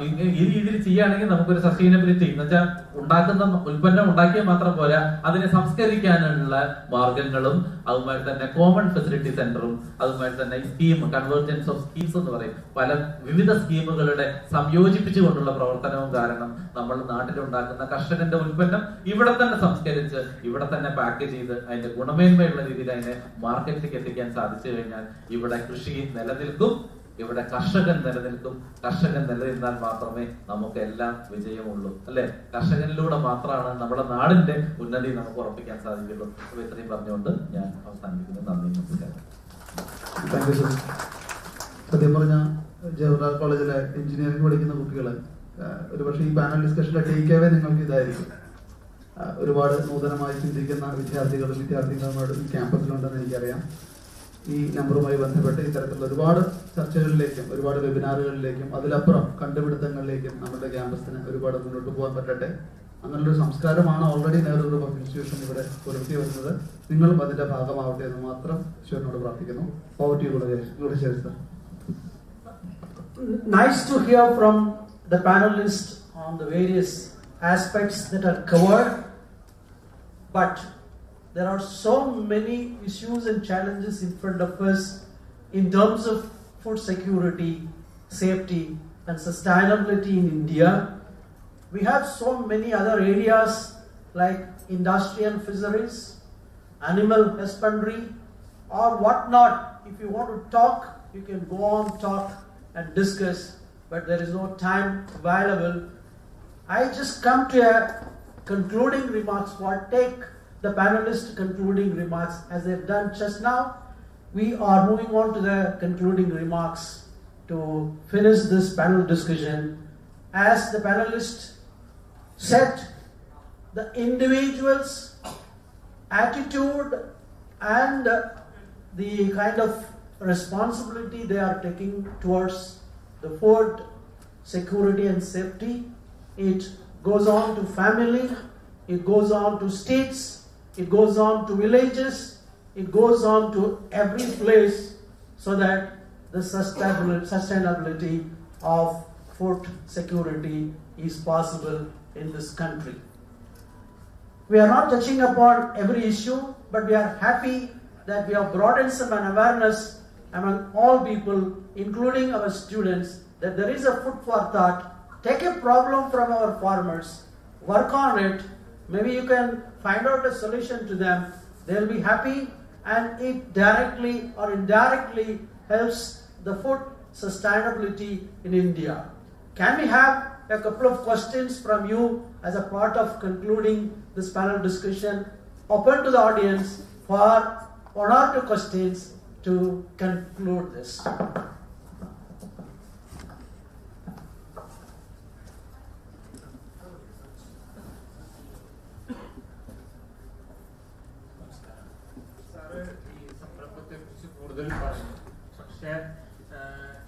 ഈ രീതിയിൽ ചെയ്യുകയാണെങ്കിൽ നമുക്കൊരു സസ്റ്റൈനബിലിറ്റി എന്ന് വെച്ചാൽ ഉണ്ടാക്കുന്ന ഉൽപ്പന്നം ഉണ്ടാക്കിയാൽ മാത്രം പോരാ, അതിനെ സംസ്കരിക്കാനുള്ള മാർഗങ്ങളും അതുമായി തന്നെ കോമൺ ഫെസിലിറ്റി സെന്ററും അതുമായി തന്നെ സ്കീം കൺവേർജൻസ് ഓഫ് സ്കീംസ് എന്ന് പറയും, പല വിവിധ സ്കീമുകളുടെ സംയോജിപ്പിച്ചുകൊണ്ടുള്ള പ്രവർത്തനവും കാരണം നമ്മൾ നാട്ടിലുണ്ടാക്കുന്ന കർഷകന്റെ ഉൽപ്പന്നം ഇവിടെ തന്നെ സംസ്കരിച്ച് ഇവിടെ തന്നെ പാക്ക് ചെയ്ത് അതിന്റെ ഗുണമേന്മയുള്ള രീതിയിൽ അതിനെ മാർക്കറ്റിലേക്ക് എത്തിക്കാൻ സാധിച്ചു കഴിഞ്ഞാൽ ഇവിടെ കൃഷി നിലനിൽക്കും, ഇവിടെ കർഷകൻ നിലനിൽക്കും. കർഷകൻ നിലനിന്നാൽ മാത്രമേ നമുക്ക് എല്ലാം വിജയമുള്ളൂ, അല്ലെ? കർഷകനിലൂടെ മാത്രമാണ് നമ്മുടെ നാടിന്റെ ഉന്നതി നമുക്ക് ഉറപ്പിക്കാൻ സാധിക്കുള്ളൂ. അപ്പൊ ഇത്രയും പറഞ്ഞുകൊണ്ട് ഞാൻ അവസാനിപ്പിക്കുന്നു. നന്ദി, നമസ്കാരം. Thank you sir. സത്യം പറഞ്ഞ ജവഹർലാൽ കോളേജിലെ എഞ്ചിനീയറിംഗ് പഠിക്കുന്ന കുട്ടികള് ഒരുപക്ഷെ ഈ പാനൽ ഡിസ്കഷനിലെ ടേക്ക് അവേ നിങ്ങൾക്ക് ഇതായിരിക്കും. ഒരുപാട് നൂതനമായി ചിന്തിക്കുന്ന വിദ്യാർത്ഥികളുമായിട്ട് ഈ ക്യാമ്പസിലുണ്ടെന്ന് എനിക്കറിയാം. ഈ നമ്പറുമായി ബന്ധപ്പെട്ട് ഇത്തരത്തിലുള്ള ഒരുപാട് ചർച്ചകളിലേക്കും ഒരുപാട് വെബിനാറുകളിലേക്കും അതിലപ്പുറം കണ്ടുപിടുത്തങ്ങളിലേക്കും നമ്മുടെ ക്യാമ്പസിന് ഒരുപാട് മുന്നോട്ട് പോകാൻ പറ്റട്ടെ. അങ്ങനൊരു സംസ്കാരമാണ് already Nehru group of institution ഇവിടെ പുലർത്തി വരുന്നത്. നിങ്ങളും അതിന്റെ ഭാഗമാവട്ടെ എന്ന് മാത്രം ഈശ്വരനോട് പ്രാർത്ഥിക്കുന്നു. പോവർട്ടി Gunasekhar sir. Nice to hear from the panelists on the various aspects that are covered, but there are so many issues and challenges in front of us in terms of food security, safety, and sustainability in India. We have so many other areas like industry and fisheries, animal husbandry, or whatnot. If you want to talk, you can go on, talk, and discuss, but there is no time available. I just come to a concluding remarks. What take the panelists' concluding remarks as they've done just now. We are moving on to the concluding remarks to finish this panel discussion. As the panelists said, the individual's attitude and the kind of responsibility they are taking towards the food security and safety, it goes on to family, it goes on to states, it goes on to villages, it goes on to every place, so that the sustainability of food security is possible in this country. We are not touching upon every issue, but we are happy that we have brought in some awareness among all people, including our students, that there is a food for thought. Take a problem from our farmers, work on it, maybe you can find out a solution to them, they'll be happy, and it directly or indirectly helps the food sustainability in India. Can we have a couple of questions from you as a part of concluding this panel discussion? Open to the audience for one or two questions to conclude this. പക്ഷേ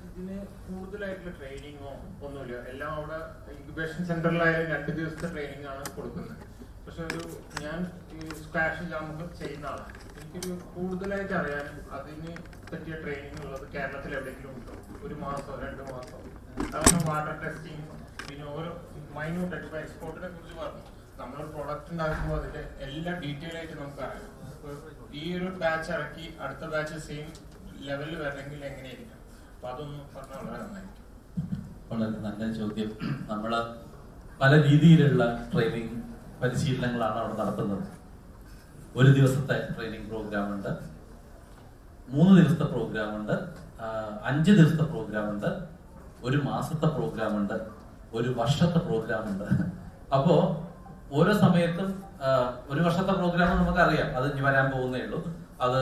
ഇതിന് കൂടുതലായിട്ടുള്ള ട്രെയിനിങ്ങോ ഒന്നുമില്ല. എല്ലാം അവിടെ incubation സെന്ററിലായാലും 2 ദിവസത്തെ training ആണ് കൊടുക്കുന്നത്. പക്ഷെ ഞാൻ ഈ സ്ക്വാഷ് ജാമ്പ് ചെയ്യുന്ന ആളാണ്. എനിക്കൊരു കൂടുതലായിട്ട് അറിയാനും അതിന് പറ്റിയ ട്രെയിനിങ് ഉള്ളത് കേരളത്തിൽ എവിടെയെങ്കിലും ഉണ്ടോ? 1 മാസമോ 2 മാസമോ? അതാണ് വാട്ടർ ടെസ്റ്റിങ്, പിന്നെ ഓരോ മൈന്യൂട്ട് ആയിട്ട്. ഇപ്പോൾ എക്സ്പോർട്ടിനെ കുറിച്ച് പറഞ്ഞു, നമ്മളൊരു പ്രൊഡക്റ്റ് ഉണ്ടാക്കുമ്പോൾ അതിന്റെ എല്ലാം ഡീറ്റെയിൽ ആയിട്ട് നമുക്കറിയാം. ഈ ഒരു ബാച്ച് ഇറക്കി അടുത്ത ബാച്ച് സെയിം ലെവലിൽ വരണമെങ്കിൽ എങ്ങനെയായിരിക്കും? അപ്പൊ അതൊന്നും പറഞ്ഞാൽ വളരെ നന്നായിരിക്കും. വളരെ നല്ല ചോദ്യം. നമ്മൾ പല രീതിയിലുള്ള ട്രെയിനിങ് പരിശീലനങ്ങളാണ് അവിടെ നടത്തുന്നത്. 1 ദിവസത്തെ ട്രെയിനിങ് പ്രോഗ്രാം ഉണ്ട്, 3 ദിവസത്തെ പ്രോഗ്രാം ഉണ്ട്, 5 ദിവസത്തെ പ്രോഗ്രാം ഉണ്ട്, 1 മാസത്തെ പ്രോഗ്രാം ഉണ്ട്, 1 വർഷത്തെ പ്രോഗ്രാം ഉണ്ട്. അപ്പോ ഓരോ സമയത്തും 1 വർഷത്തെ പ്രോഗ്രാം നമുക്കറിയാം, അത് ഇനി വരാൻ പോകുന്നേ ഉള്ളൂ. അത്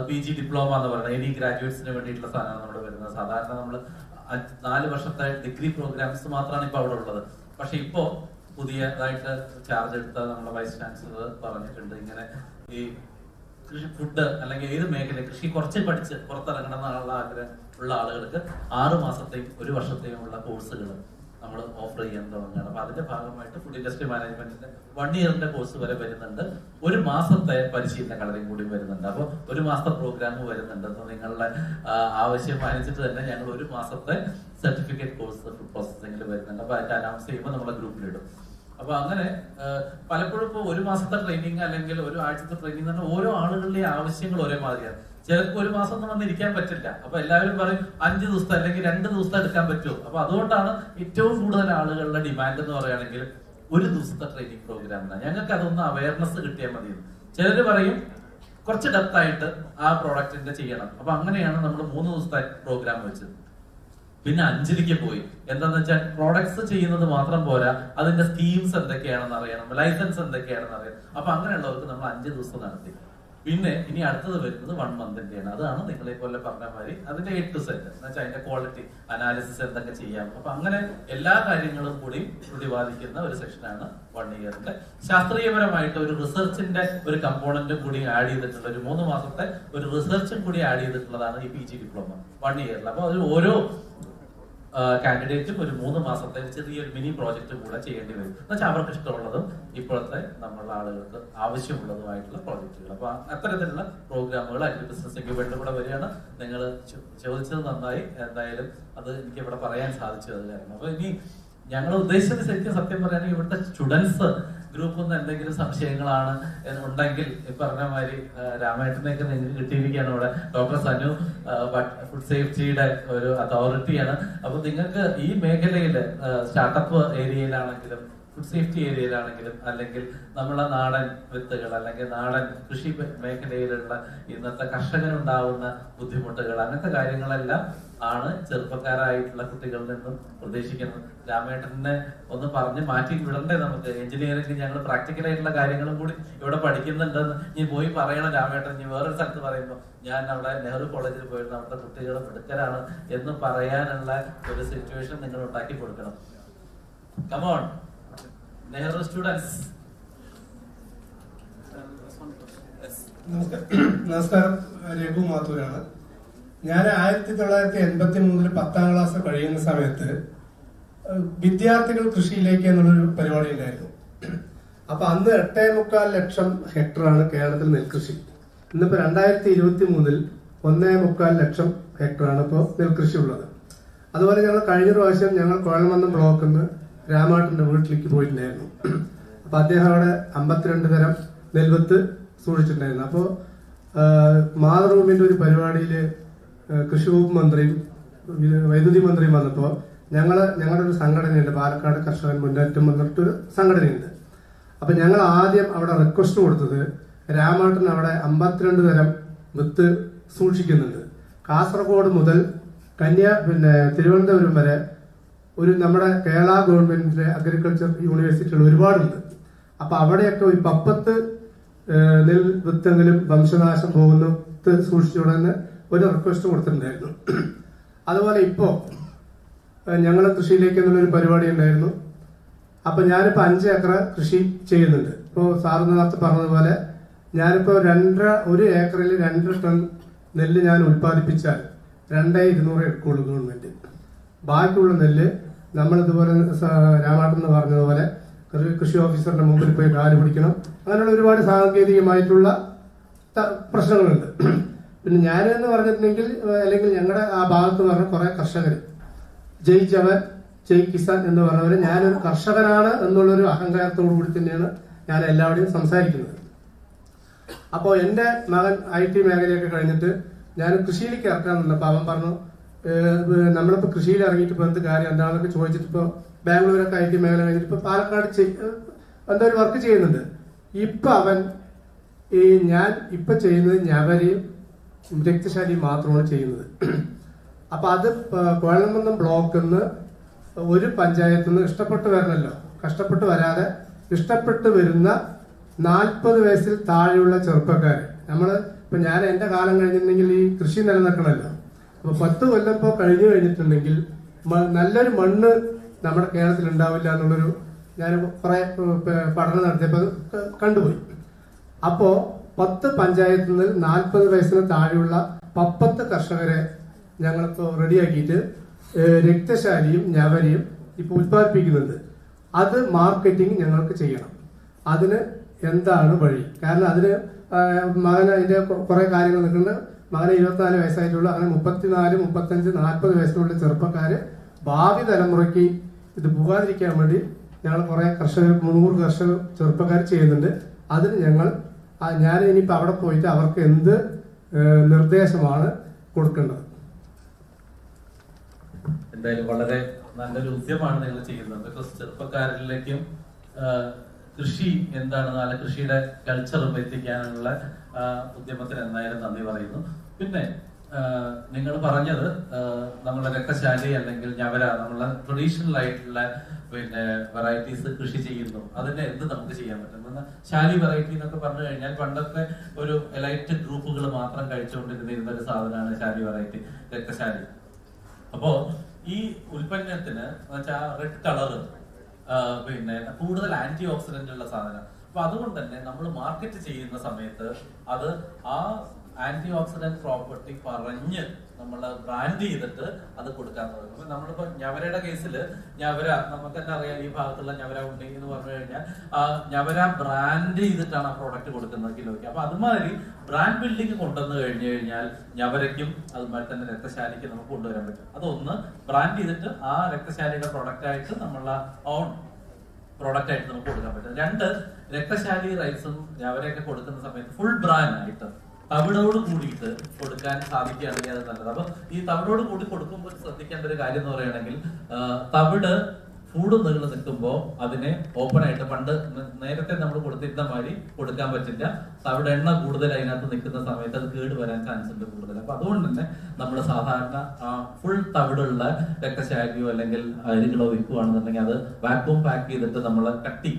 PG ഡിപ്ലോമ എന്ന് പറയുന്നത് ഇനി ഗ്രാജുവേറ്റ്സിന് വേണ്ടിയിട്ടുള്ള സാധനമാണ് നമ്മുടെ വരുന്നത്. സാധാരണ നമ്മൾ 4 വർഷത്തെ ഡിഗ്രി പ്രോഗ്രാംസ് മാത്രമാണ് ഇപ്പൊ അവിടെ ഉള്ളത്. പക്ഷെ ഇപ്പോ പുതിയതായിട്ട് ചാർജ് എടുത്ത നമ്മുടെ വൈസ് ചാൻസലർ പറഞ്ഞിട്ടുണ്ട്, ഇങ്ങനെ ഈ കൃഷി ഫുഡ് അല്ലെങ്കിൽ ഏത് മേഖല കൃഷി കുറച്ച് പഠിച്ച് പുറത്തിറങ്ങണം എന്നുള്ള ആഗ്രഹം ഉള്ള ആളുകൾക്ക് 6 മാസത്തെയും 1 വർഷത്തെയും ഉള്ള കോഴ്സുകൾ നമ്മൾ ഓഫർ ചെയ്യാൻ തുടങ്ങുകയാണ്. അപ്പൊ അതിന്റെ ഭാഗമായിട്ട് ഫുഡ് ഇൻഡസ്ട്രി മാനേജ്മെന്റിന്റെ 1 ഇയറിന്റെ കോഴ്സ് വരെ വരുന്നുണ്ട്. 1 മാസത്തെ പരിശീലന കളരിയും കൂടി വരുന്നുണ്ട്. അപ്പൊ 1 മാസത്തെ പ്രോഗ്രാം വരുന്നുണ്ട്. നിങ്ങളുടെ ആവശ്യം അനുസരിച്ച് തന്നെ ഞങ്ങൾ 1 മാസത്തെ സർട്ടിഫിക്കറ്റ് കോഴ്സ് ഫുഡ് പ്രോസസിംഗിൽ വരുന്നുണ്ട്. അപ്പൊ അതിന്റെ അനൗൺസ് ചെയ്യുമ്പോൾ നമ്മളെ ഗ്രൂപ്പിലിടും. അപ്പൊ അങ്ങനെ പലപ്പോഴും ഇപ്പൊ 1 മാസത്തെ ട്രെയിനിങ് അല്ലെങ്കിൽ 1 ആഴ്ചത്തെ ട്രെയിനിങ് എന്ന് പറഞ്ഞാൽ ഓരോ ആളുകളുടെയും ആവശ്യങ്ങൾ ഒരേ മാതിരിയാണ്. ചിലർക്ക് 1 മാസം ഒന്നും വന്നിരിക്കാൻ പറ്റില്ല. അപ്പൊ എല്ലാവരും പറയും 5 ദിവസത്തെ അല്ലെങ്കിൽ 2 ദിവസത്തെ എടുക്കാൻ പറ്റുമോ? അപ്പൊ അതുകൊണ്ടാണ് ഏറ്റവും കൂടുതൽ ആളുകളുടെ ഡിമാൻഡ് എന്ന് പറയുകയാണെങ്കിൽ 1 ദിവസത്തെ ട്രെയിനിങ് പ്രോഗ്രാമിനാണ്. ഞങ്ങൾക്ക് അതൊന്ന് അവയർനെസ് കിട്ടിയാൽ മതി. ചിലര് പറയും കുറച്ച് ഡെപ്ത് ആയിട്ട് ആ പ്രോഡക്റ്റിന്റെ ചെയ്യണം. അപ്പൊ അങ്ങനെയാണ് നമ്മൾ 3 ദിവസത്തെ പ്രോഗ്രാം വെച്ചത്. പിന്നെ 5ലേക്ക് പോയി. എന്താന്ന് വെച്ചാൽ പ്രോഡക്ട്സ് ചെയ്യുന്നത് മാത്രം പോരാ, അതിന്റെ സ്കീംസ് എന്തൊക്കെയാണെന്ന് അറിയണം, ലൈസൻസ് എന്തൊക്കെയാണെന്ന് അറിയണം. അപ്പൊ അങ്ങനെയുള്ളവർക്ക് നമ്മൾ 5 ദിവസം നടത്തി. പിന്നെ ഇനി അടുത്തത് വരുന്നത് 1 മന്തിന്റെയാണ്. അതാണ് നിങ്ങളെ പോലെ പറഞ്ഞ മാതിരി അതിന്റെ A to Z എന്ന് വെച്ചാൽ അതിന്റെ ക്വാളിറ്റി അനാലിസിസ് എന്തൊക്കെ ചെയ്യാം. അപ്പൊ അങ്ങനെ എല്ലാ കാര്യങ്ങളും കൂടി പ്രതിപാദിക്കുന്ന ഒരു സെക്ഷനാണ് 1 ഇയറിന്റെ. ശാസ്ത്രീയപരമായിട്ട് ഒരു റിസർച്ചിന്റെ ഒരു കമ്പോണന്റും കൂടി ആഡ് ചെയ്തിട്ടുള്ള ഒരു 3 മാസത്തെ ഒരു റിസർച്ചും കൂടി ആഡ് ചെയ്തിട്ടുള്ളതാണ് ഈ PG ഡിപ്ലോമ 1 ഇയറിൽ. അപ്പൊ അതിൽ ഓരോ കാൻഡിഡേറ്റും ഒരു 3 മാസത്തെ ചെറിയൊരു മിനി പ്രോജക്റ്റും കൂടെ ചെയ്യേണ്ടി വരും. എന്നുവെച്ചാൽ അവർക്ക് ഇഷ്ടമുള്ളതും ഇപ്പോഴത്തെ നമ്മളുടെ ആളുകൾക്ക് ആവശ്യമുള്ളതുമായിട്ടുള്ള പ്രോജക്റ്റുകൾ. അപ്പൊ അത്തരത്തിലുള്ള പ്രോഗ്രാമുകൾ അഗ്രി ബിസിനസ് ഇൻക്യുബേറ്റർ കൂടെ വരികയാണ്. നിങ്ങൾ ചോദിച്ചത് നന്നായി. എന്തായാലും അത് എനിക്ക് ഇവിടെ പറയാൻ സാധിച്ചത് കാരണം. അപ്പൊ ഇനി ഞങ്ങൾ ഉദ്ദേശിച്ചത് ശരിക്കും സത്യം പറയുകയാണെങ്കിൽ ഇവിടുത്തെ സ്റ്റുഡൻസ് ഗ്രൂപ്പിൽ നിന്ന് എന്തെങ്കിലും സംശയങ്ങളാണ് ഉണ്ടെങ്കിൽ പറഞ്ഞ മാതിരി രാമേട്ടനെയൊക്കെ നിങ്ങൾക്ക് കിട്ടിയിരിക്കുകയാണ് ഇവിടെ. ഡോക്ടർ സനു ഫുഡ് സേഫ്റ്റിയുടെ ഒരു അതോറിറ്റിയാണ്. അപ്പൊ നിങ്ങൾക്ക് ഈ മേഖലയിൽ സ്റ്റാർട്ടപ്പ് ഏരിയയിലാണെങ്കിലും ഫുഡ് സേഫ്റ്റി ഏരിയയിലാണെങ്കിലും അല്ലെങ്കിൽ നമ്മളെ നാടൻ വിത്തുകൾ അല്ലെങ്കിൽ നാടൻ കൃഷി മേഖലയിലുള്ള ഇന്നത്തെ കർഷകനുണ്ടാവുന്ന ബുദ്ധിമുട്ടുകൾ അങ്ങനത്തെ കാര്യങ്ങളെല്ലാം ആണ് ചെറുപ്പക്കാരായിട്ടുള്ള കുട്ടികളിൽ നിന്നും പ്രതീക്ഷിക്കുന്നത്. രാമേട്ടനെ ഒന്ന് പറഞ്ഞ് മാറ്റി വിടണ്ടേ നമുക്ക്? എഞ്ചിനീയറിംഗ് ഞങ്ങൾ പ്രാക്ടിക്കലായിട്ടുള്ള കാര്യങ്ങളും കൂടി ഇവിടെ പഠിക്കുന്നുണ്ടെന്ന് നീ പോയി പറയണം രാമേട്ടൻ. നീ വേറൊരു സ്ഥലത്ത് പറയുമ്പോൾ ഞാൻ അവിടെ നെഹ്റു കോളേജിൽ പോയിരുന്നു, അവിടുത്തെ കുട്ടികൾ മിടുക്കരാണ് എന്ന് പറയാനുള്ള ഒരു സിറ്റുവേഷൻ നിങ്ങൾ ഉണ്ടാക്കി കൊടുക്കണം. Come on Nehru students. നമസ്കാരം, രഘു മാത്തൂരാണ്. ഞാൻ 1983 10ാം ക്ലാസ് കഴിയുന്ന സമയത്ത് വിദ്യാർത്ഥികൾ കൃഷിയിലേക്ക് എന്നുള്ളൊരു പരിപാടി ഉണ്ടായിരുന്നു. അപ്പൊ അന്ന് 8.25 ലക്ഷം ഹെക്ടറാണ് കേരളത്തിൽ നെൽകൃഷി. ഇന്നിപ്പോ 2023 1.25 ലക്ഷം ഹെക്ടറാണ് ഇപ്പോൾ നെൽകൃഷി ഉള്ളത്. അതുപോലെ ഞങ്ങൾ കഴിഞ്ഞ പ്രാവശ്യം ഞങ്ങൾ കോഴമന്നം ബ്ലോക്കിൽ നിന്ന് രാമാട്ടന്റെ വീട്ടിലേക്ക് പോയിട്ടുണ്ടായിരുന്നു. അപ്പൊ അദ്ദേഹം അവിടെ 52 തരം നെൽവിത്ത് സൂക്ഷിച്ചിട്ടുണ്ടായിരുന്നു. അപ്പോൾ മാതൃഭൂമിന്റെ ഒരു പരിപാടിയിൽ കൃഷി വകുപ്പ് മന്ത്രിയും വൈദ്യുതി മന്ത്രിയും വന്നപ്പോൾ ഞങ്ങളുടെ ഒരു സംഘടനയുണ്ട്, പാലക്കാട് കർഷകൻ മുന്നേറ്റം വന്നിട്ടൊരു സംഘടനയുണ്ട്. അപ്പൊ ഞങ്ങൾ ആദ്യം അവിടെ റിക്വസ്റ്റ് കൊടുത്തത് രാമാട്ടൻ അവിടെ 52 തരം വിത്ത് സൂക്ഷിക്കുന്നുണ്ട്. കാസർഗോഡ് മുതൽ തിരുവനന്തപുരം വരെ ഒരു നമ്മുടെ കേരള ഗവൺമെന്റിന്റെ അഗ്രികൾച്ചർ യൂണിവേഴ്സിറ്റികൾ ഒരുപാടുണ്ട്. അപ്പൊ അവിടെയൊക്കെ ഒരു 10 നെൽ വിത്തെങ്കിലും വംശനാശം പോകുന്ന വിത്ത് സൂക്ഷിച്ചുകൊണ്ടെന്ന് ഒരു റിക്വസ്റ്റ് കൊടുത്തിട്ടുണ്ടായിരുന്നു. അതുപോലെ ഇപ്പോ ഞങ്ങൾ കൃഷിയിലേക്ക് എന്നുള്ളൊരു പരിപാടി ഉണ്ടായിരുന്നു. അപ്പൊ ഞാനിപ്പോ 5 ഏക്കർ കൃഷി ചെയ്യുന്നുണ്ട്. ഇപ്പോ സാറിന് നേരത്തെ പറഞ്ഞതുപോലെ ഞാനിപ്പോ 1 ഏക്കറിൽ 2 ടൺ നെല്ല് ഞാൻ ഉത്പാദിപ്പിച്ചാൽ 2,200 എടുക്കുള്ളൂ ഗവൺമെന്റ്. ബാക്കിയുള്ള നെല്ല് നമ്മൾ ഇതുപോലെ രാമാട്ടൻ എന്ന് പറഞ്ഞതുപോലെ കൃഷി ഓഫീസറുടെ മുമ്പിൽ പോയി കാല് പിടിക്കണം. അങ്ങനെയുള്ള ഒരുപാട് സാങ്കേതികമായിട്ടുള്ള പ്രശ്നങ്ങളുണ്ട്. പിന്നെ ഞാനെന്ന് പറഞ്ഞിട്ടുണ്ടെങ്കിൽ അല്ലെങ്കിൽ ഞങ്ങളുടെ ആ ഭാഗത്ത് പറഞ്ഞ കുറെ കർഷകർ ജയ് ജവാൻ ജയ് കിസാൻ എന്ന് പറഞ്ഞവര് ഞാനൊരു കർഷകനാണ് എന്നുള്ളൊരു അഹങ്കാരത്തോടു കൂടി തന്നെയാണ് ഞാൻ എല്ലാവരുടെയും സംസാരിക്കുന്നത്. അപ്പോൾ എന്റെ മകൻ IT മേഖലയൊക്കെ കഴിഞ്ഞിട്ട് ഞാൻ കൃഷിയിലേക്ക് ഇറക്കാൻ നിന്നപ്പോൾ അവൻ പറഞ്ഞു നമ്മളിപ്പോ കൃഷിയിൽ ഇറങ്ങിയിട്ട് ഇപ്പൊ എന്ത് കാര്യം എന്താണെന്നൊക്കെ ചോദിച്ചിട്ട് ഇപ്പൊ ബാംഗ്ലൂരൊക്കെ IT മേഖല കഴിഞ്ഞിട്ട് ഇപ്പൊ പാലക്കാട് എന്തോ ഒരു വർക്ക് ചെയ്യുന്നുണ്ട്. ഇപ്പൊ അവൻ ഞാൻ ഇപ്പൊ ചെയ്യുന്നത് ഞവരയും രക്തശാലിയും മാത്രമാണ് ചെയ്യുന്നത്. അപ്പൊ അത് കോഴമന്നം ബ്ലോക്കിൽ നിന്ന് ഒരു പഞ്ചായത്തിൽ നിന്ന് ഇഷ്ടപ്പെട്ട് വരണല്ലോ, കഷ്ടപ്പെട്ട് വരാതെ ഇഷ്ടപ്പെട്ട് വരുന്ന 40 വയസ്സിൽ താഴെയുള്ള ചെറുപ്പക്കാര് ഇപ്പൊ ഞാൻ എന്റെ കാലം കഴിഞ്ഞിട്ടുണ്ടെങ്കിൽ ഈ കൃഷി നിലനിൽക്കണമല്ലോ. അപ്പൊ 10 കൊല്ലം ഇപ്പൊ കഴിഞ്ഞു കഴിഞ്ഞിട്ടുണ്ടെങ്കിൽ നല്ലൊരു മണ്ണ് നമ്മുടെ കേരളത്തിൽ ഉണ്ടാവില്ല എന്നുള്ളൊരു ഞാൻ കുറെ പഠനം നടത്തിയപ്പോൾ കണ്ടുപോയി. അപ്പോ 10 പഞ്ചായത്തിൽ നിന്ന് 40 വയസ്സിന് താഴെയുള്ള 10 കർഷകരെ ഞങ്ങളിപ്പോ റെഡിയാക്കിയിട്ട് രക്തശാലിയും ഞവരയും ഇപ്പൊ ഉത്പാദിപ്പിക്കുന്നുണ്ട്. അത് മാർക്കറ്റിംഗ് ഞങ്ങൾക്ക് ചെയ്യണം. അതിന് എന്താണ് വഴി? കാരണം അതിന് മകന് അതിന്റെ കുറെ കാര്യങ്ങൾ നിൽക്കുന്നുണ്ട്. മകന് 24 വയസ്സായിട്ടുള്ള അങ്ങനെ 34, 35, 40 വയസ്സിലുള്ള ചെറുപ്പക്കാര് ഭാവി തലമുറയ്ക്ക് ഇത് പോകാതിരിക്കാൻ വേണ്ടി ഞങ്ങൾ കുറെ കർഷകർ 300 കർഷക ചെറുപ്പക്കാർ ചെയ്യുന്നുണ്ട്. അതിന് ഞാൻ ഇനിയിപ്പോ അവിടെ പോയിട്ട് അവർക്ക് എന്ത് നിർദ്ദേശമാണ് കൊടുക്കേണ്ടത്? എന്തായാലും വളരെ നല്ലൊരു ഉദ്യമമാണ് നിങ്ങൾ ചെയ്യുന്നത്. ബിക്കോസ് ചെറുപ്പക്കാരിലേക്കും കൃഷി എന്താണെന്ന് അല്ല കൃഷിയുടെ കൾച്ചറും എത്തിക്കാനുള്ള ഉദ്യമത്തിന് എന്തായാലും നന്ദി പറയുന്നു. പിന്നെ നിങ്ങൾ പറഞ്ഞത് നമ്മളെ രക്തശാലി അല്ലെങ്കിൽ ഞവര നമ്മളെ ട്രഡീഷണൽ ആയിട്ടുള്ള പിന്നെ വെറൈറ്റീസ് കൃഷി ചെയ്യുന്നു. അതിന്റെ എന്ത് നമുക്ക് ചെയ്യാൻ പറ്റും? ശാലി വെറൈറ്റി എന്നൊക്കെ പറഞ്ഞു കഴിഞ്ഞാൽ പണ്ടത്തെ ഒരു എലൈറ്റ് ഗ്രൂപ്പുകൾ മാത്രം കഴിച്ചുകൊണ്ടിരുന്ന ഒരു സാധനമാണ് ശാലി വെറൈറ്റി, രക്തശാലി. അപ്പോ ഈ ഉൽപ്പന്നത്തിന് റെഡ് കളറ് പിന്നെ കൂടുതൽ ആന്റി ഓക്സിഡന്റ് ഉള്ള സാധനം. അപ്പൊ അതുകൊണ്ട് തന്നെ നമ്മൾ മാർക്കറ്റ് ചെയ്യുന്ന സമയത്ത് അത് ആ ആന്റി ഓക്സിഡന്റ് പ്രോപ്പർട്ടി പറഞ്ഞ് നമ്മൾ ബ്രാൻഡ് ചെയ്തിട്ട് അത് കൊടുക്കാൻ തുടങ്ങും. നമ്മളിപ്പോ ഞവരയുടെ കേസിൽ ഞവര നമുക്ക് തന്നെ അറിയാം, ഈ ഭാഗത്തുള്ള ഞവര ഉണ്ണി എന്ന് പറഞ്ഞു കഴിഞ്ഞാൽ ഞവര ബ്രാൻഡ് ചെയ്തിട്ടാണ് ആ പ്രോഡക്റ്റ് കൊടുക്കുന്നത് കിലോയ്ക്ക്. അപ്പൊ അതുമാതിരി ബ്രാൻഡ് ബിൽഡിംഗ് കൊണ്ടുവന്നു കഴിഞ്ഞു കഴിഞ്ഞാൽ ഞവരയ്ക്കും അതുമാതിരി തന്നെ രക്തശാലിക്ക് നമുക്ക് കൊണ്ടുവരാൻ പറ്റും. അതൊന്ന് ബ്രാൻഡ് ചെയ്തിട്ട് ആ രക്തശാലിയുടെ പ്രൊഡക്റ്റ് ആയിട്ട് നമ്മളെ ഓൺ പ്രോഡക്റ്റ് ആയിട്ട് നമുക്ക് കൊടുക്കാൻ പറ്റും. 2, രക്തശാലി റൈസും അവരെയൊക്കെ കൊടുക്കുന്ന സമയത്ത് ഫുൾ ബ്രാൻ ആയിട്ട് തവിടോട് കൂടിയിട്ട് കൊടുക്കാൻ സാധിക്കുകയാണെങ്കിൽ അത് നല്ലത്. അപ്പൊ ഈ തവിടോട് കൂടി കൊടുക്കുമ്പോൾ ശ്രദ്ധിക്കേണ്ട ഒരു കാര്യം എന്ന് പറയുകയാണെങ്കിൽ തവിട് ഫുഡ് നീള് നിൽക്കുമ്പോൾ അതിനെ ഓപ്പൺ ആയിട്ട് പണ്ട് നേരത്തെ നമ്മൾ കൊടുത്തിരുന്ന മാതിരി കൊടുക്കാൻ പറ്റില്ല. തവിട് എണ്ണ കൂടുതൽ അതിനകത്ത് നിൽക്കുന്ന സമയത്ത് അത് കേട് വരാൻ ചാൻസ് ഉണ്ട് കൂടുതൽ. അപ്പൊ അതുകൊണ്ട് തന്നെ നമ്മൾ സാധാരണ ഫുൾ തവിടുള്ള രക്തശാലിയോ അല്ലെങ്കിൽ അരികളോ വിൽക്കുകയാണെന്നുണ്ടെങ്കിൽ അത് വാക്യൂം പാക്ക് ചെയ്തിട്ട് നമ്മൾ കട്ടി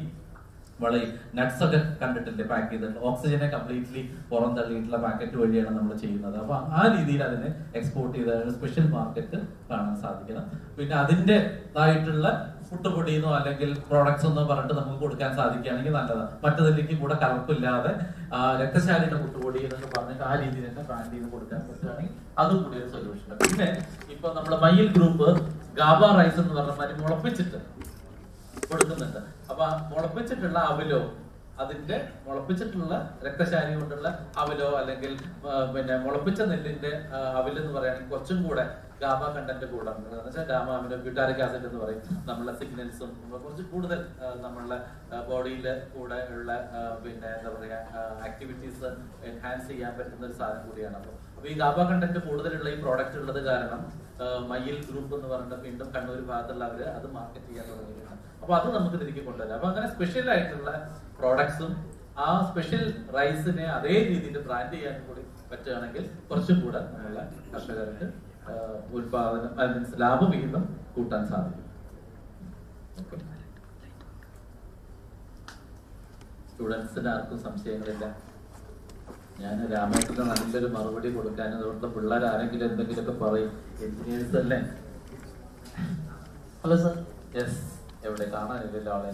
വളി നട്ട്സ് ഒക്കെ കണ്ടിട്ടില്ലേ പാക്ക് ചെയ്തിട്ട് ഓക്സിജനെ കംപ്ലീറ്റ്ലി പുറം തള്ളിയിട്ടുള്ള പാക്കറ്റ് വഴിയാണ് നമ്മൾ ചെയ്യുന്നത്. അപ്പൊ ആ രീതിയിൽ അതിനെ എക്സ്പോർട്ട് ചെയ്ത സ്പെഷ്യൽ മാർക്കറ്റ് കാണാൻ സാധിക്കണം. പിന്നെ അതിൻ്റെതായിട്ടുള്ള പുട്ടുപൊടിയെന്നോ അല്ലെങ്കിൽ പ്രോഡക്ട്സ് ഒന്നോ പറഞ്ഞിട്ട് നമുക്ക് കൊടുക്കാൻ സാധിക്കുകയാണെങ്കിൽ നല്ലതാണ്. മറ്റതിലേക്ക് കൂടെ കലർപ്പില്ലാതെ രക്തശാലിയുടെ പുട്ടുപൊടി എന്നൊക്കെ പറഞ്ഞിട്ട് ആ രീതിയിൽ തന്നെ ബ്രാൻഡ് ചെയ്ത് കൊടുക്കാൻ പറ്റുകയാണെങ്കിൽ അതും കൂടി ഒരു സൊല്യൂഷൻ. പിന്നെ ഇപ്പൊ നമ്മുടെ മയിൽ ഗ്രൂപ്പ് ഗാബ റൈസ് എന്ന് പറഞ്ഞ മാതിരി മുളപ്പിച്ചിട്ട് കൊടുക്കുന്നുണ്ട്. അപ്പൊ മുളപ്പിച്ചിട്ടുള്ള അവലോ അതിന്റെ മുളപ്പിച്ചിട്ടുള്ള രക്തശാലി കൊണ്ടുള്ള അവലോ അല്ലെങ്കിൽ പിന്നെ മുളപ്പിച്ച നെല്ലിന്റെ അവലെന്ന് പറയുകയാണെങ്കിൽ കുറച്ചും കൂടെ ഗാമ കണ്ടന്റ് കൂടെ എന്ന് വെച്ചാൽ ഗാമ അമിനോ ബ്യൂട്ടാരിക് ആസിഡ് എന്ന് പറയും. നമ്മളെ സിഗ്നൽസും കുറച്ച് കൂടുതൽ നമ്മളുടെ ബോഡിയിൽ കൂടെ ഉള്ള പിന്നെ എന്താ പറയാ ആക്ടിവിറ്റീസ് എൻഹാൻസ് ചെയ്യാൻ പറ്റുന്ന ഒരു സാധനം കൂടിയാണ്. അപ്പൊ ഈ ഗാബ കണ്ടന്റ് കൂടുതലുള്ള ഈ പ്രോഡക്റ്റ് ഉള്ളത് കാരണം മയിൽ ഗ്രൂപ്പ് എന്ന് പറഞ്ഞിട്ട് വീണ്ടും കണ്ണൂർ ഭാഗത്തുള്ളവര് അത് മാർക്കറ്റ് ചെയ്യാൻ തുടങ്ങിയിട്ടുണ്ട്. അപ്പൊ അത് നമുക്ക് തിരികെ കൊണ്ടുവരാം. അപ്പൊ അങ്ങനെ സ്പെഷ്യൽ ആയിട്ടുള്ള പ്രോഡക്ട്സും ആ സ്പെഷ്യൽ റൈസിനെ അതേ രീതിയിൽ ബ്രാൻഡ് ചെയ്യാൻ കൂടി പറ്റുകയാണെങ്കിൽ കുറച്ചും കൂടെ നമ്മളെ കർഷകർക്ക് ഉൽപാദനം ലാഭവിഹിതം കൂട്ടാൻ സാധിക്കും. സ്റ്റുഡൻസിന് ആർക്കും സംശയങ്ങളില്ല. ഞാൻ രാമേട്ടന് നല്ലൊരു മറുപടി കൊടുക്കാൻ അതുകൊണ്ട് പിള്ളേർ ആരെങ്കിലും എന്തെങ്കിലുമൊക്കെ പറയും. എഞ്ചിനീയേഴ്സ് അല്ലേ? Hello sir. യെസ്. എവിടെ കാണാനില്ലല്ലോ ആളെ?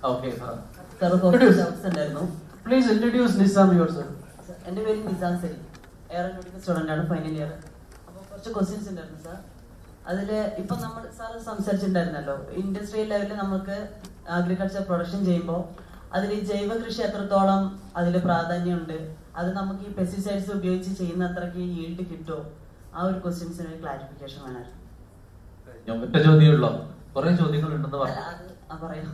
Okay sir. Please introduce Nizam yourself. എൻ്റെ പേര് നിസാം സരി, എയറോനോട്ടിക്കൽ സ്റ്റുഡൻ്റ് ആണ്, ഫൈനൽ ഇയർ. അപ്പോൾ കുറച്ച് ക്വസ്റ്റ്യൻസ് ഉണ്ടായിരുന്നു സാർ. അതിൽ ഇപ്പം നമ്മൾ സാർ സംസാരിച്ചിട്ടുണ്ടായിരുന്നല്ലോ, ഇൻഡസ്ട്രിയൽ ലെവലിൽ നമുക്ക് അഗ്രികൾച്ചർ പ്രൊഡക്ഷൻ ചെയ്യുമ്പോൾ അതിൽ ഈ ജൈവ കൃഷി എത്രത്തോളം അതിൽ പ്രാധാന്യമുണ്ട്, അത് നമുക്ക് ഈ പെസ്റ്റിസൈഡ്സ് ഉപയോഗിച്ച് ചെയ്യുന്ന അത്രയ്ക്ക് ഈൽഡ് കിട്ടുമോ? ആ ഒരു ക്വസ്റ്റ്യൻസിന് ഒരു ക്ലാരിഫിക്കേഷൻ വേണമായിരുന്നു. ഒറ്റ ചോദ്യമുള്ളോ? കുറെ ചോദ്യങ്ങൾ ഉണ്ടെന്ന് പറയാം.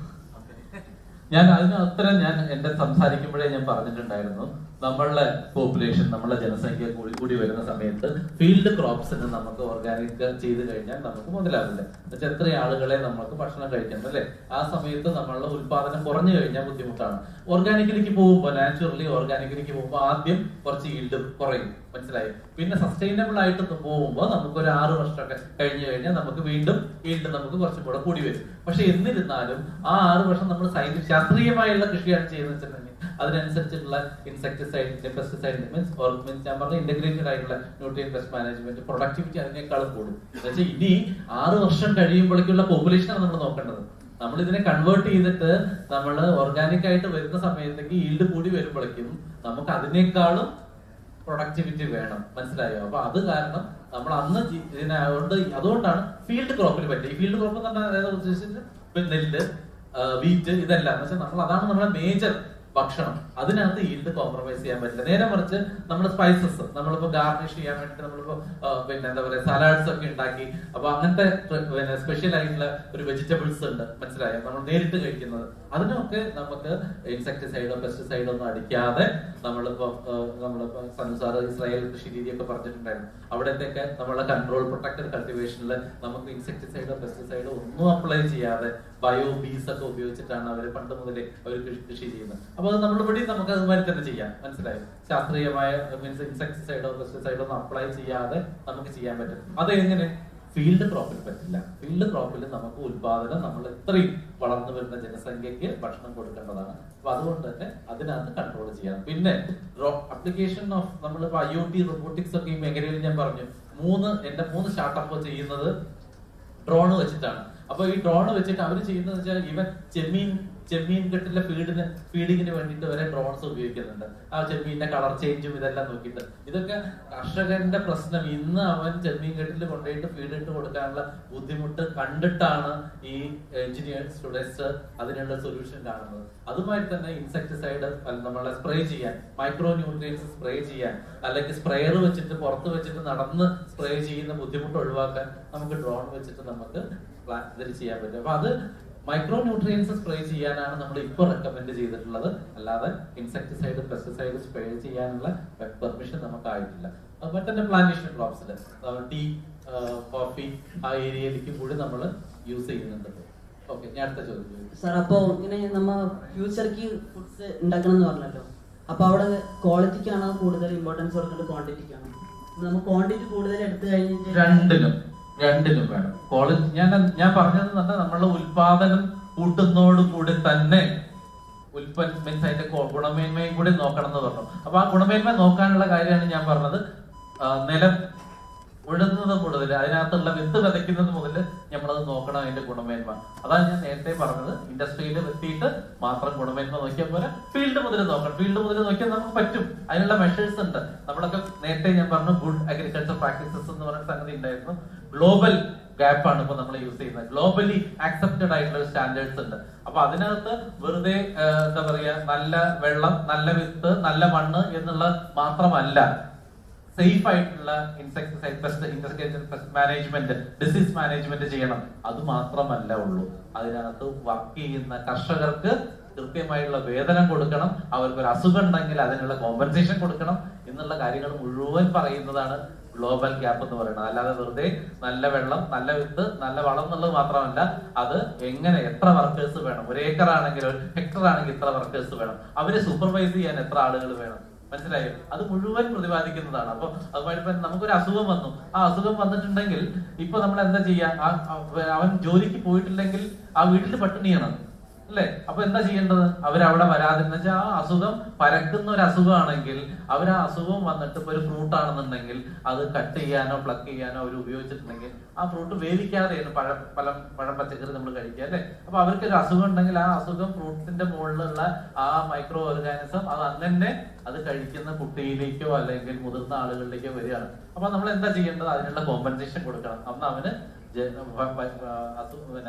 ഞാൻ അതിന് ഉത്തരം ഞാൻ എന്റെ സംസാരിക്കുമ്പോഴേ ഞാൻ പറഞ്ഞിട്ടുണ്ടായിരുന്നു. നമ്മളുടെ പോപ്പുലേഷൻ, നമ്മളുടെ ജനസംഖ്യ കൂടി വരുന്ന സമയത്ത് ഫീൽഡ് ക്രോപ്സിന് നമുക്ക് ഓർഗാനിക് ചെയ്ത് കഴിഞ്ഞാൽ നമുക്ക് മുതലാവില്ല. എന്നുവെച്ചാൽ എത്ര ആളുകളെ നമുക്ക് ഭക്ഷണം കഴിക്കണം അല്ലെ? ആ സമയത്ത് നമ്മളുടെ ഉത്പാദനം കുറഞ്ഞു കഴിഞ്ഞാൽ ബുദ്ധിമുട്ടാണ്. ഓർഗാനിക്കിലേക്ക് പോകുമ്പോൾ, നാച്ചുറലി ഓർഗാനിക്കിലേക്ക് പോകുമ്പോൾ ആദ്യം കുറച്ച് ഈൽഡ് കുറയും, മനസ്സിലായി. പിന്നെ സസ്റ്റൈനബിൾ ആയിട്ട് പോകുമ്പോൾ നമുക്കൊരു 6 വർഷമൊക്കെ കഴിഞ്ഞു കഴിഞ്ഞാൽ നമുക്ക് വീണ്ടും ഈൽഡ് നമുക്ക് കുറച്ചും കൂടെ കൂടി വരും. പക്ഷെ എന്നിരുന്നാലും ആ 6 വർഷം നമ്മൾ ശാസ്ത്രീയമായുള്ള കൃഷിയാണ് ചെയ്യുന്നത് വെച്ചിട്ടുണ്ടെങ്കിൽ അതിനനുസരിച്ചുള്ള ഇൻസെക്ടിസൈഡിന്റെ പെസ്റ്റിസൈഡിന്റെ മീൻസ് ഞാൻ പറഞ്ഞ ഇന്റഗ്രേറ്റഡ് ആയിട്ടുള്ള ന്യൂട്രിയൻ പെസ്റ്റ് മാനേജ്മെന്റ് പ്രൊഡക്ടിവിറ്റി അതിനേക്കാളും കൂടും. എന്നുവെച്ചാൽ ഇനി 6 വർഷം കഴിയുമ്പോഴേക്കുള്ള പോപ്പുലേഷനാണ് നമ്മൾ നോക്കേണ്ടത്. നമ്മൾ ഇതിനെ കൺവേർട്ട് ചെയ്തിട്ട് നമ്മൾ ഓർഗാനിക് ആയിട്ട് വരുന്ന സമയത്തേക്ക് ഈൽഡ് കൂടി വരുമ്പോഴേക്കും നമുക്ക് അതിനേക്കാളും പ്രൊഡക്ടിവിറ്റി വേണം, മനസ്സിലായോ? അപ്പൊ അത് കാരണം നമ്മൾ അന്ന് അതുകൊണ്ടാണ് ഫീൽഡ് ക്രോപ്പിന് പറ്റുക. ഈ ഫീൽഡ് ക്രോപ്പ് എന്ന് പറഞ്ഞാൽ ഉദ്ദേശിച്ചിട്ട് നെല്ല്, വീറ്റ്, ഇതെല്ലാം എന്ന് വെച്ചാൽ നമ്മൾ അതാണ് നമ്മുടെ മേജർ ഭക്ഷണം. അതിനകത്ത് ഈൽഡ് കോംപ്രമൈസ് ചെയ്യാൻ പറ്റില്ല. നേരെ മറിച്ച് നമ്മൾ സ്പൈസസ് നമ്മളിപ്പോ ഗാർണിഷ് ചെയ്യാൻ വേണ്ടിട്ട് നമ്മളിപ്പോ പിന്നെ എന്താ പറയാ സലാഡ്സ് ഒക്കെ ഉണ്ടാക്കി, അപ്പൊ അങ്ങനത്തെ പിന്നെ സ്പെഷ്യൽ ആയിട്ടുള്ള ഒരു വെജിറ്റബിൾസ് ഉണ്ട്, മനസ്സിലായോ? നമ്മൾ നേരിട്ട് കഴിക്കുന്നത് അതിനൊക്കെ നമുക്ക് ഇൻസെക്ടിസൈഡോ പെസ്റ്റിസൈഡോ ഒന്നും അടിക്കാതെ നമ്മളിപ്പോ സനുസാർ ഇസ്രായേൽ കൃഷി രീതിയൊക്കെ പറഞ്ഞിട്ടുണ്ടായിരുന്നു. അവിടത്തെയൊക്കെ നമ്മളെ കൺട്രോൾ പ്രൊട്ടക്റ്റഡ് കൾട്ടിവേഷനിൽ നമുക്ക് ഇൻസെക്ടിസൈഡോ പെസ്റ്റിസൈഡോ ഒന്നും അപ്ലൈ ചെയ്യാതെ ബയോ ബീസ് ഒക്കെ ഉപയോഗിച്ചിട്ടാണ് അവർ പണ്ട് മുതലേ അവർ കൃഷി ചെയ്യുന്നത്. അപ്പൊ അത് നമ്മുടെ ഇവിടെ നമുക്ക് അതുമാതിരി തന്നെ ചെയ്യാം, മനസ്സിലായോ? ശാസ്ത്രീയമായ മീൻസ് ഇൻസെക്ടിസൈഡോ പെസ്റ്റിസൈഡോ ഒന്നും അപ്ലൈ ചെയ്യാതെ നമുക്ക് ചെയ്യാൻ പറ്റും. അത് എങ്ങനെ? ഫീൽഡ് ക്രോപ്പിൽ പറ്റില്ല. ഫീൽഡ് ക്രോപ്പിൽ നമുക്ക് ഉത്പാദനം നമ്മൾ എത്രയും വളർന്നു വരുന്ന ജനസംഖ്യക്ക് ഭക്ഷണം കൊടുക്കേണ്ടതാണ്. അപ്പൊ അതുകൊണ്ട് തന്നെ അതിനകത്ത് കൺട്രോൾ ചെയ്യണം. പിന്നെ അപ്ലിക്കേഷൻ ഓഫ് നമ്മളിപ്പോ IoT റോബോട്ടിക്സ് ഒക്കെ ഈ മേഖലയിൽ ഞാൻ പറഞ്ഞു, എന്റെ 3 സ്റ്റാർട്ടപ്പ് ചെയ്യുന്നത് ഡ്രോൺ വെച്ചിട്ടാണ്. അപ്പൊ ഈ ഡ്രോൺ വെച്ചിട്ട് അവർ ചെയ്യുന്നത് വെച്ചാൽ ഈവൻ ചെമ്മീൻ കെട്ടിലെ ഫീഡിങ്ങിന് വേണ്ടിയിട്ട് വരെ ഡ്രോൺസ് ഉപയോഗിക്കുന്നുണ്ട്. ആ ചെമ്മീന്റെ കളർ ചേഞ്ചും ഇതെല്ലാം നോക്കിയിട്ട്. ഇതൊക്കെ കർഷകന്റെ പ്രശ്നം. ഇന്ന് അവൻ ചെമ്മീൻ കെട്ടിൽ കൊണ്ടുപോയിട്ട് ഫീഡ് ഇട്ട് കൊടുക്കാനുള്ള ബുദ്ധിമുട്ട് കണ്ടിട്ടാണ് ഈ എഞ്ചിനീയർ സ്റ്റുഡൻസ് അതിനുള്ള സൊല്യൂഷൻ കാണുന്നത്. അതുമായി തന്നെ ഇൻസെക്ടിസൈഡ് നമ്മളെ സ്പ്രേ ചെയ്യാൻ, മൈക്രോ ന്യൂട്രിയൻസ് സ്പ്രേ ചെയ്യാൻ, അല്ലെങ്കിൽ സ്പ്രേയർ വെച്ചിട്ട് പുറത്ത് വെച്ചിട്ട് നടന്ന് സ്പ്രേ ചെയ്യുന്ന ബുദ്ധിമുട്ട് ഒഴിവാക്കാൻ നമുക്ക് ഡ്രോൺ വെച്ചിട്ട് നമുക്ക് ഇതിൽ ചെയ്യാൻ പറ്റും. അപ്പൊ അത് മൈക്രോ ന്യൂട്രിയൻസ് സ്പ്രേ ചെയ്യാനാണ് നമ്മൾ ഇപ്പോൾ റെക്കമെൻഡ് ചെയ്തിട്ടുള്ളത്. അല്ലാതെ ഇൻസെക്ടിസൈഡ് പെസ്റ്റിസൈഡ് സ്പ്രേ ചെയ്യാനുള്ള പെർമിഷൻ നമുക്കായിട്ടില്ല. അതുപോലെ തന്നെ പ്ലാന്റേഷൻ ക്രോപ്സിൽ ടീ, കോഫി ആ ഏരിയയിലേക്ക് കൂടി നമ്മൾ യൂസ് ചെയ്യുന്നുണ്ട്. ഓക്കെ, ഞാൻ അടുത്ത ചോദ്യം സാർ. അപ്പോ ഇങ്ങനെ നമ്മ ഫ്യൂച്ചർക്ക് ഫുഡ്സ് ഉണ്ടാക്കണം എന്ന് പറഞ്ഞല്ലോ, അപ്പൊ അവിടെ ക്വാളിറ്റിക്കാണോ കൂടുതൽ ഇമ്പോർട്ടൻസ് കൊടുക്കേണ്ടത് ക്വാണ്ടിറ്റിക്കാണോ? നമ്മൾ ക്വാണ്ടിറ്റി കൂടുതൽ എടുത്തു കഴിഞ്ഞിട്ട് രണ്ടിനും വേണം. ക്വാളിറ്റി ഞാൻ പറഞ്ഞത് നമ്മളുടെ ഉൽപാദനം കൂട്ടുന്നതോടുകൂടി തന്നെ മീൻസ് അതിന്റെ ഗുണമേന്മയും കൂടി നോക്കണം എന്ന് പറഞ്ഞു. അപ്പൊ ആ ഗുണമേന്മ നോക്കാനുള്ള കാര്യമാണ് ഞാൻ പറഞ്ഞത്. നിലം ഉഴുന്നത് മുതൽ അതിനകത്തുള്ള വിത്ത് വിതയ്ക്കുന്നത് മുതൽ നമ്മളത് നോക്കണം, അതിന്റെ ഗുണമേന്മ. അതാണ് ഞാൻ നേരത്തെ പറഞ്ഞത്. ഇൻഡസ്ട്രിയിൽ എത്തിയിട്ട് മാത്രം ഗുണമേന്മ നോക്കിയാൽ പോലെ ഫീൽഡ് മുതൽ നോക്കണം. ഫീൽഡ് മുതൽ നോക്കിയാൽ നമുക്ക് പറ്റും. അതിനുള്ള മെഷേഴ്സ് ഉണ്ട്. നമ്മളൊക്കെ നേരത്തെ ഞാൻ പറഞ്ഞു ഗുഡ് അഗ്രികൾച്ചർ പ്രാക്ടീസസ് എന്ന് പറയുന്ന സംഗതി ഉണ്ടായിരുന്നു. ഗ്ലോബൽ ഗ്യാപ്പാണ് ഇപ്പൊ നമ്മൾ യൂസ് ചെയ്യുന്നത്. ഗ്ലോബലി ആക്സെപ്റ്റഡ് ആയിട്ടുള്ള സ്റ്റാൻഡേർഡ്സ് ഉണ്ട്. അപ്പൊ അതിനകത്ത് വെറുതെ എന്താ പറയാ, നല്ല വെള്ളം, നല്ല വിത്ത്, നല്ല മണ്ണ് എന്നുള്ള മാത്രമല്ല, സേഫ് ആയിട്ടുള്ള insecticide, pest management, disease management ചെയ്യണം. അത് മാത്രമല്ല ഉള്ളൂ. അതിനകത്ത് വർക്ക് ചെയ്യുന്ന കർഷകർക്ക് കൃത്യമായിട്ടുള്ള വേതനം കൊടുക്കണം. അവർക്ക് ഒരു അസുഖം ഉണ്ടെങ്കിൽ അതിനുള്ള കോമ്പൻസേഷൻ കൊടുക്കണം എന്നുള്ള കാര്യങ്ങൾ മുഴുവൻ പറയുന്നതാണ് ഗ്ലോബൽ ഗ്യാപ്പ് എന്ന് പറയുന്നത്. അല്ലാതെ വെറുതെ നല്ല വെള്ളം, നല്ല വിത്ത്, നല്ല വളം എന്നുള്ളത് മാത്രമല്ല, അത് എങ്ങനെ, എത്ര വർക്കേഴ്സ് വേണം, ഒരു ഏക്കർ ആണെങ്കിൽ, ഒരു ഹെക്ടർ ആണെങ്കിൽ ഇത്ര വർക്കേഴ്സ് വേണം, അവരെ സൂപ്പർവൈസ് ചെയ്യാൻ എത്ര ആളുകൾ വേണം, മനസ്സിലായോ? അത് മുഴുവൻ പ്രതിപാദിക്കുന്നതാണ്. അപ്പൊ അതുമായിട്ട് നമുക്കൊരു അസുഖം വന്നു, ആ അസുഖം വന്നിട്ടുണ്ടെങ്കിൽ ഇപ്പൊ നമ്മൾ എന്താ ചെയ്യാ? അവൻ ജോലിക്ക് പോയിട്ടില്ലെങ്കിൽ ആ വീട്ടിൽ പട്ടിണിയാണ് അല്ലെ? അപ്പൊ എന്താ ചെയ്യേണ്ടത്? അവരവിടെ വരാതിരുന്ന വെച്ചാൽ ആ അസുഖം പരക്കുന്ന ഒരു അസുഖമാണെങ്കിൽ അവർ ആ അസുഖം വന്നിട്ട് ഇപ്പൊ ഒരു ഫ്രൂട്ട് ആണെന്നുണ്ടെങ്കിൽ അത് കട്ട് ചെയ്യാനോ പ്ലക്ക് ചെയ്യാനോ അവർ ഉപയോഗിച്ചിട്ടുണ്ടെങ്കിൽ ആ ഫ്രൂട്ട് വേവിക്കാതെയാണ് പഴം പച്ചക്കറി നമ്മൾ കഴിക്കുക അല്ലെ? അപ്പൊ അവർക്ക് ഒരു അസുഖം ഉണ്ടെങ്കിൽ ആ അസുഖം ഫ്രൂട്ടിന്റെ മുകളിലുള്ള ആ മൈക്രോ ഓർഗാനിസം അത് അങ്ങനെ അത് കഴിക്കുന്ന കുട്ടിയിലേക്കോ അല്ലെങ്കിൽ മുതിർന്ന ആളുകളിലേക്കോ വരികയാണ്. അപ്പൊ നമ്മൾ എന്താ ചെയ്യേണ്ടത്? അതിനുള്ള കോമ്പൻസേഷൻ കൊടുക്കണം. അന്ന് അവന്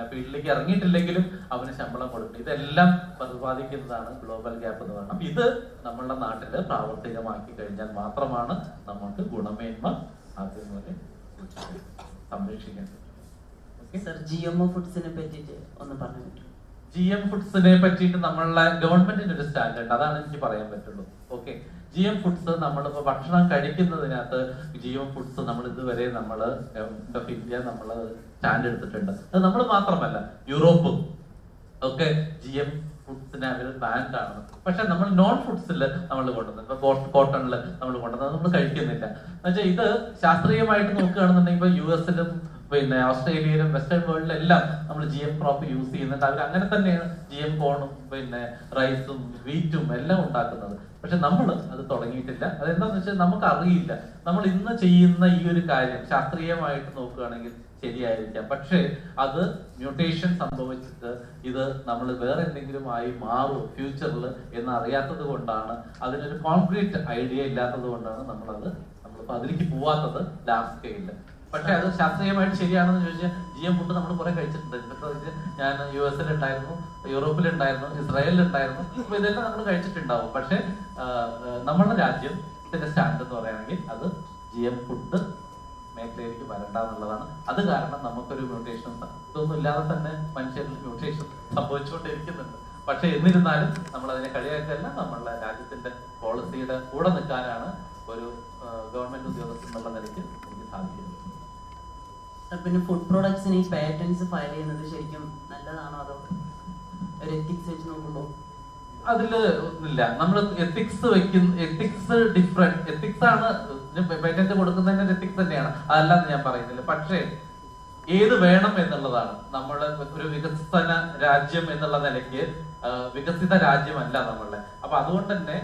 ഫീൽഡിലേക്ക് ഇറങ്ങിയിട്ടില്ലെങ്കിലും അവന് ശമ്പളം കൊടുക്കണം. ഇതെല്ലാം പ്രതിപാദിക്കുന്നതാണ് ഗ്ലോബൽ ഗ്യാപ്പ് എന്ന് പറയുന്നത്. അപ്പൊ ഇത് നമ്മളുടെ നാട്ടില് പ്രാവർത്തികമാക്കി കഴിഞ്ഞാൽ മാത്രമാണ് നമുക്ക് ഗുണമേന്മ ആദ്യം പോലെ സംരക്ഷിക്കേണ്ടത്. GMO ഫുഡ്സിനെ പറ്റിയിട്ട് ഒന്ന് പറഞ്ഞു. GM ഫുഡ്സിനെ പറ്റിയിട്ട് നമ്മളുടെ ഗവൺമെന്റിന്റെ ഒരു സ്റ്റാൻഡേർഡ്, അതാണ് എനിക്ക് പറയാൻ പറ്റുള്ളൂ. ഓക്കെ, GM ഫുഡ്സ് നമ്മളിപ്പോ ഭക്ഷണം കഴിക്കുന്നതിനകത്ത് GM ഫുഡ്സ് നമ്മൾ ഇതുവരെ നമ്മള് ഇന്ത്യ നമ്മള് സ്റ്റാൻഡ് എടുത്തിട്ടുണ്ട്. അത് നമ്മൾ മാത്രമല്ല, യൂറോപ്പും ഒക്കെ GM ഫുഡ്സിനെ അവർ ബാൻഡ് ആണ്. പക്ഷെ നമ്മൾ നോൺ ഫുഡ്സിൽ നമ്മൾ കൊണ്ടുവന്നത്, ഇപ്പൊ കോട്ടണില് നമ്മൾ കൊണ്ടുവന്നത് നമ്മൾ കഴിക്കുന്നില്ല. എന്നുവെച്ചാൽ ഇത് ശാസ്ത്രീയമായിട്ട് നോക്കുകയാണെന്നുണ്ടെങ്കിൽ ഇപ്പൊ US-ലും പിന്നെ ഓസ്ട്രേലിയയിലും വെസ്റ്റേൺ വേൾഡിലും എല്ലാം നമ്മൾ GM ക്രോപ്പ് യൂസ് ചെയ്യുന്നുണ്ട്. അവർ അങ്ങനെ തന്നെയാണ് GM കോണും പിന്നെ റൈസും വീറ്റും എല്ലാം ഉണ്ടാക്കുന്നത്. പക്ഷെ നമ്മൾ അത് തുടങ്ങിയിട്ടില്ല. അതെന്താന്ന് വെച്ചാൽ നമുക്ക് അറിയില്ല. നമ്മൾ ഇന്ന് ചെയ്യുന്ന ഈ ഒരു കാര്യം ശാസ്ത്രീയമായിട്ട് നോക്കുകയാണെങ്കിൽ ശരിയായിരിക്കാം, പക്ഷേ അത് മ്യൂട്ടേഷൻ സംഭവിച്ചിട്ട് ഇത് നമ്മൾ വേറെ എന്തെങ്കിലും ആയി മാറും ഫ്യൂച്ചറിൽ എന്ന് അറിയാത്തത് കൊണ്ടാണ്, അതിനൊരു കോൺക്രീറ്റ് ഐഡിയ ഇല്ലാത്തത് കൊണ്ടാണ് നമ്മളിപ്പോ അതിലേക്ക് പോവാത്തത് ലാർജ് സ്കെയിലില്. പക്ഷെ അത് ശാസ്ത്രീയമായിട്ട് ശരിയാണെന്ന് ചോദിച്ചാൽ GM ഫുഡ് നമ്മൾ കുറെ കഴിച്ചിട്ടുണ്ട്. ഇപ്പോഴത്തെ ഞാൻ US-ലുണ്ടായിരുന്നു, യൂറോപ്പിലുണ്ടായിരുന്നു, ഇസ്രായേലിലുണ്ടായിരുന്നു. അപ്പൊ ഇതെല്ലാം നമ്മൾ കഴിച്ചിട്ടുണ്ടാവും. പക്ഷെ നമ്മുടെ രാജ്യത്തിന്റെ സ്റ്റാൻഡ് എന്ന് പറയുകയാണെങ്കിൽ അത് GM ഫുഡ് മേഖലയിലേക്ക് വരണ്ട എന്നുള്ളതാണ്. അത് കാരണം നമുക്കൊരു മ്യൂട്ടേഷൻ ഇതൊന്നും ഇല്ലാതെ തന്നെ മനുഷ്യരിൽ മ്യൂട്ടേഷൻ സംഭവിച്ചുകൊണ്ടിരിക്കുന്നുണ്ട്. പക്ഷെ എന്നിരുന്നാലും നമ്മൾ അതിനെ കളിയാക്കല്ല, നമ്മളുടെ രാജ്യത്തിന്റെ പോളിസിയുടെ കൂടെ നിൽക്കാനാണ് ഒരു ഗവൺമെന്റ് ഉദ്യോഗസ്ഥൻ എന്നുള്ള നിലയ്ക്ക് എനിക്ക് സാധിക്കുന്നത്. പിന്നെ ഫുഡ് പ്രോഡക്ട്സിന് ഈ പാറ്റേൺസ് ഫയൽ ചെയ്യുന്നത് ശരിക്കും നല്ലതാണോ, അതോ ഒരു എത്തിക്സ് വെച്ച് നോക്കുമ്പോൾ? അതില് ഒന്നുമില്ല. നമ്മൾ എത്തിക്സ് വെക്കുന്ന എത്തിക്സ് ഡിഫറെന്റ് എത്തിക്സ് ആണ്. പേറ്റന്റ് കൊടുക്കുന്നതിന്റെ എത്തിക്സ് തന്നെയാണ്, അതല്ലാന്ന് ഞാൻ പറയുന്നില്ല. പക്ഷേ ഏത് വേണം എന്നുള്ളതാണ്. നമ്മള് ഒരു വികസന രാജ്യം എന്നുള്ള നിലയ്ക്ക് വികസിത രാജ്യമല്ല നമ്മളുടെ. അപ്പൊ അതുകൊണ്ട് തന്നെ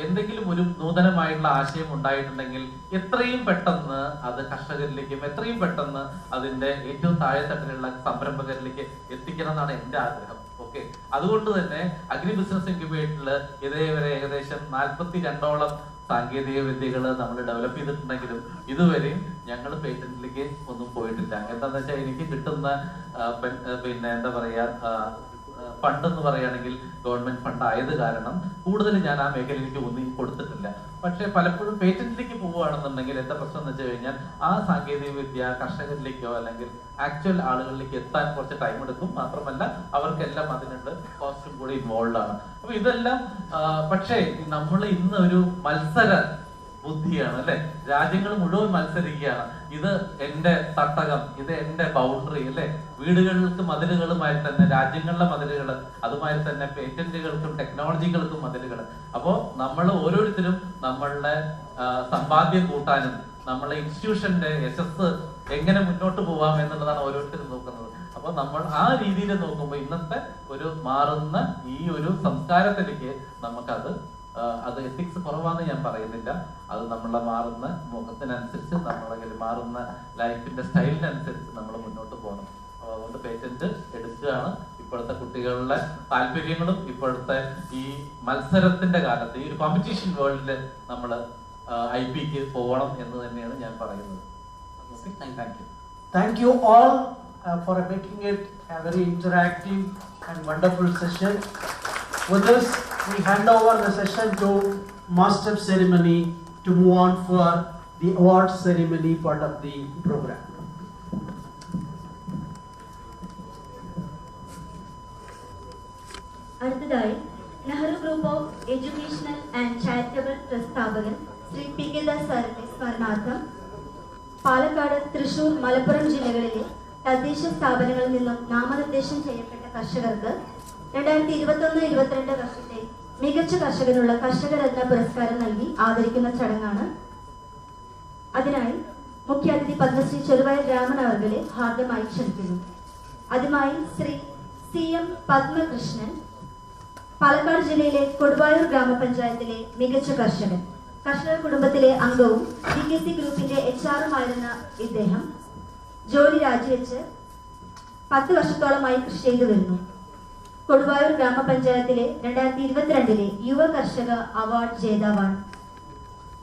എന്തെങ്കിലും ഒരു നൂതനമായിട്ടുള്ള ആശയം ഉണ്ടായിട്ടുണ്ടെങ്കിൽ എത്രയും പെട്ടെന്ന് അത് കർഷകരിലേക്കും എത്രയും പെട്ടെന്ന് അതിന്റെ ഏറ്റവും താഴെത്തട്ടിലുള്ള സംരംഭകരിലേക്ക് എത്തിക്കണം എന്നാണ് എന്റെ ആഗ്രഹം. ഓക്കെ, അതുകൊണ്ട് തന്നെ അഗ്രി ബിസിനസ് ഇൻക്യുബേറ്ററിൽ ഇതേവരെ ഏകദേശം 42ഓളം സാങ്കേതിക വിദ്യകൾ നമ്മൾ ഡെവലപ്പ് ചെയ്തിട്ടുണ്ടെങ്കിലും ഇതുവരെയും ഞങ്ങൾ പേറ്റന്റിലേക്ക് ഒന്നും പോയിട്ടില്ല. എന്താന്ന് വെച്ചാൽ എനിക്ക് കിട്ടുന്ന പിന്നെ എന്താ പറയാ ഫണ്ട് എന്ന് പറയുകയാണെങ്കിൽ ഗവൺമെന്റ് ഫണ്ട് ആയത് കാരണം കൂടുതൽ ഞാൻ ആ മേഖലയിലേക്ക് ഒന്നും കൊടുത്തിട്ടില്ല. പക്ഷെ പലപ്പോഴും പേറ്റന്റിലേക്ക് പോവുകയാണെന്നുണ്ടെങ്കിൽ എന്താ പ്രശ്നം എന്ന് വെച്ച് കഴിഞ്ഞാൽ ആ സാങ്കേതിക വിദ്യ കർഷകരിലേക്കോ അല്ലെങ്കിൽ ആക്ച്വൽ ആളുകളിലേക്ക് എത്താൻ കുറച്ച് ടൈം എടുക്കും. മാത്രമല്ല അവർക്കെല്ലാം അതിനുള്ള കോസ്റ്റും കൂടി ഇൻവോൾവ് ആണ്. അപ്പൊ ഇതെല്ലാം പക്ഷേ നമ്മൾ ഇന്ന് ഒരു മത്സര ബുദ്ധിയാണ് അല്ലെ, രാജ്യങ്ങൾ മുഴുവൻ മത്സരിക്കുകയാണ്. ഇത് എന്റെ തട്ടകം, ഇത് എന്റെ ബൗണ്ടറി അല്ലെ. വീടുകൾക്ക് മതിലുകളുമായി തന്നെ രാജ്യങ്ങളുടെ മതിലുകൾ, അതുമായി തന്നെ പേറ്റന്റുകൾക്കും ടെക്നോളജികൾക്കും മതിലുകൾ. അപ്പോ നമ്മൾ ഓരോരുത്തരും നമ്മളുടെ സമ്പാദ്യം കൂട്ടാനും നമ്മളെ ഇൻസ്റ്റിറ്റ്യൂഷന്റെ യശസ് എങ്ങനെ മുന്നോട്ട് പോവാം എന്നുള്ളതാണ് ഓരോരുത്തരും നോക്കുന്നത്. അപ്പൊ നമ്മൾ ആ രീതിയിൽ നോക്കുമ്പോൾ ഇന്നത്തെ ഒരു മാറുന്ന ഈ ഒരു സംസ്കാരത്തിലേക്ക് അത് എത്തിക്സ് കുറവാന്ന് ഞാൻ പറയുന്നില്ല. അത് നമ്മളെ മാറുന്ന മുഖത്തിനനുസരിച്ച്, നമ്മളെ മാറുന്ന ലൈഫിന്റെ സ്റ്റൈലിനനുസരിച്ച് നമ്മൾ മുന്നോട്ട് പോകണം. അതുകൊണ്ട് പേറ്റന്റ് എടുക്കുകയാണ്. ഇപ്പോഴത്തെ കുട്ടികളുടെ താല്പര്യങ്ങളും ഇപ്പോഴത്തെ ഈ മത്സരത്തിന്റെ കാലത്ത് ഈ ഒരു കോമ്പറ്റീഷൻ വേൾഡില് നമ്മൾ IP-ക്ക് പോകണം എന്ന് തന്നെയാണ് ഞാൻ പറയുന്നത്. Thank you all for making it a very interactive and wonderful session. With this, we hand over the session to Master Ceremony to move on for the award ceremony part of the program. അടുത്തതായി Nehru group of educational and charitable trust സ്ഥാപകൻ Shri P.K. Das സാറിന്റെ സ്മരണാർത്ഥം പാലക്കാട്, തൃശൂർ, മലപ്പുറം ജില്ലകളിലെ തദ്ദേശ സ്ഥാപനങ്ങളിൽ നിന്നും നാമനിർദ്ദേശം ചെയ്യപ്പെട്ട കർഷകർക്ക് 2021-22 വർഷത്തെ മികച്ച കർഷകനുള്ള കർഷക രത്ന പുരസ്കാരം നൽകി ആദരിക്കുന്ന ചടങ്ങാണ്. അതിനായി മുഖ്യാതിഥി പത്മശ്രീ ചെറുവയൽ രാമൻ അവർകളെ ഹാർദമായി ക്ഷണിക്കുന്നു. അതുമായി ശ്രീ CM പത്മകൃഷ്ണൻ, പാലക്കാട് ജില്ലയിലെ കൊടുവായൂർ ഗ്രാമപഞ്ചായത്തിലെ മികച്ച കർഷകൻ. കർഷക കുടുംബത്തിലെ അംഗവും DKC ഗ്രൂപ്പിന്റെ HR-ഉമായിരുന്ന ഇദ്ദേഹം ജോലി രാജിവെച്ച് 10 വർഷത്തോളമായി കൃഷി ചെയ്തു വരുന്നു. കൊടുവായൂർ ഗ്രാമപഞ്ചായത്തിലെ 2022 യുവ കർഷക അവാർഡ് ജേതാവാണ്.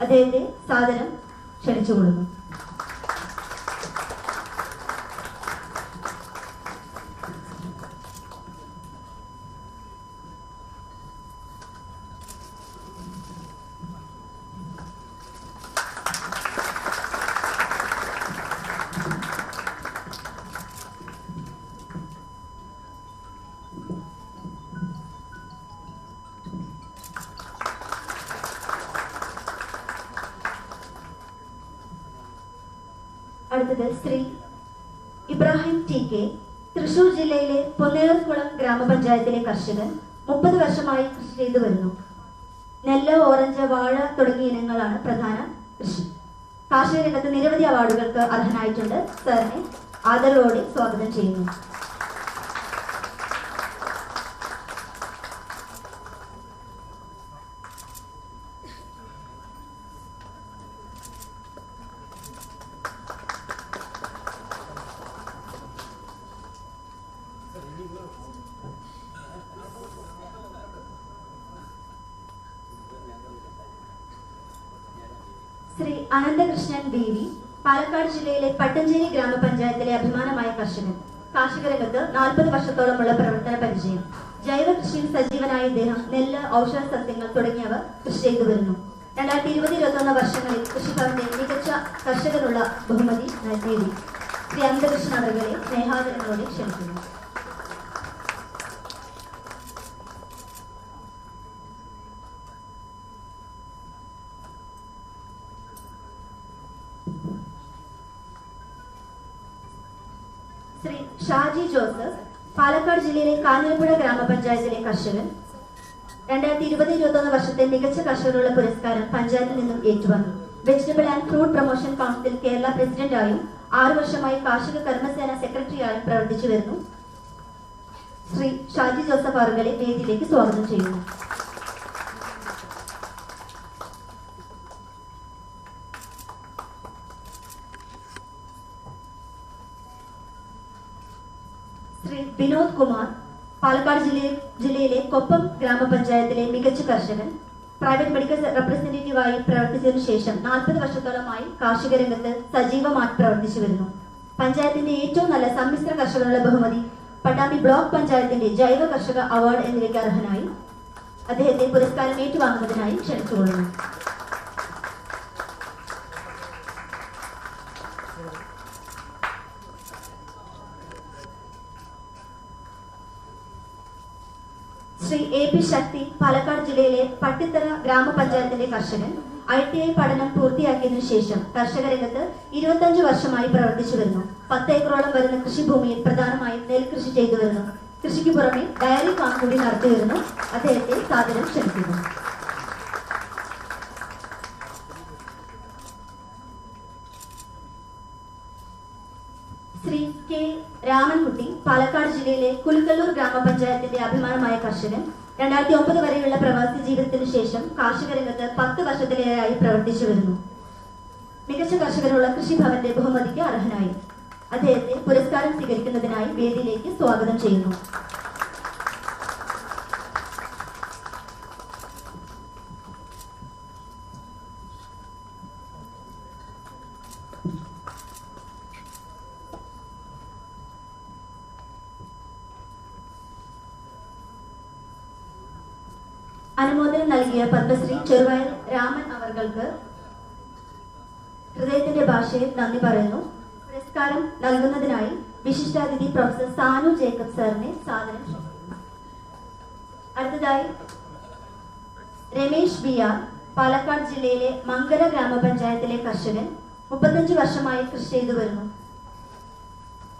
അദ്ദേഹത്തെ സാദരം ക്ഷണിച്ചുകൊള്ളുന്നു. അടുത്തത് ശ്രീ ഇബ്രാഹിം TK, തൃശൂർ ജില്ലയിലെ പൊന്നേറക്കുളം ഗ്രാമപഞ്ചായത്തിലെ കർഷകൻ. 30 വർഷമായി കൃഷി ചെയ്തു വരുന്നു. നെല്ല്, ഓറഞ്ച്, വാഴ തുടങ്ങിയ ഇനങ്ങളാണ് പ്രധാന കൃഷി. കാർഷിക രംഗത്ത് നിരവധി അവാർഡുകൾക്ക് അർഹനായിട്ടുണ്ട്. സാറിനെ ആദരവോടെ സ്വാഗതം ചെയ്യുന്നു. ശ്രീ അനന്തകൃഷ്ണൻ BV, പാലക്കാട് ജില്ലയിലെ പട്ടഞ്ചേരി ഗ്രാമപഞ്ചായത്തിലെ അഭിമാനമായ കർഷകൻ. കാർഷിക രംഗത്ത് 40 വർഷത്തോളമുള്ള പ്രവർത്തന പരിചയം. ജൈവ കൃഷിയിൽ സജീവനായ ഇദ്ദേഹം നെല്ല്, ഔഷധ സസ്യങ്ങൾ തുടങ്ങിയവ കൃഷി ചെയ്തു വരുന്നു. 2020-21 വർഷങ്ങളിൽ കൃഷിഭവന്റെ മികച്ച കർഷകനുള്ള ബഹുമതി നേടി. ശ്രീ അനന്തകൃഷ്ണൻ അവരെ സ്നേഹാദരങ്ങളോടെ ക്ഷണിക്കുന്നു. ശ്രീ ഷാജി ജോസഫ്, പാലക്കാട് ജില്ലയിലെ കാഞ്ഞിരപ്പുഴ ഗ്രാമപഞ്ചായത്തിലെ കർഷകൻ. 2020-21 വർഷത്തെ മികച്ച കർഷകനുള്ള പുരസ്കാരം പഞ്ചായത്തിൽ നിന്നും ഏറ്റുവാങ്ങി. Vegetable and fruit promotion council Kerala പ്രസിഡന്റായും 6 വർഷമായി കാർഷിക കർമ്മസേന സെക്രട്ടറിയായും പ്രവർത്തിച്ചു വരുന്നു. ശ്രീ ഷാജി ജോസഫ് അവരുടെ വേദിയിലേക്ക് സ്വാഗതം ചെയ്യുന്നു. ശ്രീ വിനോദ് കുമാർ, പാലക്കാട് ജില്ലയിലെ കൊപ്പം ഗ്രാമപഞ്ചായത്തിലെ മികച്ച കർഷകൻ. പ്രൈവറ്റ് മെഡിക്കൽ റെപ്രസെന്റേറ്റീവായി പ്രവർത്തിച്ചതിനു ശേഷം 40 വർഷത്തോളമായി കാർഷിക രംഗത്ത് സജീവമായി പ്രവർത്തിച്ചു വരുന്നു. പഞ്ചായത്തിന്റെ ഏറ്റവും നല്ല സമ്മിശ്ര കർഷകനുള്ള ബഹുമതി, പട്ടാമ്പി ബ്ലോക്ക് പഞ്ചായത്തിന്റെ ജൈവ കർഷക അവാർഡ് എന്നിവയ്ക്ക് അർഹനായി. അദ്ദേഹത്തെ പുരസ്കാരം ഏറ്റുവാങ്ങുന്നതിനായി ക്ഷണിച്ചുകൊള്ളുന്നു. ശ്രീ എ പി ശക്തി പാലക്കാട് ജില്ലയിലെ പട്ടിത്തറ ഗ്രാമപഞ്ചായത്തിന്റെ കർഷകൻ. ITI പഠനം പൂർത്തിയാക്കിയതിനു ശേഷം കർഷക രംഗത്ത് 25 വർഷമായി പ്രവർത്തിച്ചു വരുന്നു. 10 ഏക്കറോളം വരുന്ന കൃഷിഭൂമിയിൽ പ്രധാനമായും നെൽകൃഷി ചെയ്തു വരുന്നു. കൃഷിക്ക് പുറമെ ഡയറി ഫാം കൂടി നടത്തി വരുന്നു. അദ്ദേഹത്തെ സാദരം ക്ഷണിക്കുന്നു. ശ്രീ കെ രാമൻകുട്ടി പാലക്കാട് ജില്ലയിലെ കുലുക്കല്ലൂർ ഗ്രാമപഞ്ചായത്തിന്റെ അഭിമാനമായ കർഷകൻ. 2009 വരെയുള്ള പ്രവാസി ജീവിതത്തിന് ശേഷം കാർഷിക രംഗത്ത് 10 വർഷത്തിലേറെയായി പ്രവർത്തിച്ചു വരുന്നു. മികച്ച കർഷകനുള്ള കൃഷിഭവന്റെ ബഹുമതിക്ക് അർഹനായി. അദ്ദേഹത്തെ പുരസ്കാരം സ്വീകരിക്കുന്നതിനായി വേദിയിലേക്ക് സ്വാഗതം ചെയ്യുന്നു. അനുമോദനം നൽകിയ പത്മശ്രീ ചെറുവയൽ രാമൻ അവർക്ക് ഹൃദയത്തിന്റെ ഭാഷയിൽ നന്ദി പറയുന്നു. പുരസ്കാരം നൽകുന്നതിനായി വിശിഷ്ടാതിഥി പ്രൊഫസർ സാനു ജേക്കബ് സാറിനെ സാദരം ക്ഷണിക്കുന്നു. അടുത്തതായി രമേശ് BR പാലക്കാട് ജില്ലയിലെ മങ്കര ഗ്രാമപഞ്ചായത്തിലെ കർഷകൻ. 35 വർഷമായി കൃഷി ചെയ്തു വരുന്നു.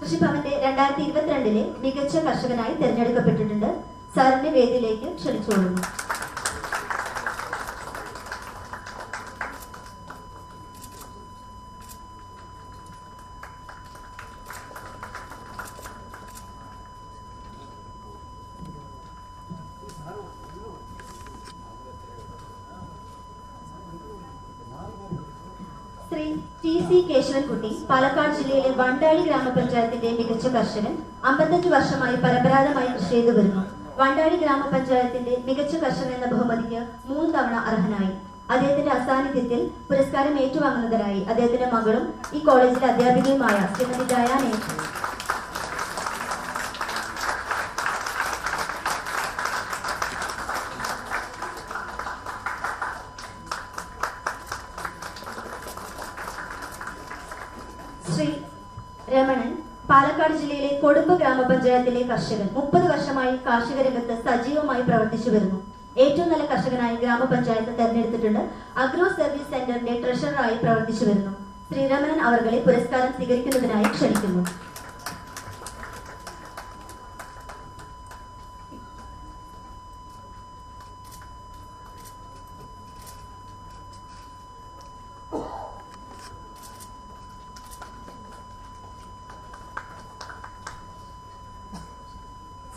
കൃഷിഭവന്റെ 2022 മികച്ച കർഷകനായി തിരഞ്ഞെടുക്കപ്പെട്ടിട്ടുണ്ട്. സാറിന്റെ വേദിയിലേക്ക് ക്ഷണിച്ചുകൊള്ളുന്നു. ശ്രീ TC കേശവൻകുട്ടി പാലക്കാട് ജില്ലയിലെ വണ്ടാടി ഗ്രാമപഞ്ചായത്തിന്റെ മികച്ച കർഷകൻ. 55 വർഷമായി പരമ്പരാഗതമായി കൃഷി ചെയ്തു വരുന്നു. വണ്ടാടി ഗ്രാമപഞ്ചായത്തിന്റെ മികച്ച കർഷകൻ എന്ന ബഹുമതിക്ക് 3 തവണ അർഹനായി. അദ്ദേഹത്തിന്റെ അസാന്നിധ്യത്തിൽ പുരസ്കാരം ഏറ്റുവാങ്ങുന്നതിനായി അദ്ദേഹത്തിന്റെ മകളും ഈ കോളേജിലെ അധ്യാപികയുമായ ശ്രീമതി ഡയാനെ ശ്രീ രമണൻ പാലക്കാട് ജില്ലയിലെ കൊടുമ്പ് ഗ്രാമപഞ്ചായത്തിലെ കർഷകൻ. 30 വർഷമായി കാർഷിക രംഗത്ത് സജീവമായി പ്രവർത്തിച്ചു വരുന്നു. ഏറ്റവും നല്ല കർഷകനായി ഗ്രാമപഞ്ചായത്ത് തെരഞ്ഞെടുത്തിട്ടുണ്ട്. അഗ്രോ സർവീസ് സെന്ററിന്റെ ട്രഷററായി പ്രവർത്തിച്ചു വരുന്നു. ശ്രീ രമണൻ അവർകളെ പുരസ്കാരം സ്വീകരിക്കുന്നതിനായി ക്ഷണിക്കുന്നു.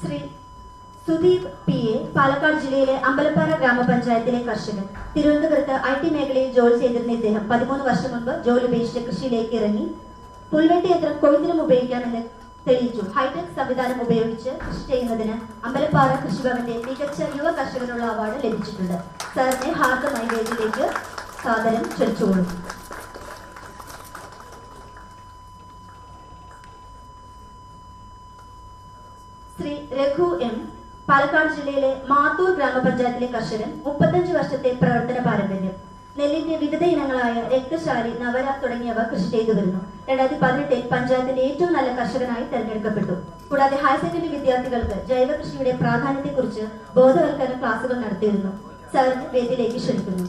ശ്രീ സുദീപ് PA പാലക്കാട് ജില്ലയിലെ അമ്പലപ്പാറ ഗ്രാമപഞ്ചായത്തിലെ കർഷകൻ. തിരുവനന്തപുരത്ത് IT മേഖലയിൽ ജോലി ചെയ്തിരുന്ന ഇദ്ദേഹം 13 വർഷം മുൻപ് ജോലി ഉപേക്ഷിച്ച് കൃഷിയിലേക്ക് ഇറങ്ങി. പുൽവെട്ടി യന്ത്രം കൊയ്ത്തിനും ഉപയോഗിക്കാമെന്ന് തെളിയിച്ചു. ഹൈടെക് സംവിധാനം ഉപയോഗിച്ച് കൃഷി ചെയ്യുന്നതിന് അമ്പലപ്പാറ കൃഷിഭവന്റെ മികച്ച യുവ കർഷകനുള്ള അവാർഡ് ലഭിച്ചിട്ടുണ്ട്. സാറിനെ ഹാർദമായി വേദിയിലേക്ക് സാദരം ക്ഷണിച്ചുകൊള്ളുന്നു. ശ്രീ രഘു M പാലക്കാട് ജില്ലയിലെ മാത്തൂർ ഗ്രാമപഞ്ചായത്തിലെ കർഷകൻ. 35 വർഷത്തെ പ്രവർത്തന പാരമ്പര്യം. നെല്ലിന്റെ വിവിധ ഇനങ്ങളായ രക്തശാലി, നവര തുടങ്ങിയവ കൃഷി ചെയ്തു വരുന്നു. 2018 പഞ്ചായത്തിന്റെ ഏറ്റവും നല്ല കർഷകനായി തെരഞ്ഞെടുക്കപ്പെട്ടു. കൂടാതെ ഹയർ സെക്കൻഡറി വിദ്യാർത്ഥികൾക്ക് ജൈവ കൃഷിയുടെ പ്രാധാന്യത്തെക്കുറിച്ച് ബോധവൽക്കരണ ക്ലാസുകൾ നടത്തിയിരുന്നു. സാറിന് വേദിയിലേക്ക് ക്ഷണിക്കുന്നു.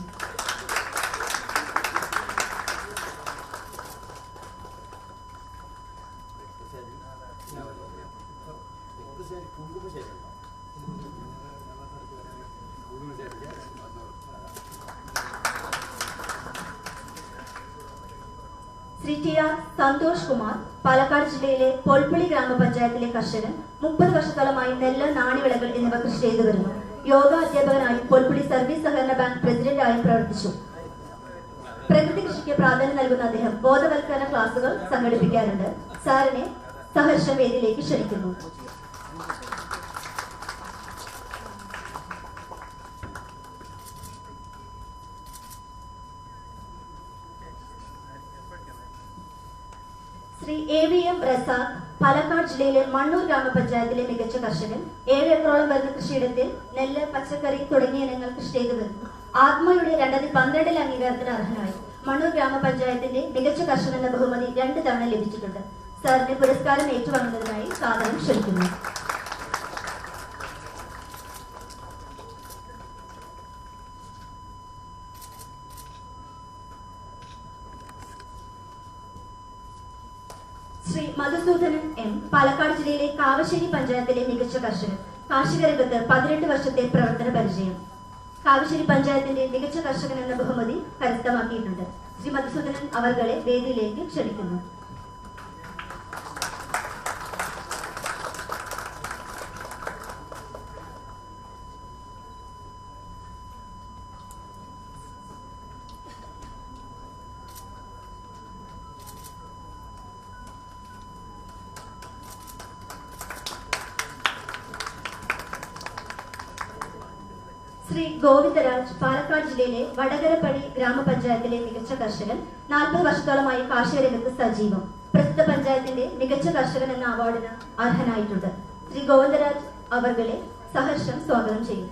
ശ്രീ TR സന്തോഷ് കുമാർ പാലക്കാട് ജില്ലയിലെ പൊൽപ്പുളി ഗ്രാമപഞ്ചായത്തിലെ കർഷകൻ. 30 വർഷത്തോളമായി നെല്ല്, നാണ്യവിളകൾ എന്നിവ കൃഷി ചെയ്തു വരുന്നു. യോഗ അധ്യാപകനായും പൊൽപ്പുളി സർവീസ് സഹകരണ ബാങ്ക് പ്രസിഡന്റായും പ്രവർത്തിച്ചു. പ്രകൃതി കൃഷിക്ക് പ്രാധാന്യം നൽകുന്ന അദ്ദേഹം ബോധവൽക്കരണ ക്ലാസുകൾ സംഘടിപ്പിക്കാറുണ്ട്. സാറിനെ സഹർഷം വേദിയിലേക്ക് ക്ഷണിക്കുന്നു. ശ്രീ AVM റസാഖ് പാലക്കാട് ജില്ലയിലെ മണ്ണൂർ ഗ്രാമപഞ്ചായത്തിലെ മികച്ച കർഷകൻ. 7 ഏക്കറോളം വരുന്ന കൃഷിയിടത്തിൽ നെല്ല്, പച്ചക്കറി തുടങ്ങിയ ഇനങ്ങൾ കൃഷി ചെയ്തു വരുന്നു. ആത്മയുടെ 2012 അംഗീകാരത്തിന് അർഹനായി. മണ്ണൂർ ഗ്രാമപഞ്ചായത്തിന്റെ മികച്ച കർഷകൻ എന്ന ബഹുമതി 2 തവണ ലഭിച്ചിട്ടുണ്ട്. സാറിന്റെ പുരസ്കാരം ഏറ്റുവാങ്ങുന്നതിനായി സാദരം ക്ഷണിക്കുന്നു. ശ്രീ മധുസൂദനൻ എം, പാലക്കാട് ജില്ലയിലെ കാവശ്ശേരി പഞ്ചായത്തിലെ മികച്ച കർഷകൻ. കാർഷിക രംഗത്ത് 18 വർഷത്തെ പ്രവർത്തന പരിചയം. കാവശ്ശേരി പഞ്ചായത്തിന്റെ മികച്ച കർഷകൻ എന്ന ബഹുമതി കരസ്ഥമാക്കിയിട്ടുണ്ട്. ശ്രീ മധുസൂദനൻ അവർകളെ വേദിയിലേക്ക് ക്ഷണിക്കുന്നു. ശ്രീ ഗോവിന്ദരാജ്, പാലക്കാട് ജില്ലയിലെ വടകരപ്പടി ഗ്രാമപഞ്ചായത്തിലെ മികച്ച കർഷകൻ. 40 വർഷത്തോളമായി കാർഷിക രംഗത്ത് സജീവം. പ്രസ്തുത പഞ്ചായത്തിന്റെ മികച്ച കർഷകൻ എന്ന അവാർഡിന് അർഹനായിട്ടുണ്ട്. ശ്രീ ഗോവിന്ദരാജ് അവർകളെ സഹർഷം സ്വാഗതം ചെയ്യും.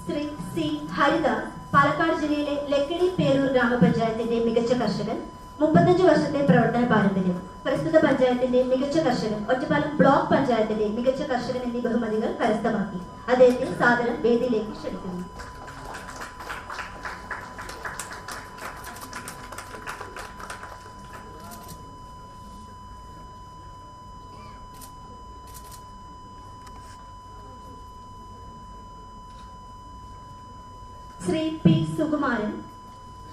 ശ്രീ സി ഹരിദാസ്, പാലക്കാട് ജില്ലയിലെ ലക്കിടി പേരൂർ ഗ്രാമപഞ്ചായത്തിന്റെ മികച്ച കർഷകൻ. 35 വർഷത്തെ പ്രവർത്തന പാരമ്പര്യം. പ്രസ്തുത പഞ്ചായത്തിന്റെ മികച്ച കർഷകൻ, ഒറ്റപ്പാലം ബ്ലോക്ക് പഞ്ചായത്തിന്റെ മികച്ച കർഷകൻ എന്നീ ബഹുമതികൾ കരസ്ഥമാക്കി. അദ്ദേഹത്തെ സാദരം വേദിയിലേക്ക് ക്ഷണിക്കുന്നു. ശ്രീ പി സുകുമാരൻ,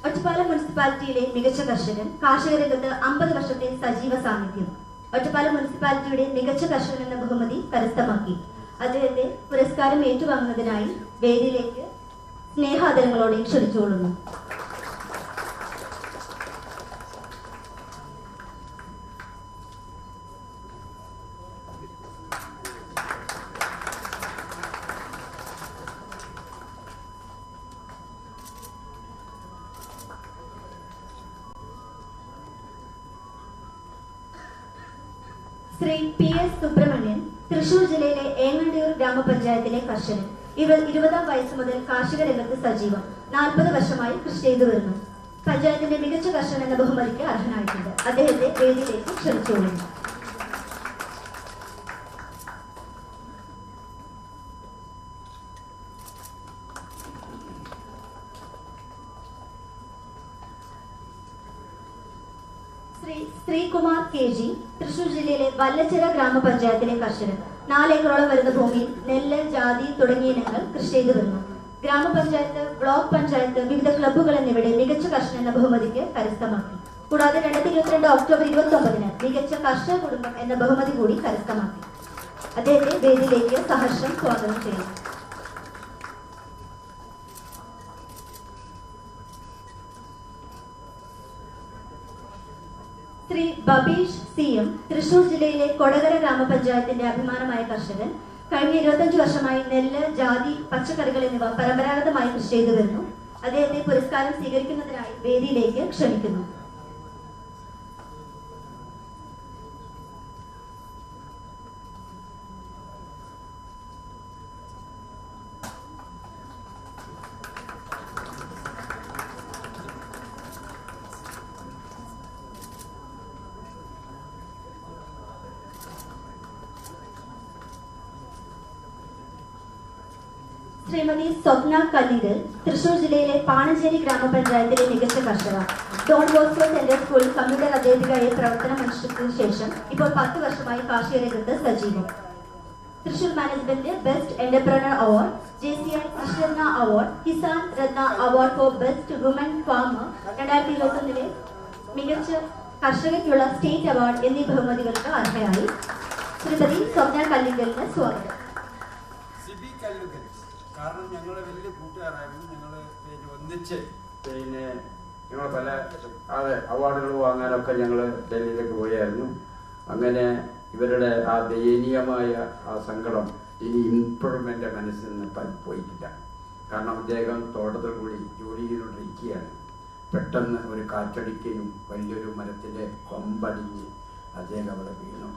ഒറ്റപ്പാലം മുനിസിപ്പാലിറ്റിയിലെ മികച്ച കർഷകൻ. കാർഷിക രംഗത്ത് 50 വർഷത്തെ സജീവ സാന്നിധ്യം. ഒറ്റപ്പാലം മുനിസിപ്പാലിറ്റിയുടെ മികച്ച കർഷകൻ എന്ന ബഹുമതി കരസ്ഥമാക്കി. അദ്ദേഹത്തെ പുരസ്കാരം ഏറ്റുവാങ്ങുന്നതിനായി വേദിയിലേക്ക് സ്നേഹാദരങ്ങളോടെ ക്ഷണിച്ചുകൊള്ളുന്നു. ശ്രീ പി എസ് സുബ്രഹ്മണ്യൻ, തൃശൂർ ജില്ലയിലെ ഏങ്ങണ്ടിയൂർ ഗ്രാമപഞ്ചായത്തിലെ കർഷകൻ. 20-ാം വയസ്സ് മുതൽ കാർഷിക രംഗത്ത് സജീവം. 40 വർഷമായി കൃഷി ചെയ്തു വരുന്നു. പഞ്ചായത്തിന്റെ മികച്ച കർഷകൻ എന്ന ബഹുമതിക്ക് അർഹനായിട്ടുണ്ട്. അദ്ദേഹത്തെ വേദിയിലേക്ക് ക്ഷണിച്ചുകൊള്ളുന്നു. ശ്രീ ശ്രീകുമാർ കെ ജി, തൃശൂർ ജില്ലയിലെ വല്ലച്ചിറ ഗ്രാമപഞ്ചായത്തിലെ കർഷകൻ. 4 ഏക്കറോളം വരുന്ന ഭൂമിയിൽ നെല്ല്, ജാതി തുടങ്ങിയ ഇനങ്ങൾ കൃഷി ചെയ്തു വരുന്നു. ഗ്രാമപഞ്ചായത്ത്, ബ്ലോക്ക് പഞ്ചായത്ത്, വിവിധ ക്ലബ്ബുകൾ എന്നിവിടെ മികച്ച കർഷകൻ എന്ന ബഹുമതിക്ക് കരസ്ഥമാക്കി. കൂടാതെ 2022 ഒക്ടോബർ 29-ന് മികച്ച കർഷക കുടുംബം എന്ന ബഹുമതി കൂടി കരസ്ഥമാക്കി. അദ്ദേഹത്തെ വേദിയിലേക്ക് സഹർഷം സ്വാഗതം ചെയ്യുന്നു. ശ്രീ ബബീഷ് സി എം, തൃശൂർ ജില്ലയിലെ കൊടകര ഗ്രാമപഞ്ചായത്തിന്റെ അഭിമാനമായ കർഷകൻ. കഴിഞ്ഞ 25 വർഷമായി നെല്ല്, ജാതി, പച്ചക്കറികൾ എന്നിവ പരമ്പരാഗതമായി കൃഷി ചെയ്തു വരുന്നു. അദ്ദേഹത്തെ പുരസ്കാരം സ്വീകരിക്കുന്നതിനായി വേദിയിലേക്ക് ക്ഷണിക്കുന്നു. ശ്രീമതി സ്വപ്ന കല്ലിങ്കൽ, തൃശൂർ ജില്ലയിലെ പാണഞ്ചേരി ഗ്രാമപഞ്ചായത്തിലെ മികച്ച കർഷക. ഡോൺ ബോസ്കോ സെൻട്രൽ സ്കൂളിൽ കമ്പ്യൂട്ടർ അധ്യാപികയായി പ്രവർത്തനം അനുഷ്ഠിച്ചതിനു ശേഷം ഇപ്പോൾ 10 വർഷമായി കാർഷിക രംഗത്ത് സജീവം. Thrissur management best entrepreneur award, JCI Krishnaratna award, Kisan Ratna award for best woman farmer, 2021 മികച്ച കർഷകയ്ക്കുള്ള സ്റ്റേറ്റ് അവാർഡ് എന്നീ ബഹുമതികൾക്ക് അർഹയായി. ശ്രീമതി സ്വപ്ന കല്ലിങ്കലിന് സ്വാഗതം. കാരണം ഞങ്ങൾ വലിയ കൂട്ടുകാരായിരുന്നു. ഞങ്ങൾ ഒന്നിച്ച് ഞങ്ങൾ പല അവാർഡുകൾ വാങ്ങാനൊക്കെ ഞങ്ങൾ ഡൽഹിയിലേക്ക് പോയായിരുന്നു. അങ്ങനെ ഇവരുടെ ആ ദയനീയമായ ആ സങ്കടം ഇനി ഇപ്പോഴും എൻ്റെ മനസ്സിൽ നിന്ന് പോയിട്ടില്ല. കാരണം അദ്ദേഹം തോട്ടത്തിൽ കൂടി ജോലി ചെയ്തുകൊണ്ടിരിക്കുകയാണ്. പെട്ടെന്ന് ഒരു കാറ്റടിക്കുകയും വലിയൊരു മരത്തിൻ്റെ കൊമ്പടിഞ്ഞ് അദ്ദേഹം അവിടെ വീണു.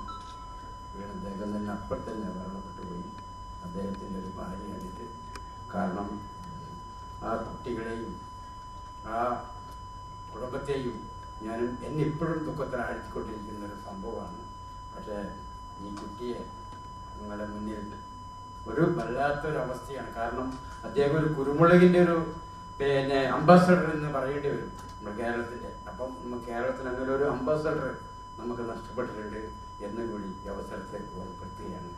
അദ്ദേഹം തന്നെ അപ്പോൾ തന്നെ മരണപ്പെട്ടു പോയി. അദ്ദേഹത്തിൻ്റെ ഒരു ഭാര്യയാണിത്. കാരണം ആ കുട്ടികളെയും ആ കുടുംബത്തെയും ഞാനും എന്നെപ്പോഴും ദുഃഖത്തിൽ ആഴ്ത്തിക്കൊണ്ടിരിക്കുന്ന ഒരു സംഭവമാണ്. പക്ഷേ ഈ കുട്ടിയെ നിങ്ങളുടെ മുന്നിൽ ഒരു വല്ലാത്തൊരവസ്ഥയാണ്. കാരണം അദ്ദേഹം ഒരു കുരുമുളകിൻ്റെ ഒരു അംബാസഡർ എന്ന് പറയേണ്ടി വരും നമ്മുടെ കേരളത്തിൻ്റെ. അപ്പം നമുക്ക് കേരളത്തിൽ അങ്ങനെ ഒരു അംബാസഡർ നമുക്ക് നഷ്ടപ്പെട്ടിട്ടുണ്ട് എന്ന് കൂടി ഈ അവസരത്തിൽ ഓർമ്മപ്പെടുത്തുകയാണ്.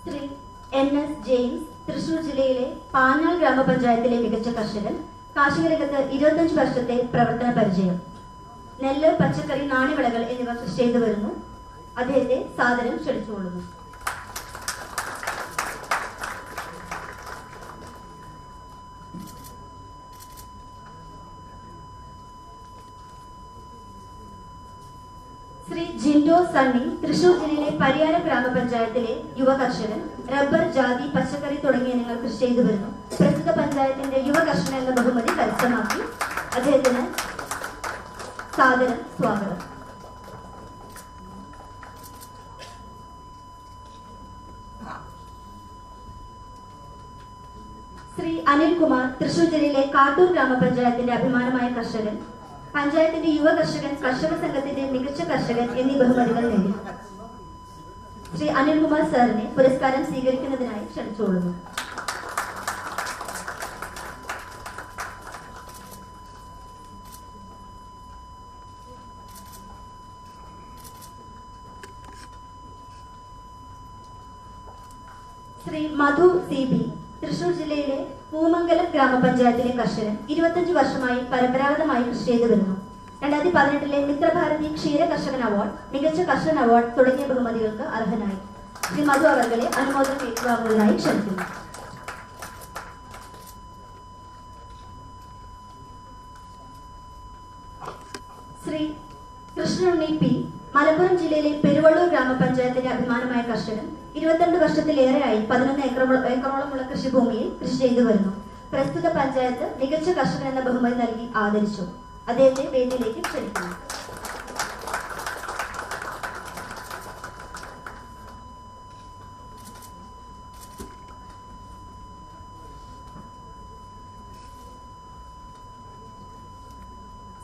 ശ്രീ NS ജെയിംസ്, തൃശൂർ ജില്ലയിലെ പാഞ്ഞാൾ ഗ്രാമപഞ്ചായത്തിലെ മികച്ച കർഷകൻ, കാർഷിക രംഗത്ത് 25 വർഷത്തെ പ്രവർത്തന പരിചയം, നെല്ല്, പച്ചക്കറി, നാണ്യവിളകൾ എന്നിവ കൃഷി ചെയ്തു വരുന്നു. അദ്ദേഹത്തെ സാദരം ക്ഷണിച്ചുകൊള്ളുന്നു. ശ്രീ ജിൻഡോ സണ്ണി, തൃശൂർ ജില്ലയിലെ പരിയാരം ഗ്രാമപഞ്ചായത്തിലെ യുവ കർഷകൻ, റബ്ബർ, ജാതി, പച്ചക്കറി തുടങ്ങിയ ഇനങ്ങൾ കൃഷി ചെയ്തു വരുന്നു. പ്രസ്തുത പഞ്ചായത്തിന്റെ യുവ കർഷകൻ എന്ന ബഹുമതി കരസ്ഥമാക്കി. അദ്ദേഹത്തിന് സാദരം സ്വാഗതം. ശ്രീ അനിൽകുമാർ, തൃശൂർ ജില്ലയിലെ കാട്ടൂർ ഗ്രാമപഞ്ചായത്തിന്റെ അഭിമാനമായ കർഷകൻ, പഞ്ചായത്തിന്റെ യുവ കർഷകൻ, കർഷക സംഘത്തിന്റെ മികച്ച കർഷകൻ എന്നീ ബഹുമതികൾ നേടി. ശ്രീ അനിൽകുമാർ സാറിനെ പുരസ്കാരം സ്വീകരിക്കുന്നതിനായി ക്ഷണിച്ചുകൊള്ളുന്നു. ശ്രീ മധു CB, തൃശൂർ ജില്ലയിലെ പൂമംഗലം ഗ്രാമപഞ്ചായത്തിലെ കർഷകൻ, 25 വർഷമായി പരമ്പരാഗതമായി കൃഷി ചെയ്തു വരുന്നു. 2018 മിത്രഭാരതി ക്ഷീര കർഷകൻ അവാർഡ്, മികച്ച കർഷകൻ അവാർഡ് തുടങ്ങിയ ബഹുമതികൾക്ക് അർഹനായി. ശ്രീ മധു അവർകളെ അനുമോദനം ഏറ്റുവാങ്ങുന്നതിനായി ക്ഷണിക്കുന്നു. ശ്രീ കൃഷ്ണുണ്ണി P, മലപ്പുറം ജില്ലയിലെ പെരുവള്ളൂർ ഗ്രാമപഞ്ചായത്തിലെ അഭിമാനമായ കർഷകൻ, 22 വർഷത്തിലേറെയായി 11 ഏക്കറോളമുള്ള കൃഷിഭൂമിയിൽ കൃഷി ചെയ്തു വരുന്നു. പ്രസ്തുത പഞ്ചായത്ത് മികച്ച കർഷകൻ എന്ന ബഹുമതി നൽകി ആദരിച്ചു. അദ്ദേഹത്തെ വേദിയിലേക്ക് ക്ഷണിക്കുന്നു.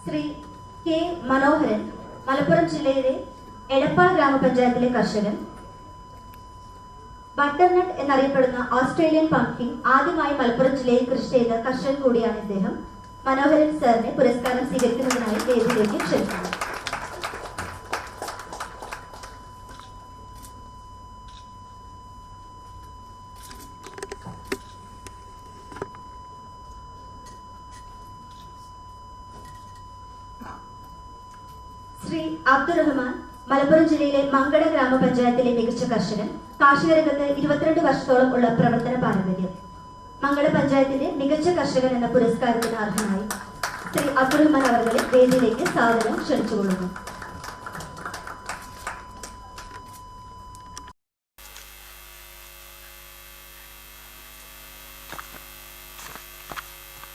ശ്രീ K മനോഹരൻ, മലപ്പുറം ജില്ലയിലെ എടപ്പാൾ ഗ്രാമപഞ്ചായത്തിലെ കർഷകൻ, ബട്ടർനട്ട് എന്നറിയപ്പെടുന്ന ഓസ്ട്രേലിയൻ പംകിൻ ആദ്യമായി മലപ്പുറം ജില്ലയിൽ കൃഷി ചെയ്ത കർഷകൻ കൂടിയാണ് ഇദ്ദേഹം. മനോഹരൻ സാറിനെ പുരസ്കാരം സ്വീകരിക്കുന്നതിനായി വേദിയിലേക്ക് ക്ഷണിക്കുന്നു. ശ്രീ അബ്ദുറഹ്മാൻ, മലപ്പുറം ജില്ലയിലെ മങ്കട ഗ്രാമപഞ്ചായത്തിലെ മികച്ച കർഷകൻ, കാർഷിക രംഗത്ത് 22 വർഷത്തോളം ഉള്ള പ്രവർത്തന പാരമ്പര്യം, മങ്കട പഞ്ചായത്തിന്റെ മികച്ച കർഷകൻ എന്ന പുരസ്കാരത്തിന് അർഹനായി. ശ്രീ അബ്ദുറഹ്മാൻ അവർകളെ വേദിയിലേക്ക് സാദരം ക്ഷണിച്ചുകൊള്ളുന്നു.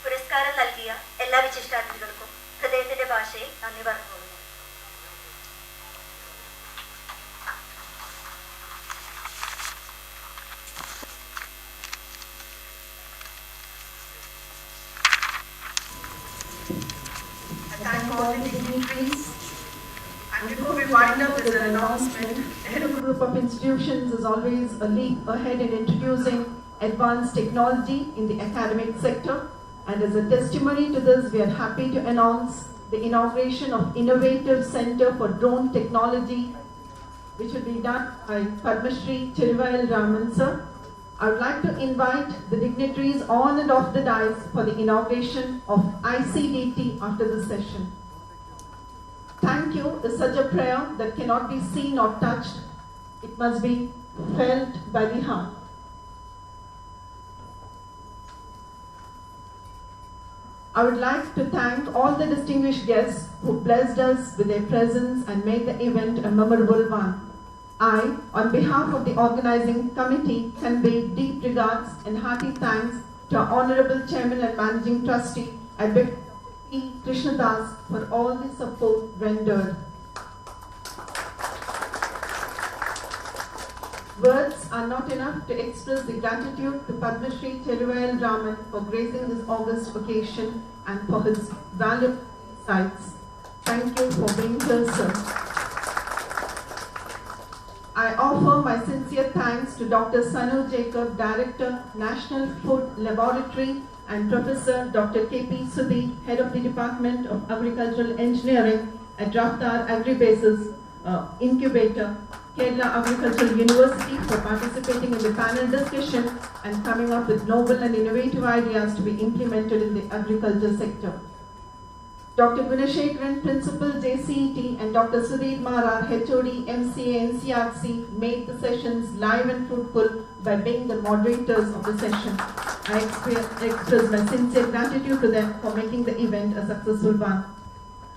പുരസ്കാരം നൽകിയ എല്ലാ വിശിഷ്ടാതിഥികൾക്കും ഹൃദയത്തിന്റെ ഭാഷയിൽ നന്ദി പറഞ്ഞു. Thank all the dignitaries. And before we wind up with an announcement, the head of a group of institutions is always a leap ahead in introducing advanced technology in the academic sector. And as a testimony to this, we are happy to announce the inauguration of Innovative Center for Drone Technology, which will be done by Padma Shri Tiruvayal Raman sir. I would like to invite the dignitaries on and off the dais for the inauguration of ICDT after this session. Thank you is such a prayer that cannot be seen or touched. It must be felt by the heart. I would like to thank all the distinguished guests who blessed us with their presence and made the event a memorable one. I, on behalf of the organizing committee, convey deep regards and hearty thanks to our Honorable Chairman and Managing Trustee, Advocate E. Krishnadas, for all the support rendered. Words are not enough to express the gratitude to Padma Shri Cheruvayal Raman for gracing this august occasion and for his valuable insights. Thank you for being here, sir. I offer my sincere thanks to Dr. Sanu Jacob, Director, National Food Laboratory, and Professor Dr. K.P. Sudhi, Head of the Department of Agricultural Engineering at Raftar Agribases Incubator, Kerala Agricultural University, for participating in the panel discussion and coming up with novel and innovative ideas to be implemented in the agriculture sector. Dr. Gunashekharan, Principal JCET, and Dr. Sudhir Marar, HOD, MCA, NCRC, made the sessions live and fruitful by being the moderators of the session. I express my sincere gratitude to them for making the event a successful one.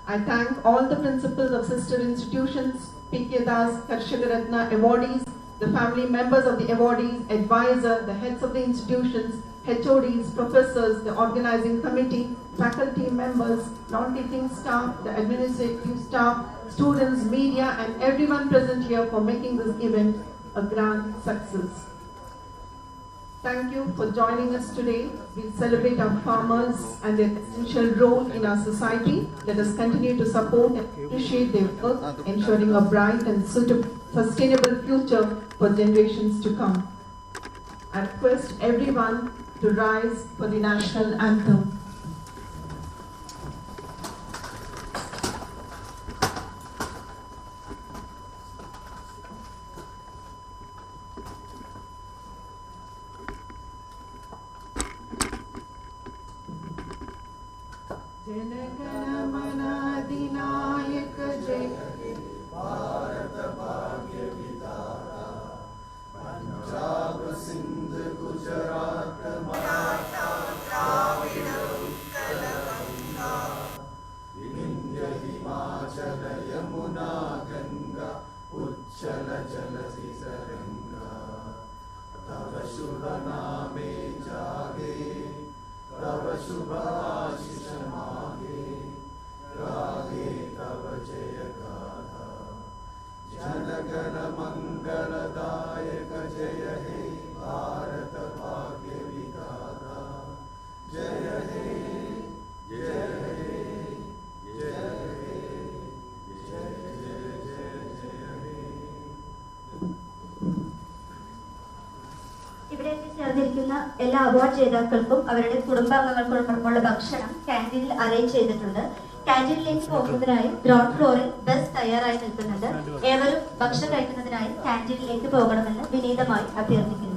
I thank all the principals of sister institutions, P.K. Das, Karshaka Ratna awardees, the family members of the awardees, advisor, the heads of the institutions, HODs, professors, the organizing committee, faculty members, non-teaching staff, the administrative staff, students, media, and everyone present here for making this event a grand success. Thank you for joining us today. We celebrate our farmers and their essential role in our society. Let us continue to support and appreciate their work, ensuring a bright and sustainable future for generations to come. I request everyone to rise for the national anthem. എല്ലാ award ജേതാക്കൾക്കും അവരുടെ കുടുംബാംഗങ്ങൾക്കുള്ള ഭക്ഷണം ക്യാൻറ്റീനിൽ arrange ചെയ്തിട്ടുണ്ട്. ക്യാൻറ്റീനിലേക്ക് പോകുന്നതിനായി ground ഫ്ലോറിൽ bus തയ്യാറായി നിൽക്കുന്നുണ്ട്. ഏവരും ഭക്ഷണം കഴിക്കുന്നതിനായി ക്യാൻറ്റീനിലേക്ക് പോകണമെന്ന് വിനീതമായി അഭ്യർത്ഥിക്കുന്നു.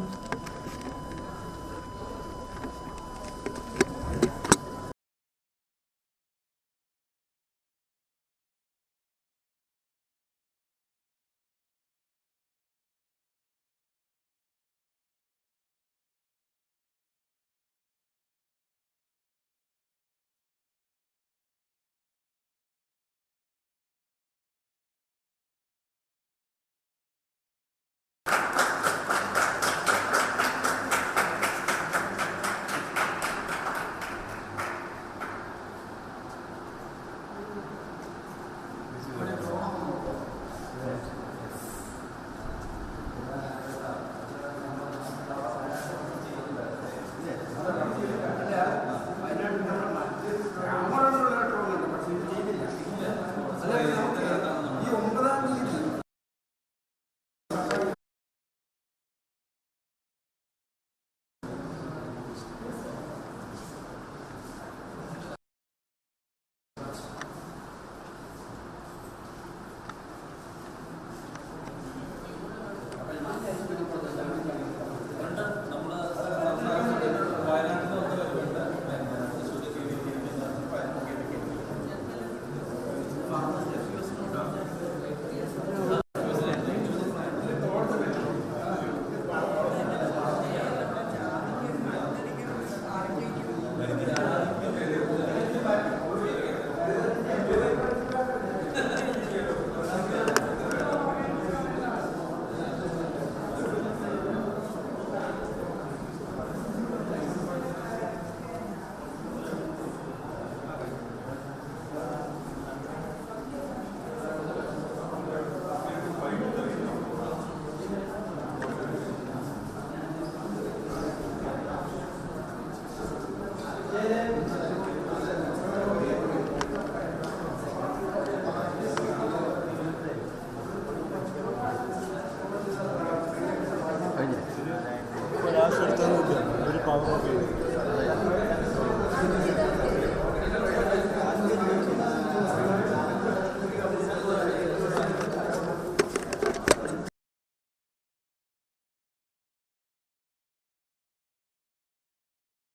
ഒരു പവർ